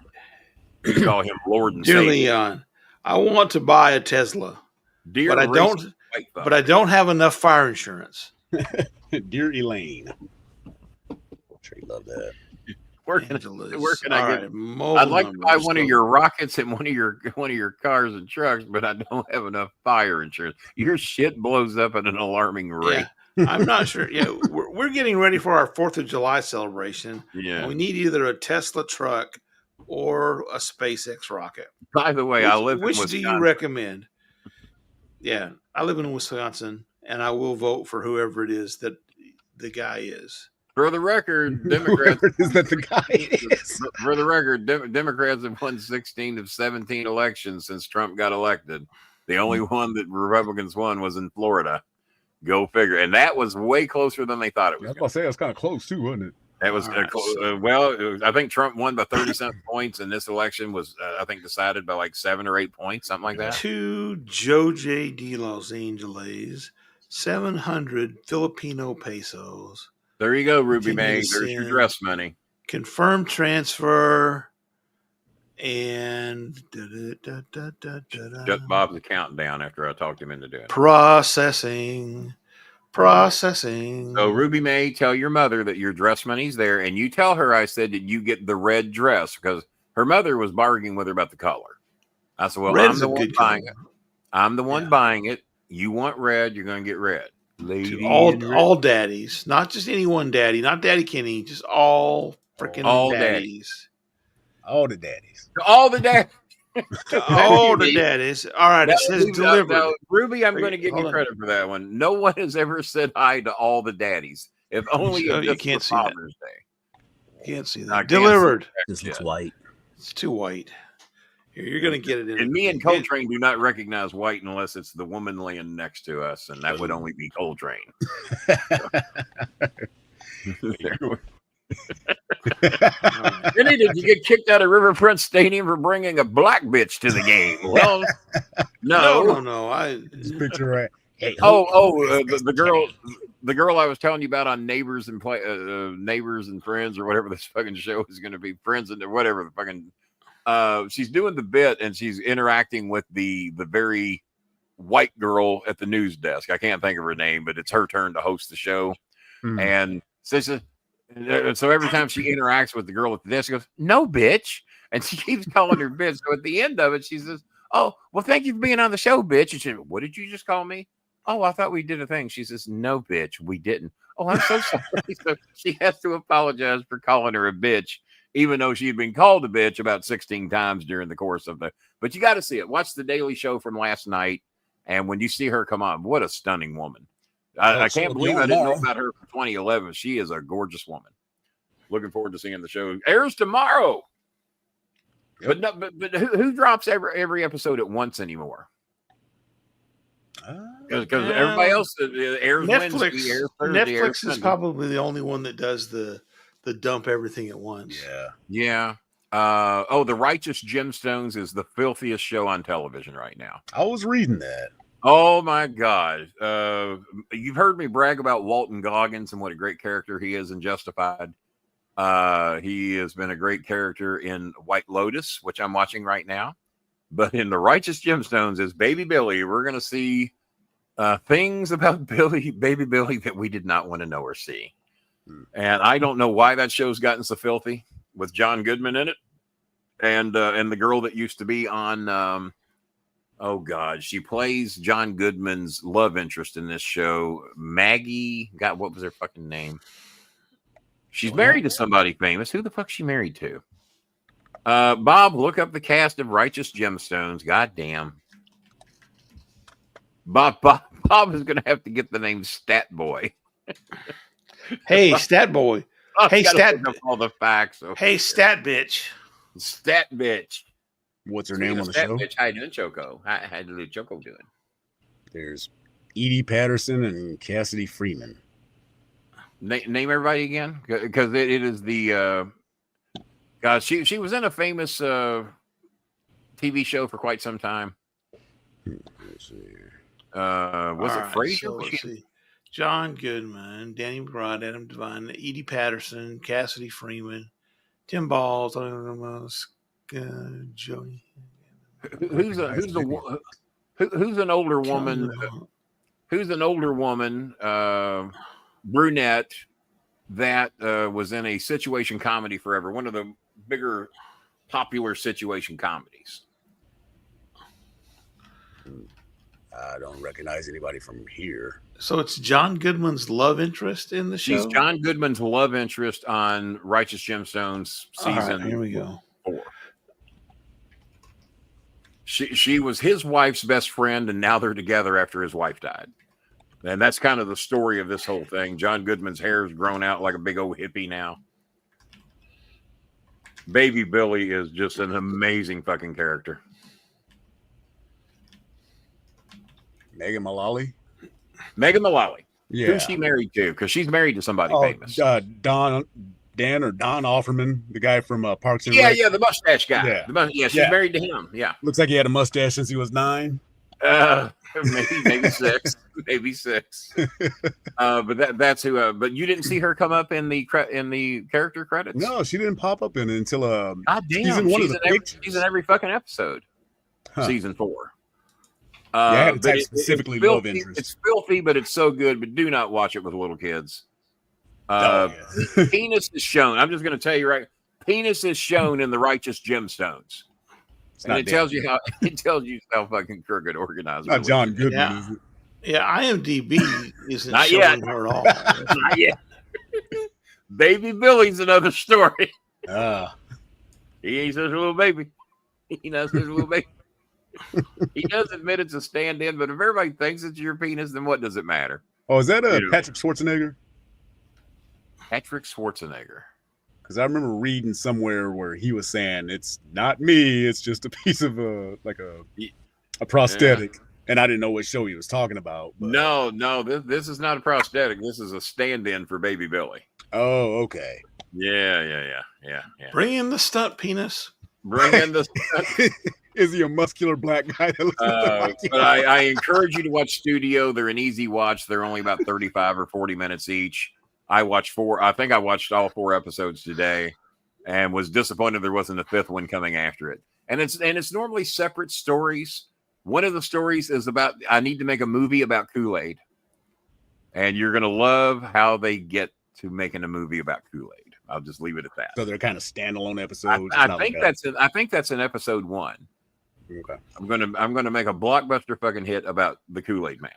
You call him Lord and Dear Savior. Leon, I want to buy a Tesla, but I don't have enough fire insurance. Dear Elaine. I'm sure you love that. Where can I get? I'd like to buy one of your rockets and one of your cars and trucks, but I don't have enough fire insurance. Your shit blows up at an alarming rate. Yeah. I'm not sure. Yeah, we're getting ready for our 4th of July celebration. Yeah, we need either a Tesla truck or a SpaceX rocket. By the way, which do you recommend? Yeah, I live in Wisconsin, and I will vote for whoever it is that the guy is. For the record, Democrats is that the guy is. For the record, Democrats have won 16 of 17 elections since Trump got elected. The only one that Republicans won was in Florida. Go figure. And that was way closer than they thought it was. I was going to say, it was kind of close too, wasn't it? That was close. I think Trump won by 37 points, and this election was, I think, decided by like 7 or 8 points, something like that. To Joji de Los Angeles, 700 Filipino pesos. There you go, Ruby May. There's your dress money. Confirm transfer. And shut Bob's account down after I talked him into doing it. Processing. So Ruby May, tell your mother that your dress money's there, and you tell her I said that you get the red dress, because her mother was bargaining with her about the color. I said, well, I'm the one buying it. I'm the one buying it. You want red, you're going to get red. Lady all daddies, not just any one daddy, not Daddy Kenny, just all freaking daddies. All the daddies. All the daddies. All the daddies. All right, it says delivered. Now, Ruby, I'm going to give you credit for that one. No one has ever said hi to all the daddies. If only you can't see Father's that. Day. You can't see that. Delivered. This looks white. It's too white. You're going to get it in. And me and Coltrane do not recognize white unless it's the woman laying next to us, and that would only be Coltrane. Vinny, did you get kicked out of Riverfront Stadium for bringing a black bitch to the game? Well, no. This picture right. Hey, the girl I was telling you about on Neighbors and Neighbors and Friends or whatever this fucking show is going to be, Friends and whatever the fucking. She's doing the bit and she's interacting with the very white girl at the news desk. I can't think of her name, but it's her turn to host the show. And so every time she interacts with the girl at the desk, she goes, "No, bitch," and she keeps calling her bitch. So at the end of it, she says, "Oh, well, thank you for being on the show, bitch." And she said, "What did you just call me?" "Oh, I thought we did a thing." She says, "No, bitch, we didn't." "Oh, I'm so sorry." So she has to apologize for calling her a bitch, even though she had been called a bitch about 16 times during the course of but you got to see it. Watch the Daily Show from last night. And when you see her come on, what a stunning woman. I can't believe I didn't know about her from 2011. She is a gorgeous woman. Looking forward to seeing the show. Airs tomorrow. Yep. But who drops every episode at once anymore? Because everybody else airs Netflix. Wednesday, airs Thursday, Netflix is probably the only one that does the dump everything at once. Yeah. The Righteous Gemstones is the filthiest show on television right now. I was reading that. Oh my God. You've heard me brag about Walton Goggins and what a great character he is in Justified. He has been a great character in White Lotus, which I'm watching right now. But in the Righteous Gemstones is Baby Billy. We're going to see things about Baby Billy that we did not want to know or see. And I don't know why that show's gotten so filthy with John Goodman in it. And the girl that used to be on, she plays John Goodman's love interest in this show. Maggie, God, what was her fucking name? She's married to somebody famous. Who the fuck's she married to? Bob, look up the cast of Righteous Gemstones. God damn. Bob is going to have to get the name Stat Boy. Hey, Stat Boy. Hey, Stat. All the facts. Okay. Hey, Stat Bitch. Stat Bitch. What's her name on the show? Bitch, how you doing, Choco? How did Choco doing? There's Edie Patterson and Cassidy Freeman. Name everybody again, because it is the. God, she was in a famous TV show for quite some time. Let's see. Was it Frasier? So John Goodman, Danny McBride, Adam Devine, Edie Patterson, Cassidy Freeman, Tim Balls, Joey. Who's an older woman? Who's an older woman? Brunette that was in a situation comedy forever. One of the bigger popular situation comedies. I don't recognize anybody from here. So it's John Goodman's love interest in the show? She's John Goodman's love interest on Righteous Gemstones season 4. She was his wife's best friend, and now they're together after his wife died. And that's kind of the story of this whole thing. John Goodman's hair has grown out like a big old hippie now. Baby Billy is just an amazing fucking character. Megan Mullally. Yeah. Who's she married to? Because she's married to somebody famous. Don Offerman, the guy from Parks and Rec. Yeah, the mustache guy. She's married to him. Yeah. Looks like he had a mustache since he was 9. Maybe 6. Maybe 6. But that's who. But you didn't see her come up in the character credits? No, she didn't pop up in it until God damn, she's in every fucking episode. Season 4. I had to type specifically love interest. It's filthy, but it's so good. But do not watch it with little kids. Penis is shown. I'm just going to tell you penis is shown in the Righteous Gemstones, and it tells you how fucking crooked organized. Not John Goodman, is it? Yeah, IMDb isn't not showing yet. Her at all. Not yet. Baby Billy's another story. He ain't such a little baby. He knows such a little baby. He does admit it's a stand-in, but if everybody thinks it's your penis, then what does it matter? Oh, is that Patrick Schwarzenegger? Patrick Schwarzenegger. Because I remember reading somewhere where he was saying it's not me, it's just a piece of a prosthetic, and I didn't know what show he was talking about. But... No, this is not a prosthetic. This is a stand-in for Baby Billy. Oh, okay. Yeah. Bring in the stunt penis. Bring in the stunt. Is he a muscular black guy? But I encourage you to watch Studio. They're an easy watch. They're only about 35 or 40 minutes each. I think I watched all 4 episodes today, and was disappointed there wasn't a 5th one coming after it. And it's normally separate stories. One of the stories is about I need to make a movie about Kool-Aid, and you're gonna love how they get to making a movie about Kool-Aid. I'll just leave it at that. So they're kind of standalone episodes. I think that's an episode 1. Okay. I'm gonna make a blockbuster fucking hit about the Kool-Aid man,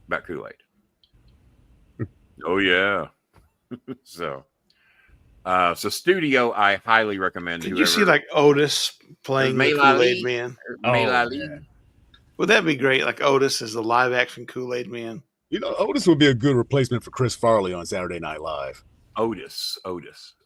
about Kool-Aid. Oh yeah. So Studio, I highly recommend. Did you see like Otis playing the Kool-Aid man? Yeah. Would that be great? Like Otis is the live action Kool-Aid man. You know, Otis would be a good replacement for Chris Farley on Saturday Night Live. Otis.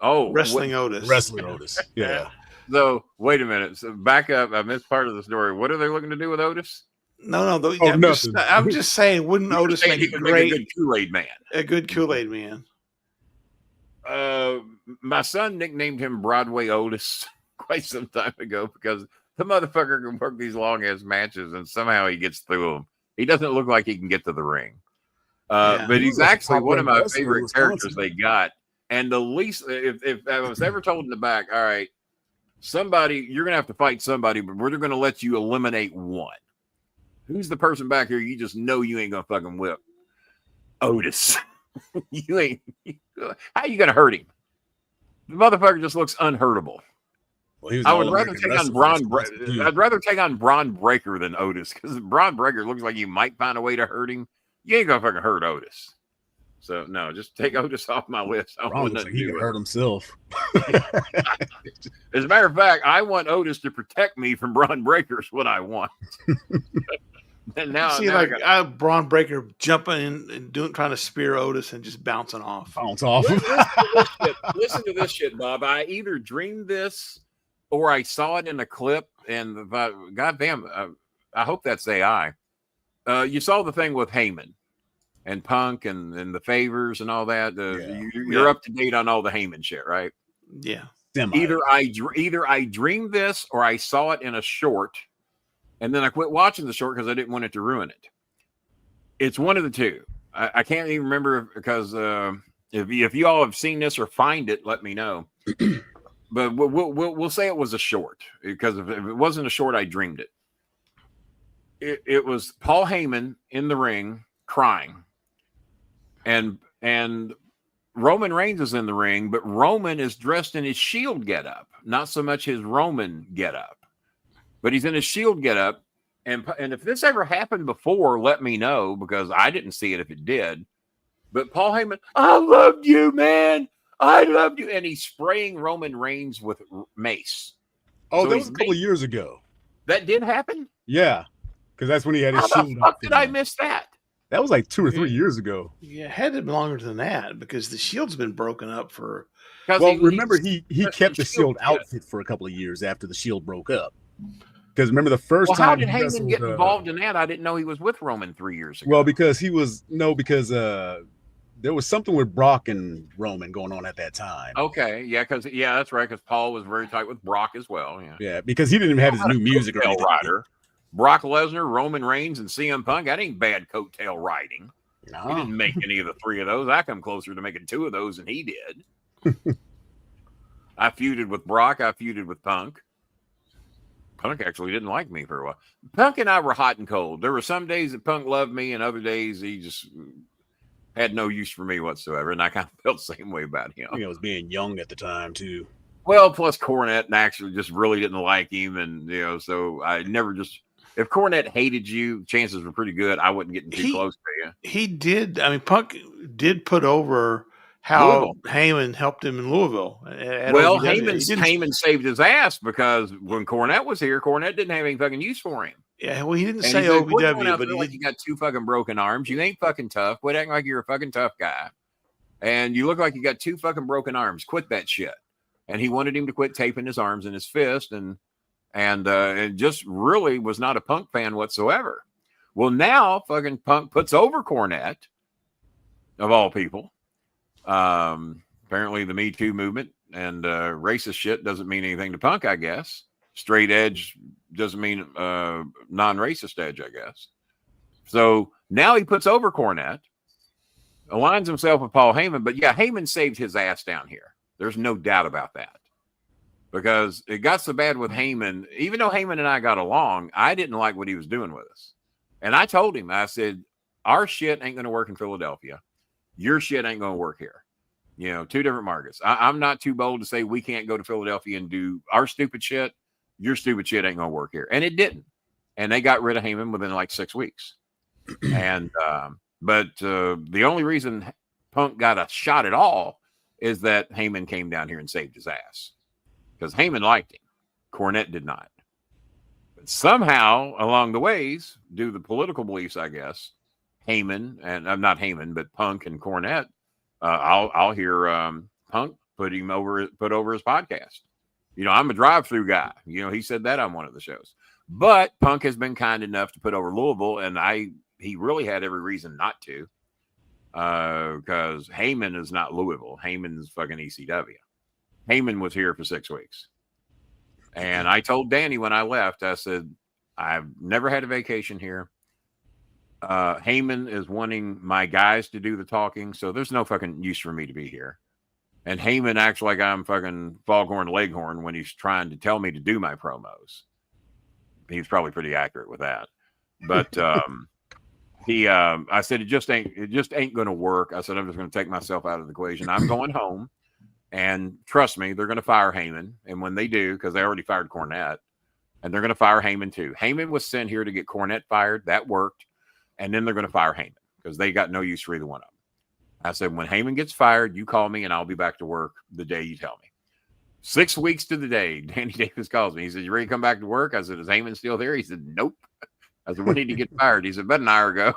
Oh, Wrestling Otis. Wrestling Otis. Yeah. So wait a minute. So back up. I missed part of the story. What are they looking to do with Otis? No. I'm just saying, wouldn't Otis make a good Kool-Aid man? A good Kool-Aid man. My son nicknamed him Broadway Otis quite some time ago because the motherfucker can work these long ass matches and somehow he gets through them. He doesn't look like he can get to the ring. But he's actually one of my favorite characters they got. And the least, if I was ever told in the back, all right, you're going to have to fight somebody, but we're going to let you eliminate one. Who's the person back here you just know you ain't going to fucking whip? Otis. You ain't. How you going to hurt him? The motherfucker just looks unhurtable. Well, I would rather take on I'd rather take on Braun Breaker than Otis because Braun Breaker looks like you might find a way to hurt him. You ain't going to fucking hurt Otis. So no, just take Otis off my list. He can hurt himself. As a matter of fact, I want Otis to protect me from Braun Breaker. Is what I want. And now, Braun Breaker jumping in and trying to spear Otis and just bouncing off. Listen to this shit, Bob. I either dreamed this or I saw it in a clip. And goddamn, I hope that's AI. You saw the thing with Heyman and Punk and the favors and all that. You're up to date on all the Heyman shit, right? Yeah. Either I dreamed this or I saw it in a short, and then I quit watching the short because I didn't want it to ruin it. It's one of the two. I can't even remember because if you all have seen this or find it, let me know. But we'll say it was a short because if it wasn't a short, I dreamed it. It was Paul Heyman in the ring crying. And Roman Reigns is in the ring, but Roman is dressed in his Shield getup, not so much his Roman getup, but he's in his Shield getup. And if this ever happened before, let me know because I didn't see it if it did. But Paul Heyman, I loved you, man. I loved you. And he's spraying Roman Reigns with mace. Oh, so that was a couple of years ago. That did happen? Yeah. Because that's when he had his Shield. How the fuck did I miss that? That was like 2 or 3 years ago. Yeah, it had to be longer than that because the Shield's been broken up for. Well, remember he kept the Shield outfit for a couple of years after the Shield broke up. Because remember the first time. How did Heyman get involved in that? I didn't know he was with Roman 3 years ago. Well, because there was something with Brock and Roman going on at that time. Okay, that's right. Because Paul was very tight with Brock as well. Yeah, because he didn't even have his new music or anything. Rider. Brock Lesnar, Roman Reigns, and CM Punk. That ain't bad coattail riding. No. He didn't make any of the 3 of those. I come closer to making 2 of those than he did. I feuded with Brock. I feuded with Punk. Punk actually didn't like me for a while. Punk and I were hot and cold. There were some days that Punk loved me, and other days he just had no use for me whatsoever. And I kind of felt the same way about him. I was being young at the time, too. Well, plus Cornette actually just really didn't like him. And, so I never just... If Cornette hated you, chances were pretty good. I wasn't getting too close to you. He did. I mean, Punk did put over how Heyman helped him in Louisville. Well, Heyman saved his ass because when Cornette was here, Cornette didn't have any fucking use for him. Yeah, well, he didn't say OVW, but you got 2 fucking broken arms. You ain't fucking tough. Quit acting like you're a fucking tough guy. And you look like you got 2 fucking broken arms. Quit that shit. and he wanted him to quit taping his arms and his fist, and just really was not a Punk fan whatsoever. Well, now fucking Punk puts over Cornette, of all people. Apparently the Me Too movement and racist shit doesn't mean anything to Punk, I guess. Straight edge doesn't mean non-racist edge, I guess. So now he puts over Cornette, aligns himself with Paul Heyman. But yeah, Heyman saved his ass down here. There's no doubt about that. Because it got so bad with Heyman, even though Heyman and I got along, I didn't like what he was doing with us. And I told him, I said, our shit ain't going to work in Philadelphia. Your shit ain't going to work here. You know, two different markets. I'm not too bold to say we can't go to Philadelphia and do our stupid shit. Your stupid shit ain't going to work here. And it didn't. And they got rid of Heyman within like 6 weeks. And, but the only reason Punk got a shot at all is that Heyman came down here and saved his ass. Because Heyman liked him. Cornette did not. But somehow, along the ways, due to the political beliefs, I guess, Heyman, and I'm not Heyman, but Punk and Cornette, I'll hear Punk put over his podcast. You know, I'm a drive-through guy. You know, he said that on one of the shows. But Punk has been kind enough to put over Louisville, and he really had every reason not to. Because Heyman is not Louisville. Heyman's fucking ECW. Heyman was here for 6 weeks. And I told Danny when I left, I said, I've never had a vacation here. Heyman is wanting my guys to do the talking, so there's no fucking use for me to be here. And Heyman acts like I'm fucking Foghorn Leghorn when he's trying to tell me to do my promos. He's probably pretty accurate with that. But I said, it just ain't going to work. I said, I'm just going to take myself out of the equation. I'm going home. And trust me, they're going to fire Heyman. And when they do, because they already fired Cornette, and they're going to fire Heyman too. Heyman was sent here to get Cornette fired. That worked. And then they're going to fire Heyman because they got no use for either one of them. I said, when Heyman gets fired, you call me and I'll be back to work the day you tell me. 6 weks to the day, Danny Davis calls me. He said, you ready to come back to work? I said, is Heyman still there? He said, nope. I said, when did he get fired? He said, about an hour ago.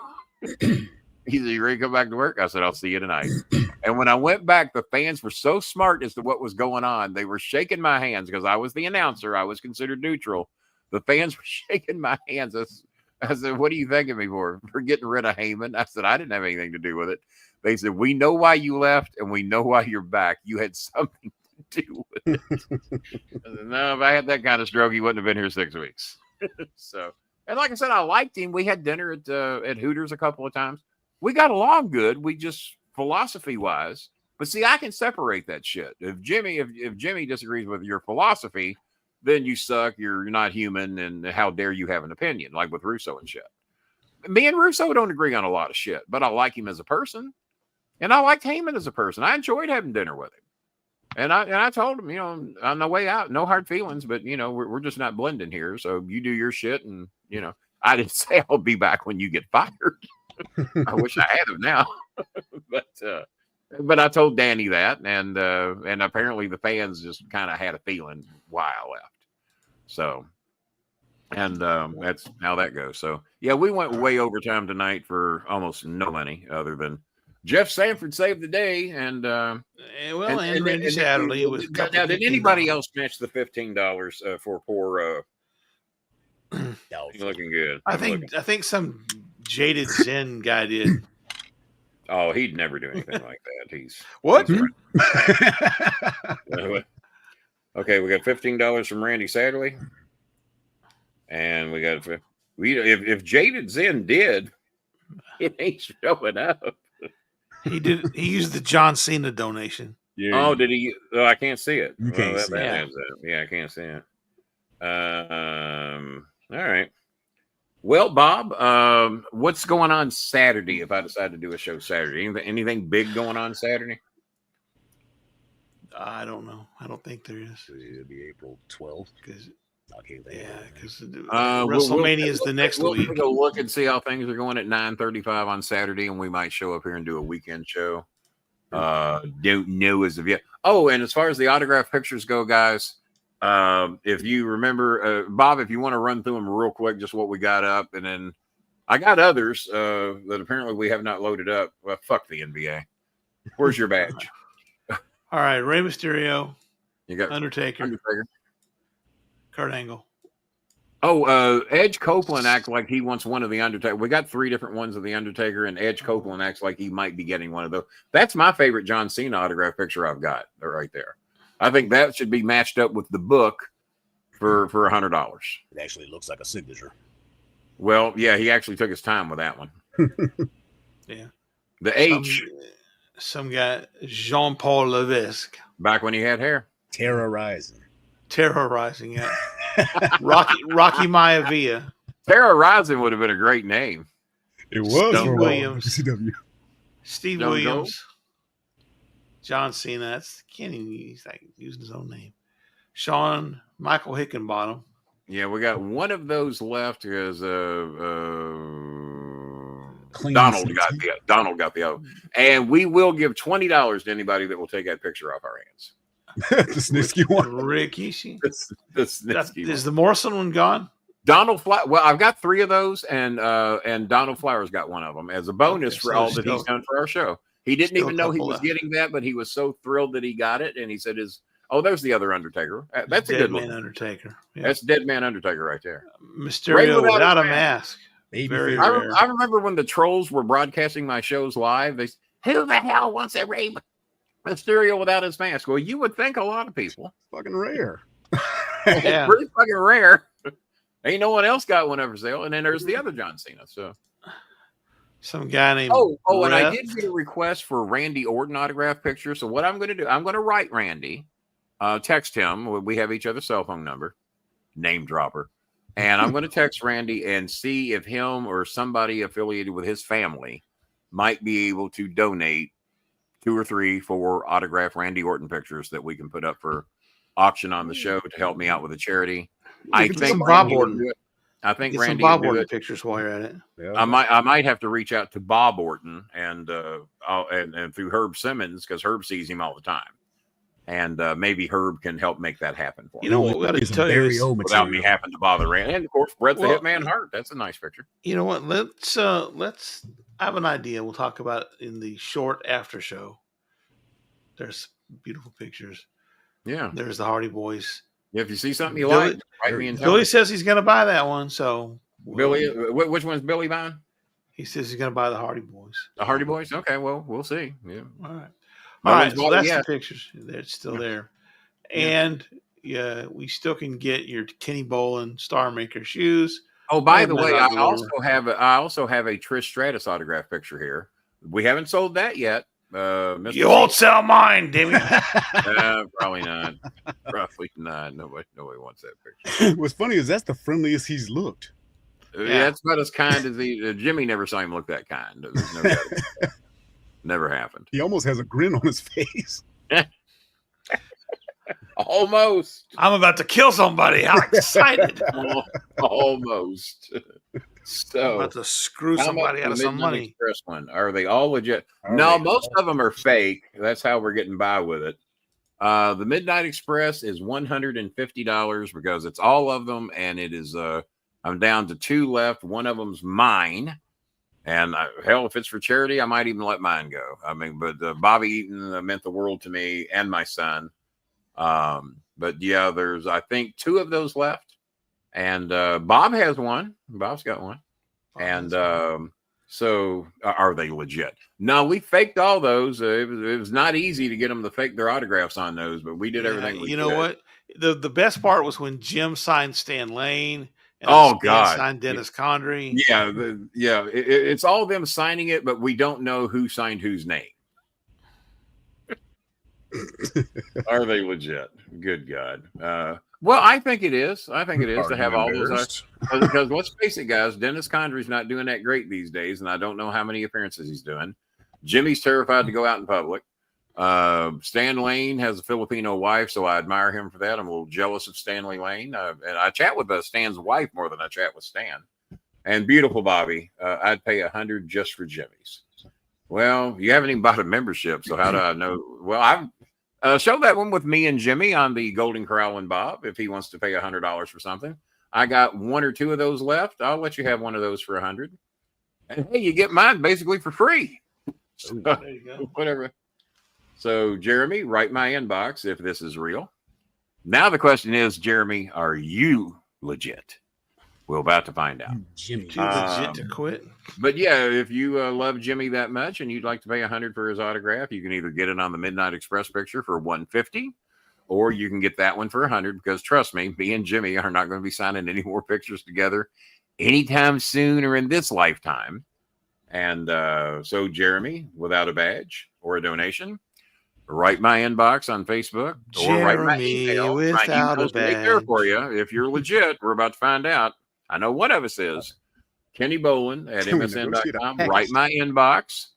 He said, you ready to come back to work? I said, I'll see you tonight. And when I went back, the fans were so smart as to what was going on. They were shaking my hands because I was the announcer. I was considered neutral. The fans were shaking my hands. I said, what do you think of me for getting rid of Heyman? I said, I didn't have anything to do with it. They said, we know why you left and we know why you're back. You had something to do with it. I said, no, if I had that kind of stroke, he wouldn't have been here 6 weeks. So, and like I said, I liked him. We had dinner at Hooters a couple of times. We got along good. We just philosophy wise, but see, I can separate that shit. If Jimmy disagrees with your philosophy, then you suck. You're not human. And how dare you have an opinion, like with Russo and shit. Me and Russo don't agree on a lot of shit, but I like him as a person. And I liked Heyman as a person. I enjoyed having dinner with him. And I told him, you know, on the way out, no hard feelings, but you know, we're just not blending here. So you do your shit. And, you know, I didn't say I'll be back when you get fired. I wish I had him now. But I told Danny that, and apparently the fans just kind of had a feeling why I left. So, and that's how that goes. So yeah, we went way overtime tonight for almost no money other than Jeff Sanford saved the day, and Randy Satterley was. Now, did anybody else match the $15 for poor? Looking good. I think some jaded Zen guy did. Oh, he'd never do anything like that. He's what? Okay, we got $15 from Randy Satterley, and we got if Jaded Zen did, it ain't showing up. He did. He used the John Cena donation. Yeah. Oh, did he? Oh, I can't see it. You can't see it. Yeah, I can't see it. All right. Well, Bob, what's going on Saturday if I decide to do a show Saturday? Anything big going on Saturday? I don't know. I don't think there is. It'll be April 12th. Because WrestleMania is the next week. We'll go look and see how things are going at 9:35 on Saturday, and we might show up here and do a weekend show. Don't know as of yet. Oh, and as far as the autograph pictures go, guys, if you remember, Bob, if you want to run through them real quick, just what we got up, and then I got others that apparently we have not loaded up. Well, fuck the NBA. Where's your badge? All right, Rey Mysterio, You got Undertaker. Kurt Angle. Oh, Edge Copeland acts like he wants one of the Undertaker. We got 3 different ones of the Undertaker, and Edge Copeland acts like he might be getting one of those. That's my favorite John Cena autograph picture I've got right there. I think that should be matched up with the book for $100. It actually looks like a signature. Well, yeah, he actually took his time with that one. Yeah. The H. Some guy, Jean-Paul Levesque. Back when he had hair. Terrorizing, yeah. Rocky Maivia. Terrorizing would have been a great name. It was Steve Williams. Steve Don't Williams. go. John Cena. That's can't even he's like using his own name. Michael Hickenbottom. Yeah, we got one of those left because Donald got the other. And we will give $20 to anybody that will take that picture off our hands. The Snitsky one. Rikishi. The Snitsky is the Morrison one gone? Donald Flower. Well, I've got 3 of those, and Donald Flowers got one of them as a bonus for all that he's done for our show. He didn't even know he was getting that, but he was so thrilled that he got it, and he said there's the other Undertaker. That's a good one. Dead Man Undertaker. Yeah. That's Dead Man Undertaker right there. Mysterio without a mask. Very rare. I remember when the trolls were broadcasting my shows live. They said, who the hell wants a Rey Mysterio without his mask? Well, you would think a lot of people. Fucking rare. Yeah. Pretty fucking rare. Ain't no one else got one for sale. And then there's the other John Cena. So some guy named and I did get a request for Randy Orton autograph picture. So what I'm going to do, I'm going to write Randy, text him. We have each other's cell phone number, name dropper. And I'm going to text Randy and see if him or somebody affiliated with his family might be able to donate 2 or 3 for autographed Randy Orton pictures that we can put up for auction on the show to help me out with a charity. I think Bob Orton. I think get Randy some Bob Orton pictures while you're at it. Yeah. I might have to reach out to Bob Orton and through Herb Simmons because Herb sees him all the time. And maybe Herb can help make that happen for me. You know what? We got to tell you without me having to bother Randy. And of course, Bret the Hitman Hart. That's a nice picture. You know what? Let's I have an idea. We'll talk about it in the short after show. There's beautiful pictures. Yeah. There's the Hardy Boys. If you see something you like, write me and tell Billy me. says he's going to buy that one. So Billy, which one's Billy buying? He says he's going to buy the Hardy Boys. The Hardy Boys? Okay, well, we'll see. Yeah. All right. So that's the pictures. They're still there. And we still can get your Kenny Bolin Star Maker shoes. Oh, by the way, I also have a Trish Stratus autograph picture here. We haven't sold that yet. You won't sell mine, Demi. Probably not. Probably not. Nobody wants that picture. What's funny is that's the friendliest he's looked. Yeah, that's about as kind as Jimmy never saw him look that kind. Never happened. He almost has a grin on his face. Almost. I'm about to kill somebody. How excited. Almost. So I'm about to screw somebody out of some money. Express one. Are they all legit? No, most of them are fake. That's how we're getting by with it. The Midnight Express is $150 because it's all of them, and it is I'm down to 2 left. One of them's mine. And hell, if it's for charity, I might even let mine go. I mean, but Bobby Eaton meant the world to me and my son. But yeah, there's, I think, 2 of those left. And Bob has one. Bob's got one. And so are they legit? No, we faked all those. It was not easy to get them to fake their autographs on those, but we did everything we could. You know what? The best part was when Jim signed Stan Lane. And God! Signed Dennis Condrey. Yeah, it's all them signing it, but we don't know who signed whose name. Are they legit? Good God! Well, I think it is. I think it is to have all those. Because let's face it, guys, Dennis Condrey's not doing that great these days, and I don't know how many appearances he's doing. Jimmy's terrified to go out in public. Stan Lane has a Filipino wife, so I admire him for that. I'm a little jealous of Stanley Lane. And I chat with Stan's wife more than I chat with Stan. And beautiful Bobby, I'd pay $100 just for Jimmy's. Well, you haven't even bought a membership, so how do I know? Well, I've showed that one with me and Jimmy on the Golden Corral and Bob, if he wants to pay $100 for something. I got 1 or 2 of those left. I'll let you have one of those for $100. And hey, you get mine basically for free. So, there you go. Whatever. So, Jeremy, write my inbox if this is real. Now the question is, Jeremy, are you legit? We're about to find out. Jimmy, too legit to quit. But yeah, if you love Jimmy that much and you'd like to pay $100 for his autograph, you can either get it on the Midnight Express picture for $150, or you can get that one for $100. Because trust me, me and Jimmy are not going to be signing any more pictures together anytime soon or in this lifetime. And so, Jeremy, without a badge or a donation, write my inbox on Facebook or write my email. Without a badge. Right there for you. If you're legit, we're about to find out. I know one of us is. Kenny Bolin at msn.com. Write my inbox.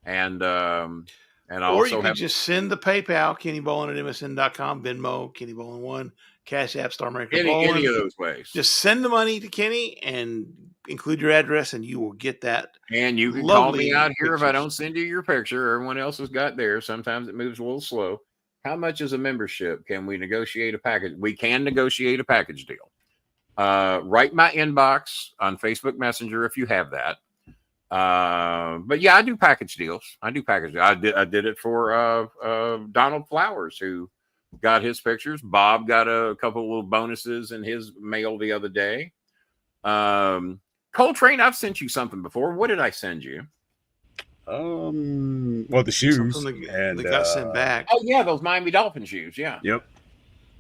And or you can just send the PayPal, Kenny Bolin at msn.com, Venmo, Kenny Bolin 1, Cash App, Star Maker Bolin. Any of those ways. Just send the money to Kenny and include your address, and you will get that. And you can call me out here if I don't send you your picture. Everyone else has got theirs. Sometimes it moves a little slow. How much is a membership? Can we negotiate a package? We can negotiate a package deal. Write my inbox on Facebook Messenger if you have that. But yeah, I do package deals. I did it for Donald Flowers, who got his pictures. Bob got a couple of little bonuses in his mail the other day. Coltrane, I've sent you something before. What did I send you? Well, the shoes and got sent back. Oh yeah, those Miami Dolphin shoes. Yeah. Yep.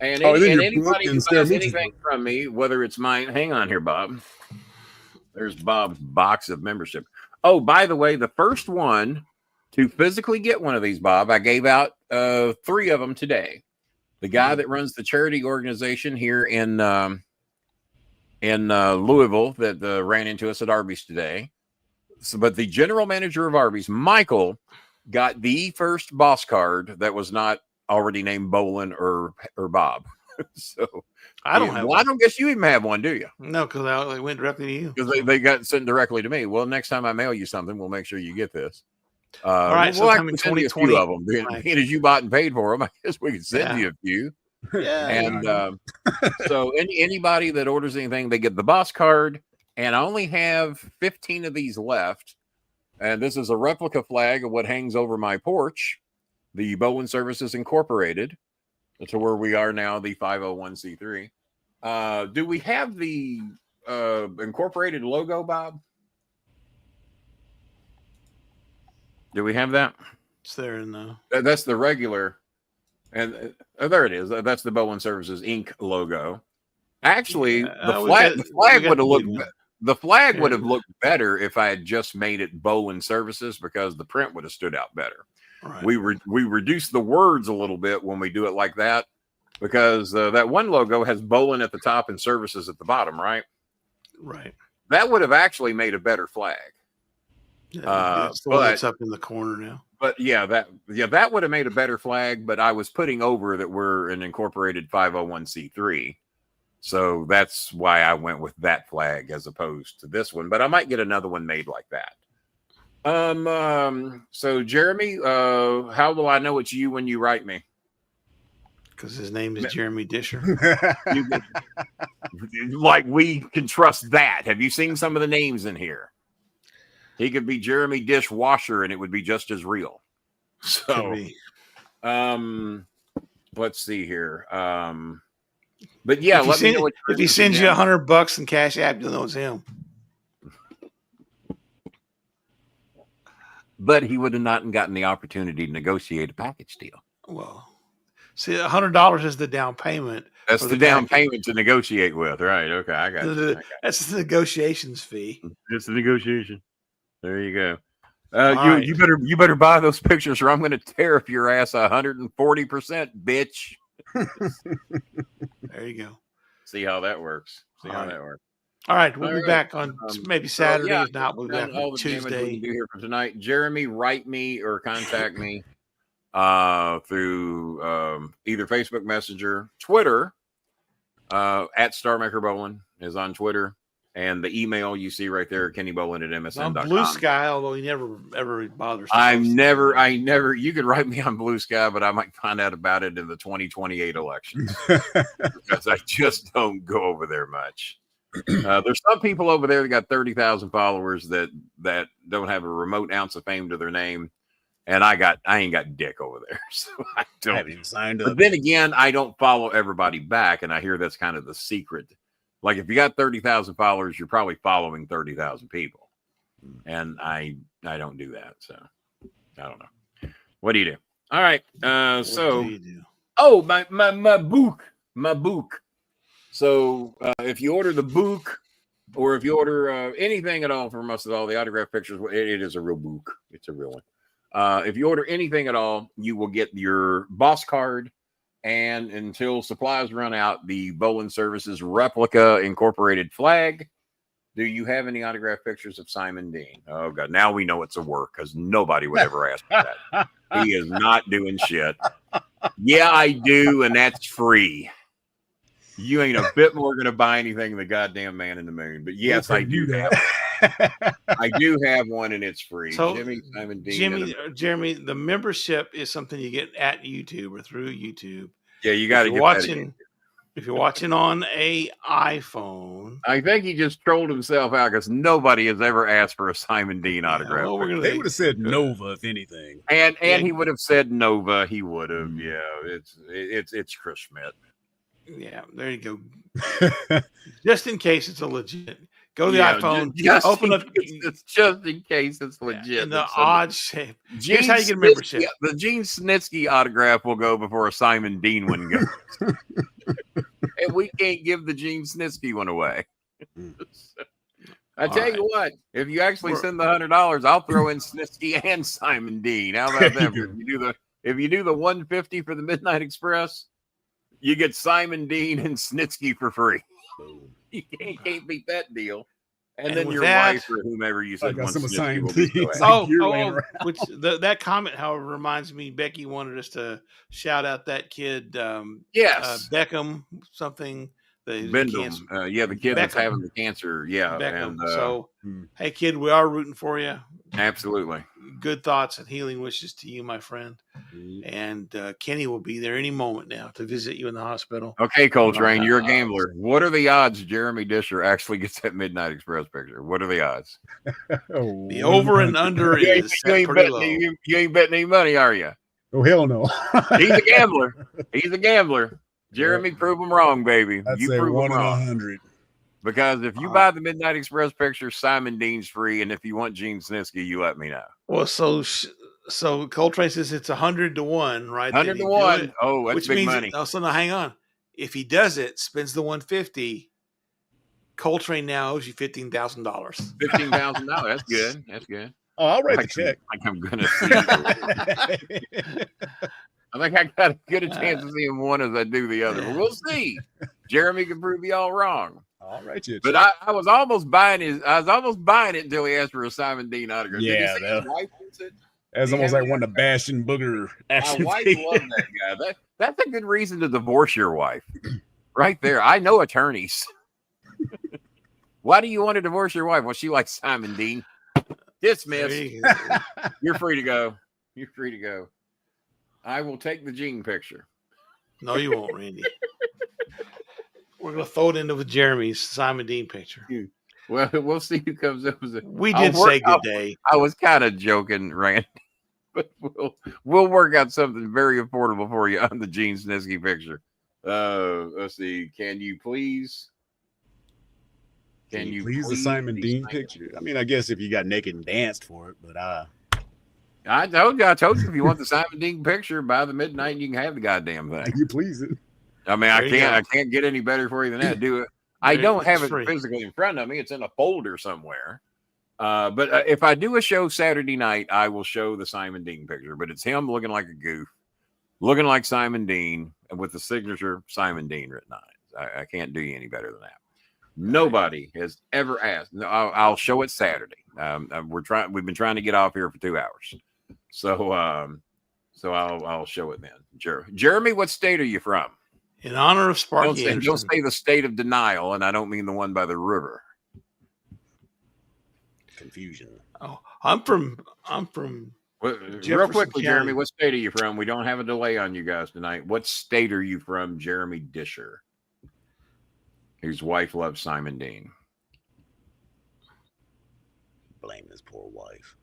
And anybody who buys anything from me, whether it's mine, hang on here, Bob. There's Bob's box of membership. Oh, by the way, the first one to physically get one of these, Bob, I gave out 3 of them today. The guy that runs the charity organization here in Louisville that ran into us at Arby's today. So, but the general manager of Arby's, Michael, got the first boss card that was not already named Bolin or Bob. So I don't have one. I don't guess you even have one, do you? No, because they went directly to you. Because they got sent directly to me. Well, next time I mail you something, we'll make sure you get this. All right, so coming 2020 of them. Being as you bought and paid for them, I guess we can send you a few. Yeah. And so anybody that orders anything, they get the boss card. And I only have 15 of these left. And this is a replica flag of what hangs over my porch, the Bolin Services Incorporated, to where we are now, the 501c3. Do we have the incorporated logo, Bob? Do we have that? It's there in the... That's the regular. And there it is. That's the Bolin Services Inc. logo. Actually, the flag would have looked... The flag would have looked better if I had just made it Bolin Services, because the print would have stood out better. Right. We reduce the words a little bit when we do it like that, because that one logo has Bolin at the top and Services at the bottom, right? Right. That would have actually made a better flag. Yeah, but it's up in the corner now. But that would have made a better flag. But I was putting over that we're an incorporated 501c3. So that's why I went with that flag as opposed to this one. But I might get another one made like that. So Jeremy, how will I know it's you when you write me? Because his name is Jeremy Disher. Like we can trust that. Have you seen some of the names in here? He could be Jeremy Dishwasher and it would be just as real. So, let's see here. But yeah, let me know if he sends you $100 in Cash App, you'll know it's him. But he would have not gotten the opportunity to negotiate a package deal. Well, see, $100 is the down payment. That's the down payment to negotiate with, right? Okay, I got you. That's the negotiations fee. It's the negotiation. There you go. You better buy those pictures, or I'm going to tear up your ass 140%, bitch. There you go. See how that works. All right, we'll be back on maybe Saturday. If not, we'll be back on Tuesday. We can do here for tonight. Jeremy, write me or contact me through either Facebook Messenger, Twitter, at Starmaker Bolin is on Twitter, and the email you see right there, KennyBolin@msn.com. Blue Sky, although he never ever bothers. I never. You could write me on Blue Sky, but I might find out about it in the 2028 elections because I just don't go over there much. There's some people over there that got 30,000 followers that don't have a remote ounce of fame to their name, And I ain't got dick over there, so I don't. I haven't even signed up. But then again, I don't follow everybody back, and I hear that's kind of the secret. Like if you got 30,000 followers, you're probably following 30,000 people, and I don't do that, so I don't know. What do you do? All right, so do you do? Oh, my book. So if you order the book, or if you order anything at all from us at all, the autograph pictures, it is a real book. It's a real one. If you order anything at all, you will get your boss card, and until supplies run out, the Bolin Services replica incorporated flag. Do you have any autograph pictures of Simon Dean? Oh God, now we know it's a work because nobody would ever ask for that. He is not doing shit. Yeah, I do, and that's free. You ain't a bit more gonna buy anything than the goddamn Man in the Moon. But yes, I do have. I do have one, and it's free. So, Simon Dean, Jeremy, the membership is something you get at YouTube or through YouTube. Yeah, you got to get watching. If you're watching on a iPhone, I think he just trolled himself out because nobody has ever asked for a Simon Dean autograph. Well, they would have said Nova if anything, and he would have said Nova. He would have. Yeah, it's Chris Schmidt. Yeah, there you go. Just in case it's a legit. Go to the iPhone. Open up. It's just in case it's legit. In the odd shape. Here's how you get a membership. The Gene Snitsky autograph will go before a Simon Dean one goes. And we can't give the Gene Snitsky one away. I tell you what, if you actually send the $100, I'll throw in Snitsky and Simon Dean. How about that? If you do the 150 for the Midnight Express, you get Simon Dean and Snitsky for free. You can't beat that deal. And then your wife or whomever you said wants Snitsky will be which that comment, however, reminds me. Becky wanted us to shout out that kid. Beckham something. Bendham. The kid that's having the cancer. Yeah. Beckham. Hey, kid, we are rooting for you. Absolutely. Good thoughts and healing wishes to you, my friend. And Kenny will be there any moment now to visit you in the hospital. Okay, Coltrane, you're a gambler. What are the odds Jeremy Disher actually gets that Midnight Express picture? What are the odds? The over and under is pretty low. You ain't betting any money, are you? Oh, hell no. He's a gambler. He's a gambler. Jeremy, prove him wrong, baby. I'd you say prove 1 him in wrong. 100. Because if you buy the Midnight Express picture, Simon Dean's free, and if you want Gene Snitsky, you let me know. Well, so Coltrane says it's 100 to 1, right? 100 to 1. Oh, that's big money. So now, hang on. If he does it, spends the 150, Coltrane now owes you $15,000. $15,000. That's good. That's good. Oh, I'll write the check. Like I'm gonna see. I think I got as good a chance of seeing one as I do the other. But we'll see. Jeremy can prove you all wrong. All right, but I was almost buying it until he asked for a Simon Dean autograph. Yeah, his wife wants it? That's almost like one of the Bash and Booger action. My wife loves that guy. That's a good reason to divorce your wife, right there. I know attorneys. Why do you want to divorce your wife? Well, she likes Simon Dean. Dismiss. You're free to go. You're free to go. I will take the Gene picture. No, you won't, Randy. We're going to throw it into with Jeremy's Simon Dean picture. Well, we'll see who comes up with it. We did say good day. I was kind of joking, Randy, but we'll work out something very affordable for you on the Gene Snitsky picture. Let's see. Can you please the Simon Dean picture? I mean, I guess if you got naked and danced for it, but I told you if you want the Simon Dean picture by the midnight, you can have the goddamn thing. You please it. I mean, I can't get any better for you than that. Do it. I don't have it physically in front of me. It's in a folder somewhere. But if I do a show Saturday night, I will show the Simon Dean picture. But it's him looking like a goof, looking like Simon Dean, and with the signature Simon Dean written on it. I can't do you any better than that. Nobody has ever asked. No, I'll show it Saturday. We've been trying to get off here for 2 hours, so I'll show it then. Jeremy, what state are you from? In honor of Sparky Anderson. Don't say the state of denial, and I don't mean the one by the river. Confusion. Oh, I'm from real quickly, Jeremy, what state are you from? We don't have a delay on you guys tonight. What state are you from, Jeremy Disher? His wife loves Simon Dean. Blame his poor wife.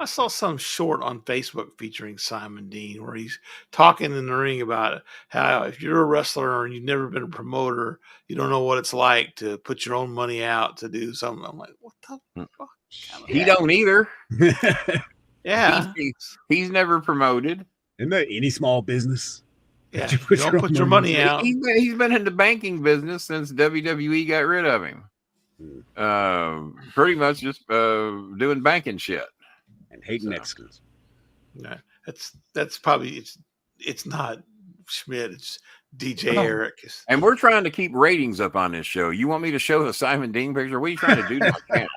I saw some short on Facebook featuring Simon Dean where he's talking in the ring about how if you're a wrestler and you've never been a promoter, you don't know what it's like to put your own money out to do something. I'm like, what the fuck? He don't either. Yeah. He's never promoted. Isn't that any small business? Yeah, you don't put your money out. He's been in the banking business since WWE got rid of him. Pretty much just doing banking shit and hating Mexicans. Yeah, that's probably it's not Schmidt, it's DJ Eric. And we're trying to keep ratings up on this show. You want me to show the Simon Dean picture? What are you trying to do to my channel?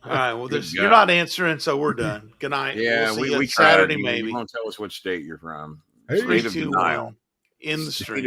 All right, well, you're not answering, so we're done. Good night. Yeah, we'll we Saturday tried. maybe. You won't tell us which state you're from. Hey, State of denial. In the street.